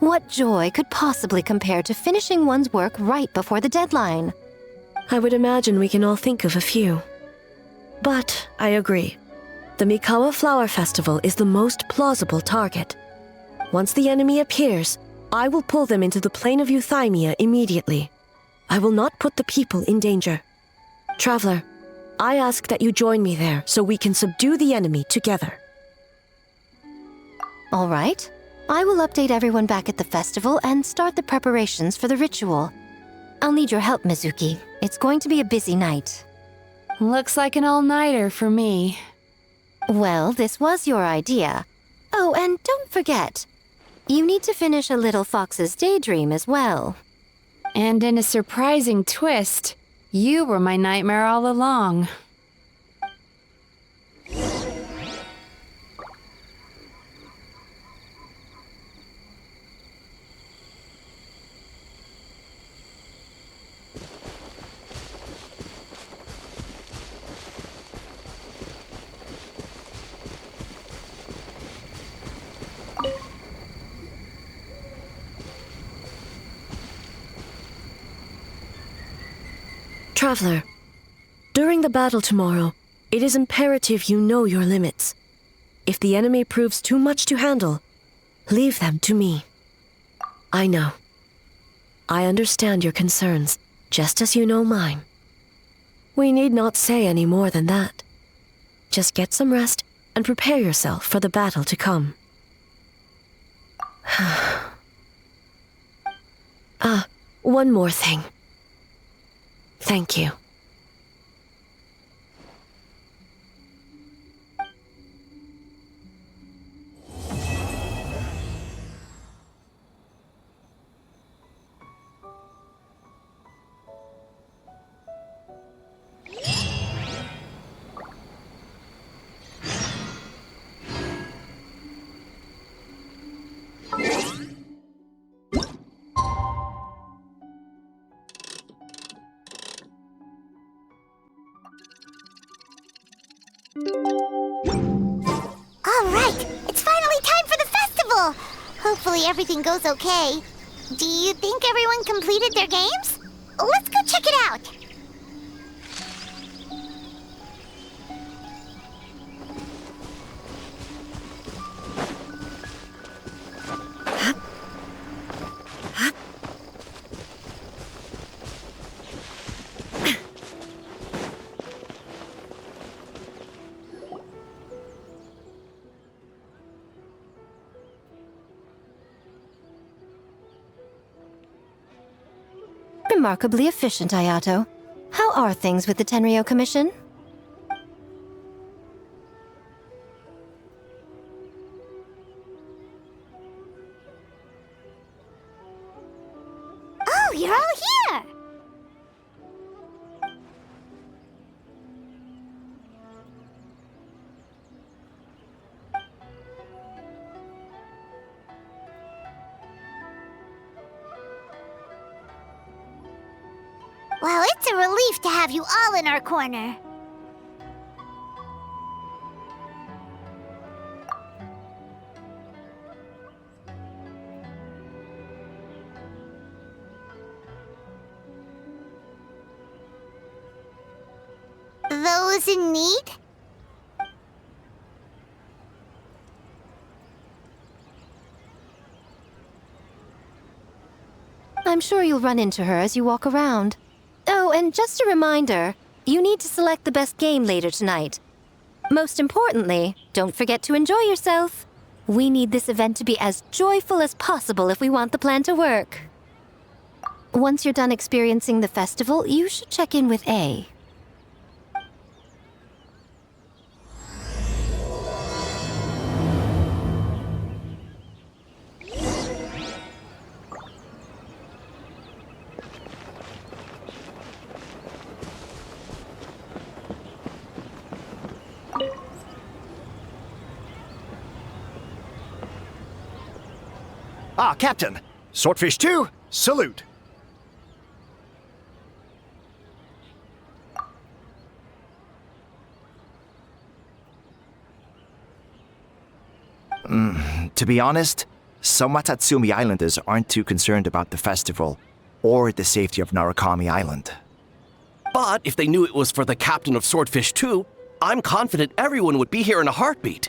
Speaker 3: What joy could possibly compare to finishing one's work right before the deadline?
Speaker 4: I would imagine we can all think of a few. But I agree. The Mikawa Flower Festival is the most plausible target. Once the enemy appears, I will pull them into the plane of Euthymia immediately. I will not put the people in danger. Traveler, I ask that you join me there so we can subdue the enemy together.
Speaker 3: All right. I will update everyone back at the festival and start the preparations for the ritual. I'll need your help, Mizuki. It's going to be a busy night.
Speaker 8: Looks like an all-nighter for me.
Speaker 3: Well, this was your idea. Oh, and don't forget, you need to finish a Little Fox's Daydream as well.
Speaker 8: And in a surprising twist, you were my nightmare all along.
Speaker 4: Traveler, during the battle tomorrow, it is imperative you know your limits. If the enemy proves too much to handle, leave them to me. I know. I understand your concerns, just as you know mine. We need not say any more than that. Just get some rest and prepare yourself for the battle to come. One more thing. Thank you.
Speaker 1: All right, it's finally time for the festival. Hopefully everything goes okay. Do you think everyone completed their games? Let's go check it out.
Speaker 3: Remarkably efficient, Ayato. How are things with the Tenryo Commission?
Speaker 1: Oh, you're all here! Well, it's a relief to have you all in our corner. those in need?
Speaker 3: I'm sure you'll run into her as you walk around. Oh, and just a reminder, you need to select the best game later tonight. Most importantly, don't forget to enjoy yourself. We need this event to be as joyful as possible if we want the plan to work. Once you're done experiencing the festival, you should check in with A.
Speaker 13: Ah, Captain! Swordfish 2, salute!
Speaker 7: To be honest, some Watatsumi Islanders aren't too concerned about the festival or the safety of Narukami Island.
Speaker 2: But if they knew it was for the captain of Swordfish 2, I'm confident everyone would be here in a heartbeat.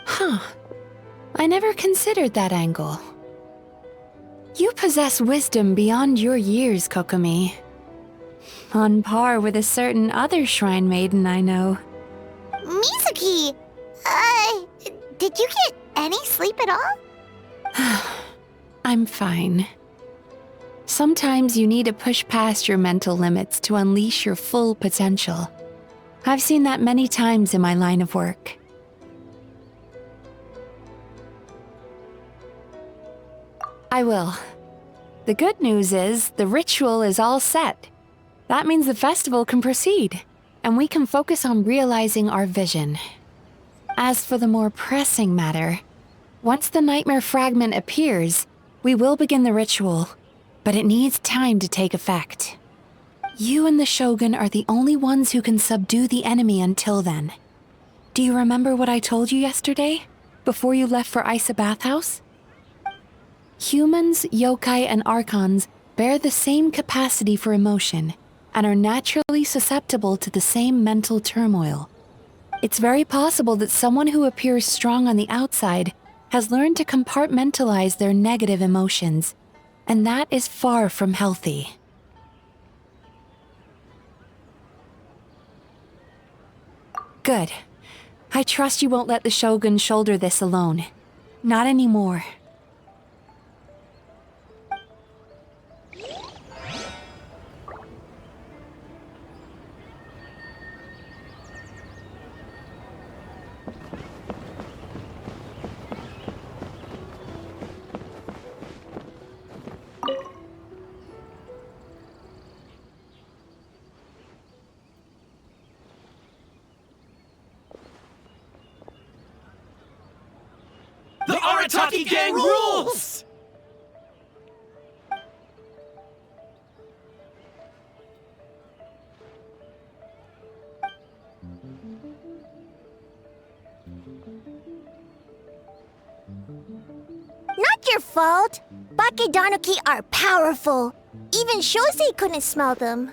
Speaker 8: Huh. I never considered that angle. You possess wisdom beyond your years, Kokomi. On par with a certain other shrine maiden I know.
Speaker 1: Mizuki! Did you get any sleep at all?
Speaker 8: I'm fine. Sometimes you need to push past your mental limits to unleash your full potential. I've seen that many times in my line of work. I will. The good news is the ritual is all set. That means the festival can proceed, and we can focus on realizing our vision. As for the more pressing matter, once the nightmare fragment appears, we will begin the ritual, but it needs time to take effect. You and the Shogun are the only ones who can subdue the enemy until then. Do you remember what I told you yesterday, before you left for Isa Bathhouse? Humans, yokai, and archons bear the same capacity for emotion and are naturally susceptible to the same mental turmoil. It's very possible that someone who appears strong on the outside has learned to compartmentalize their negative emotions, and that is far from healthy. Good. I trust you won't let the Shogun shoulder this alone. Not anymore.
Speaker 2: The Arataki gang rules!
Speaker 14: Not your fault. Bakedanuki are powerful. Even Shosei couldn't smell them.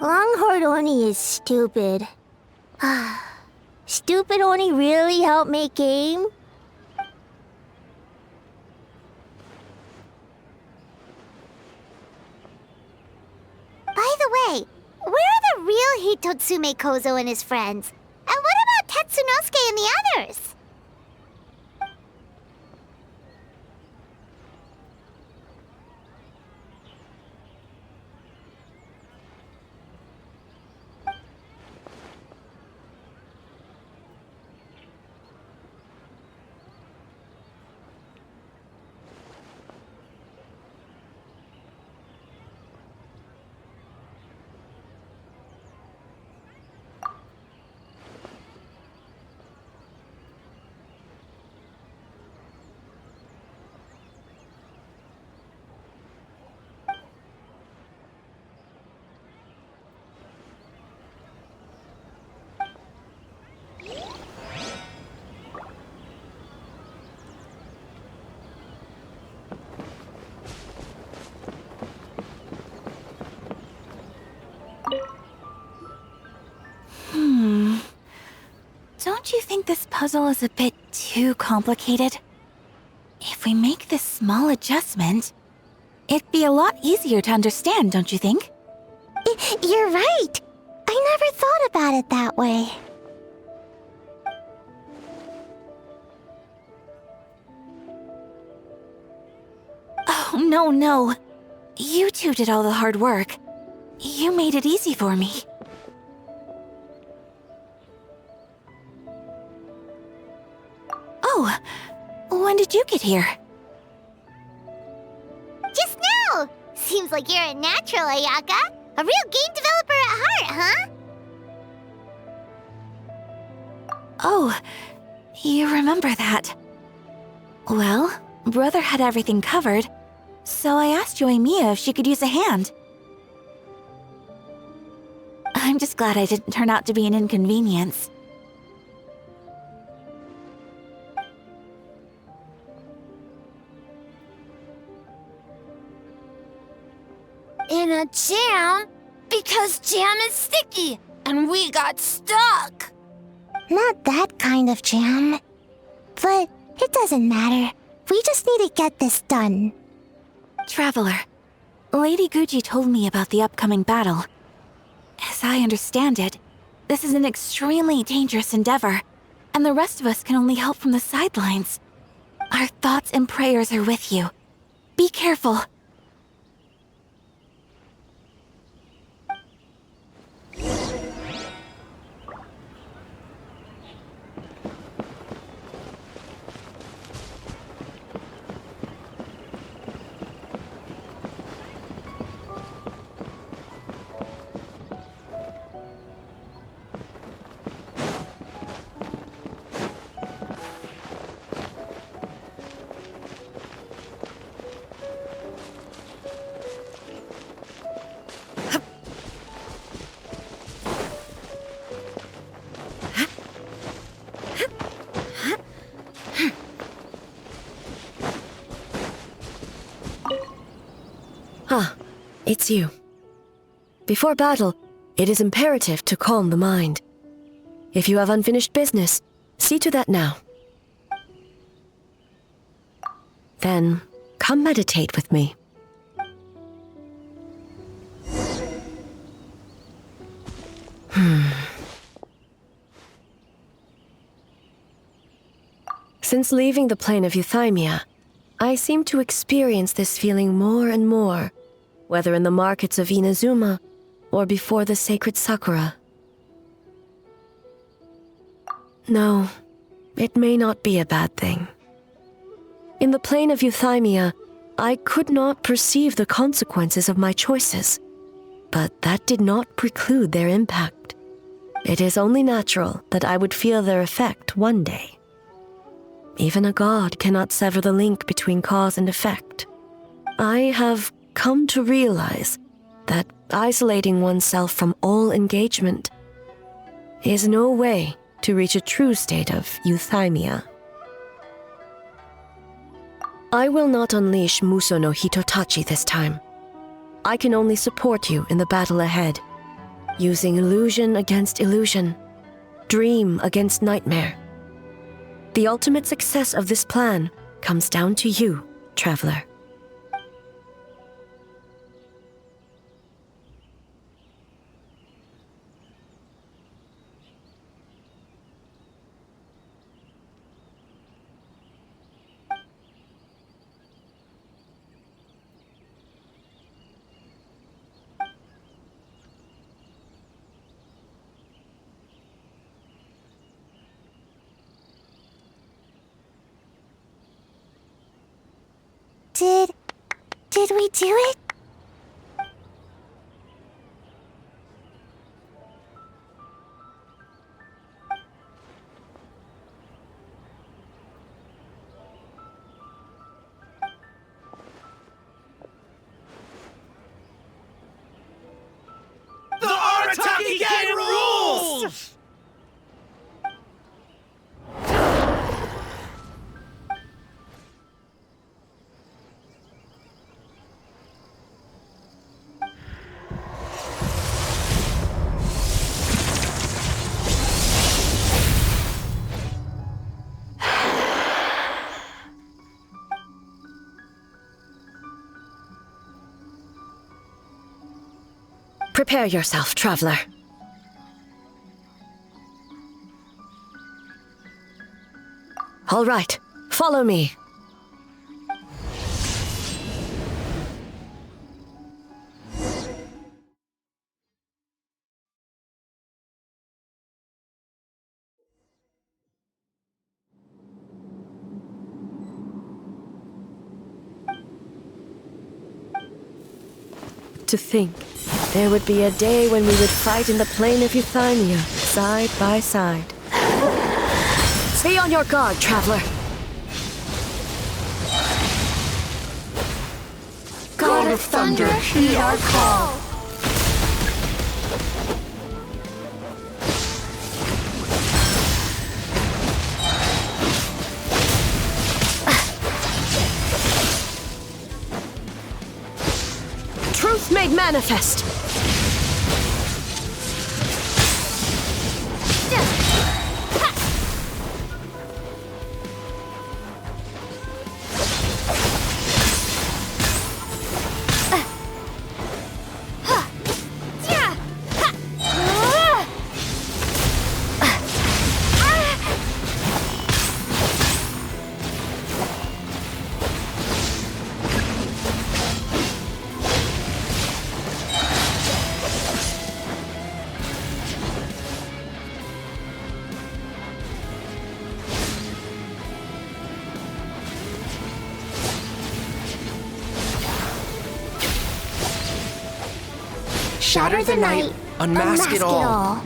Speaker 14: Longhorn Oni is stupid. Stupid Oni really helped make game?
Speaker 1: say, where are the real Hitotsume Kozo and his friends? And what about Tetsunosuke and the others?
Speaker 11: Don't you think this puzzle is a bit too complicated? If we make this small adjustment, it'd be a lot easier to understand, don't you think?
Speaker 14: You're right. I never thought about it that way.
Speaker 11: Oh, no. You two did all the hard work. You made it easy for me. Oh, when did you get here?
Speaker 1: Just now! Seems like you're a natural, Ayaka. A real game developer at heart, huh?
Speaker 11: Oh, you remember that. Well, Brother had everything covered, so I asked Yoimiya if she could use a hand. I'm just glad I didn't turn out to be an inconvenience.
Speaker 6: In a jam? Because jam is sticky, and we got stuck.
Speaker 14: Not that kind of jam. But it doesn't matter. We just need to get this done.
Speaker 11: Traveler, Lady Guji told me about the upcoming battle. As I understand it, this is an extremely dangerous endeavor, and the rest of us can only help from the sidelines. Our thoughts and prayers are with you. Be careful.
Speaker 4: Ah, it's you. Before battle, it is imperative to calm the mind. If you have unfinished business, see to that now. Then, come meditate with me. Since leaving the plane of Euthymia, I seem to experience this feeling more and more, whether in the markets of Inazuma or before the sacred Sakura. No, it may not be a bad thing. In the plane of Euthymia, I could not perceive the consequences of my choices, but that did not preclude their impact. It is only natural that I would feel their effect one day. Even a god cannot sever the link between cause and effect. I have come to realize that isolating oneself from all engagement is no way to reach a true state of euthymia. I will not unleash Muso no Hitotachi this time. I can only support you in the battle ahead, using illusion against illusion, dream against nightmare. The ultimate success of this plan comes down to you, traveler.
Speaker 14: Did we do it?
Speaker 20: The Arataki Gang rules!
Speaker 4: Prepare yourself, traveler. All right, follow me. To think, there would be a day when we would fight in the plain of Euthymia, side by side. Be on your guard, traveler.
Speaker 14: God of Thunder, heed our call.
Speaker 4: Truth made manifest.
Speaker 14: Shatter the night, unmask it all.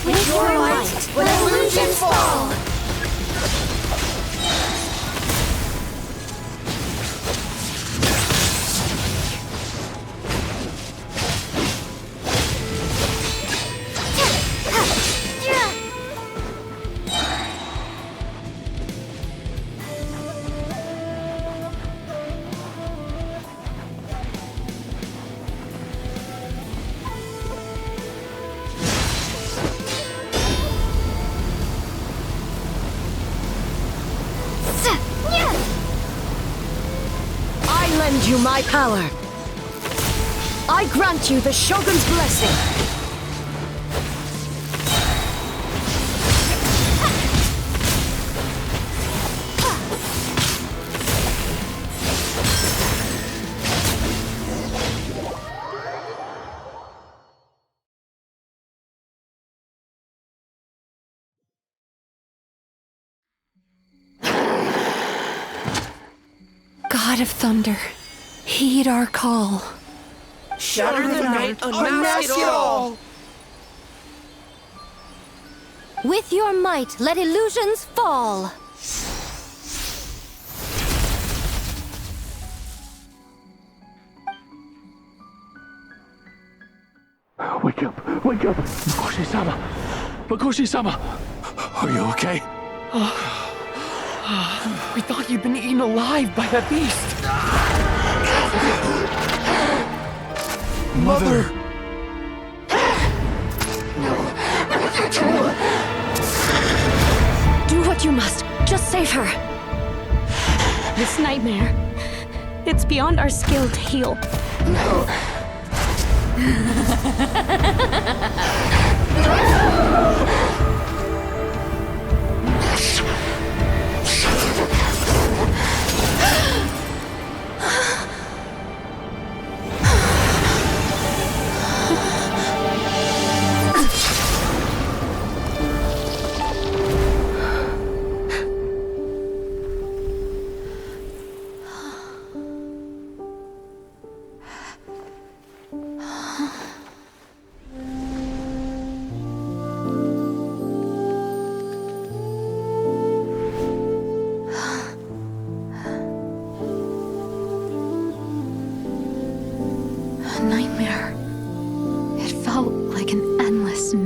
Speaker 14: With your might, when illusions fall.
Speaker 4: I lend you my power. I grant you the Shogun's blessing.
Speaker 8: God of Thunder, heed our call.
Speaker 2: Shatter the night, unmask it all!
Speaker 3: With your might, let illusions fall.
Speaker 24: Wake up! Wake up! Makoshi-sama! Makoshi-sama! Are you okay? We thought you'd been eaten alive by that beast! Mother!
Speaker 4: Do what you must. Just save her.
Speaker 10: This nightmare, it's beyond our skill to heal.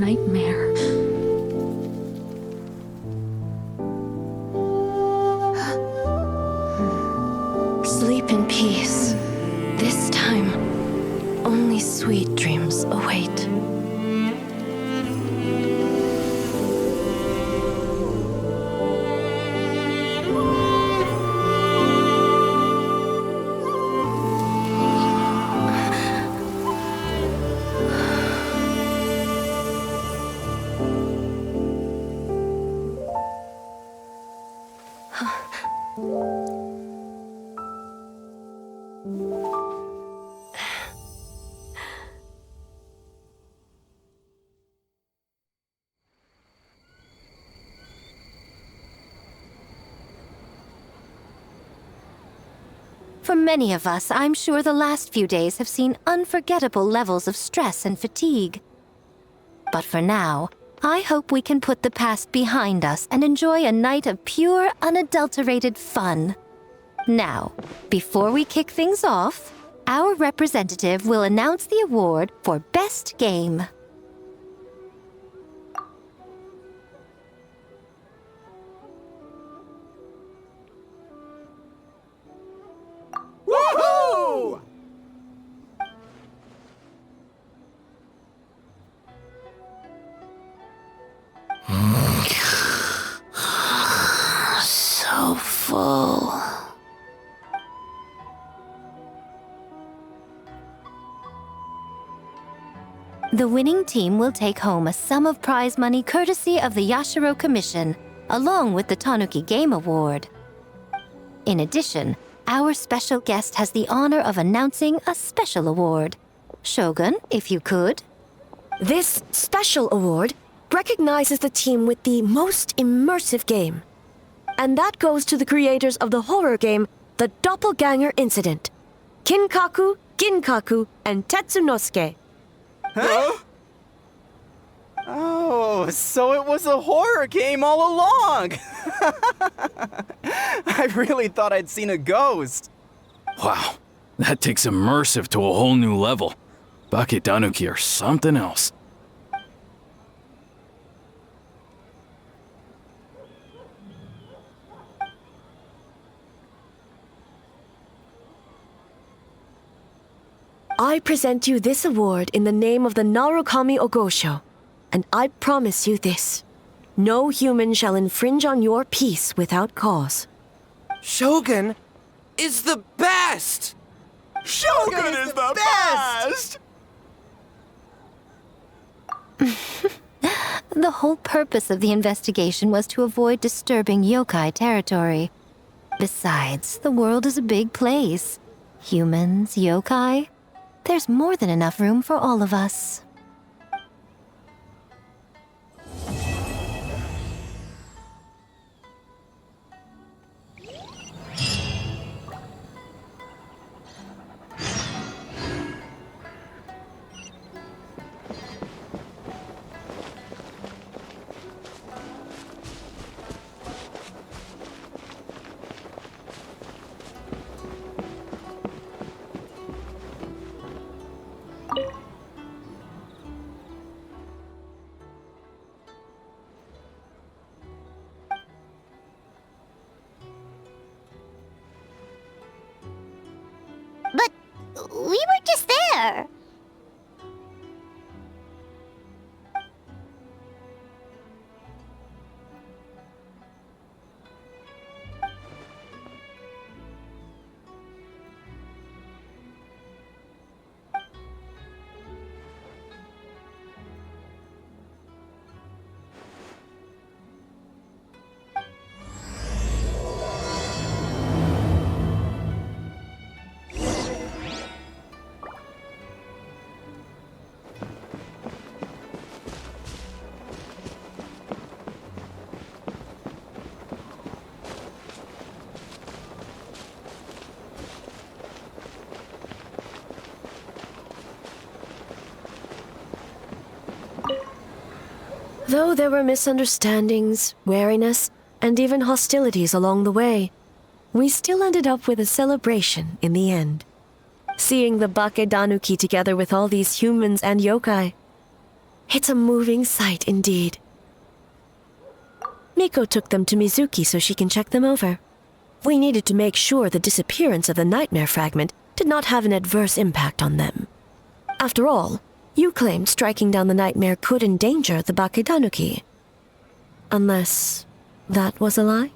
Speaker 10: nightmare.
Speaker 4: Sleep in peace. This time, only sweet dreams await.
Speaker 3: For many of us, I'm sure the last few days have seen unforgettable levels of stress and fatigue. But for now, I hope we can put the past behind us and enjoy a night of pure, unadulterated fun. Now, before we kick things off, our representative will announce the award for Best Game.
Speaker 20: Woohoo!
Speaker 11: So full.
Speaker 3: The winning team will take home a sum of prize money courtesy of the Yashiro Commission, along with the Tanuki Game Award. In addition, our special guest has the honor of announcing a special award. Shogun, if you could.
Speaker 4: This special award recognizes the team with the most immersive game. And that goes to the creators of the horror game, The Doppelganger Incident. Kinkaku, Ginkaku, and Tetsunosuke.
Speaker 20: Huh? Oh, so it was a horror game all along! I really thought I'd seen a ghost.
Speaker 16: Wow, that takes immersive to a whole new level. Baketanuki are something else.
Speaker 4: I present you this award in the name of the Narukami Ogosho, and I promise you this. No human shall infringe on your peace without cause.
Speaker 2: Shogun is the best!
Speaker 12: Shogun is the best!
Speaker 3: The whole purpose of the investigation was to avoid disturbing yokai territory. Besides, the world is a big place. Humans, yokai, there's more than enough room for all of us.
Speaker 1: But we were just there.
Speaker 4: Though there were misunderstandings, wariness, and even hostilities along the way, we still ended up with a celebration in the end. Seeing the Baketanuki together with all these humans and yokai. It's a moving sight indeed. Miko took them to Mizuki so she can check them over. We needed to make sure the disappearance of the nightmare fragment did not have an adverse impact on them. After all, you claimed striking down the nightmare could endanger the Baketanuki. Unless that was a lie?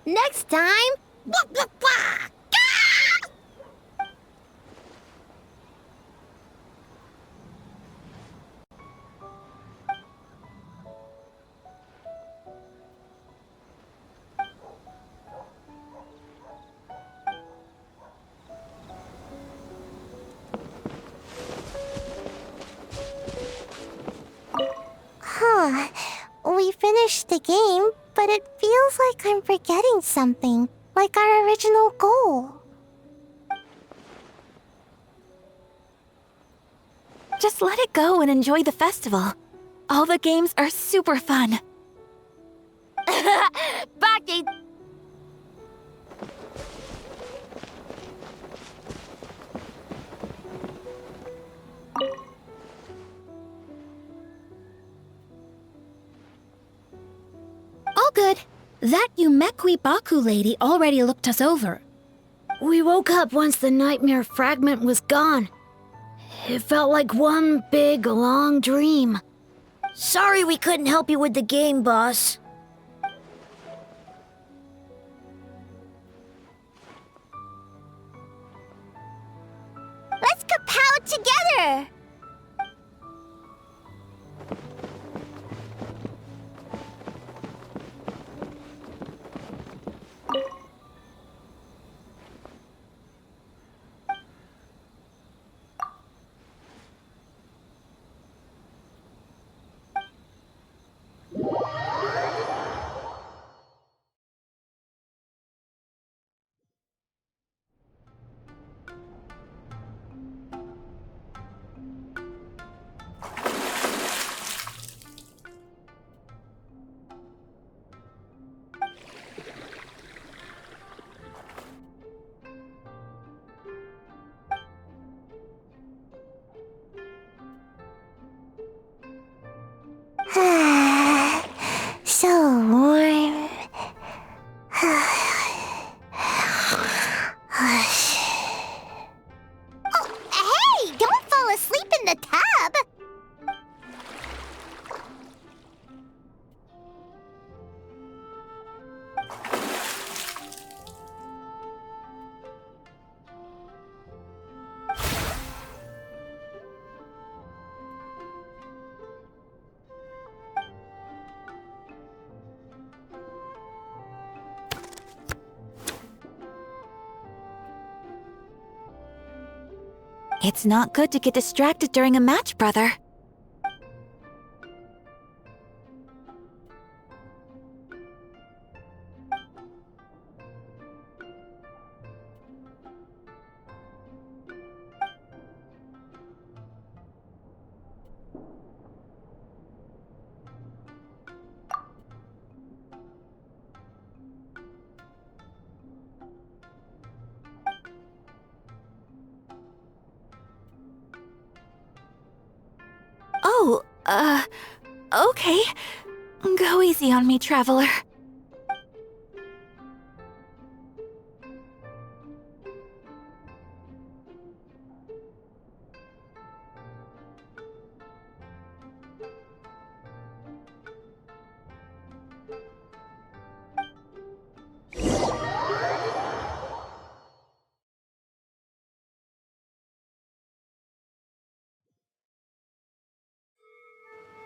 Speaker 1: Next time, blah, blah, blah.
Speaker 14: Huh. We finished the game, but it feels like I'm forgetting something, like our original goal.
Speaker 11: Just let it go and enjoy the festival. All the games are super fun.
Speaker 6: Bake...
Speaker 10: All good. That Yumekwi Baku lady already looked us over. We woke up once the nightmare fragment was gone. It felt like one big, long dream. Sorry we couldn't help you with the game, boss.
Speaker 1: Let's kapow together!
Speaker 14: So warm.
Speaker 1: Oh, hey! Don't fall asleep in the tub!
Speaker 11: It's not good to get distracted during a match, brother. Oh, okay. Go easy on me, traveler.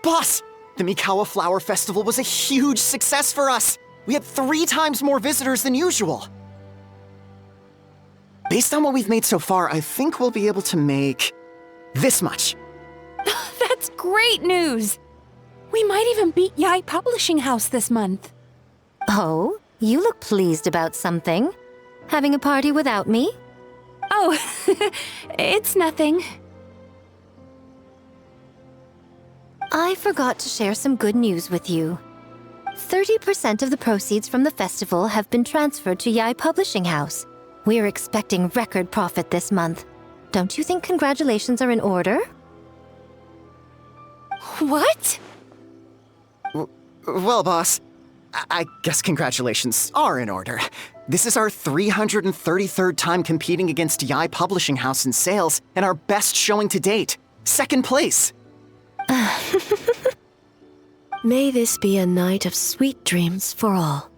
Speaker 13: Boss! The Mikawa Flower Festival was a huge success for us! We had 3 times more visitors than usual! Based on what we've made so far, I think we'll be able to make this much.
Speaker 8: That's great news! We might even beat Yai Publishing House this month.
Speaker 3: Oh, you look pleased about something. Having a party without me?
Speaker 8: Oh, it's nothing.
Speaker 3: I forgot to share some good news with you. 30% of the proceeds from the festival have been transferred to Yai Publishing House. We're expecting record profit this month. Don't you think congratulations are in order?
Speaker 8: What?
Speaker 13: Well, boss, I guess congratulations are in order. This is our 333rd time competing against Yai Publishing House in sales, and our best showing to date. Second place.
Speaker 4: May this be a night of sweet dreams for all.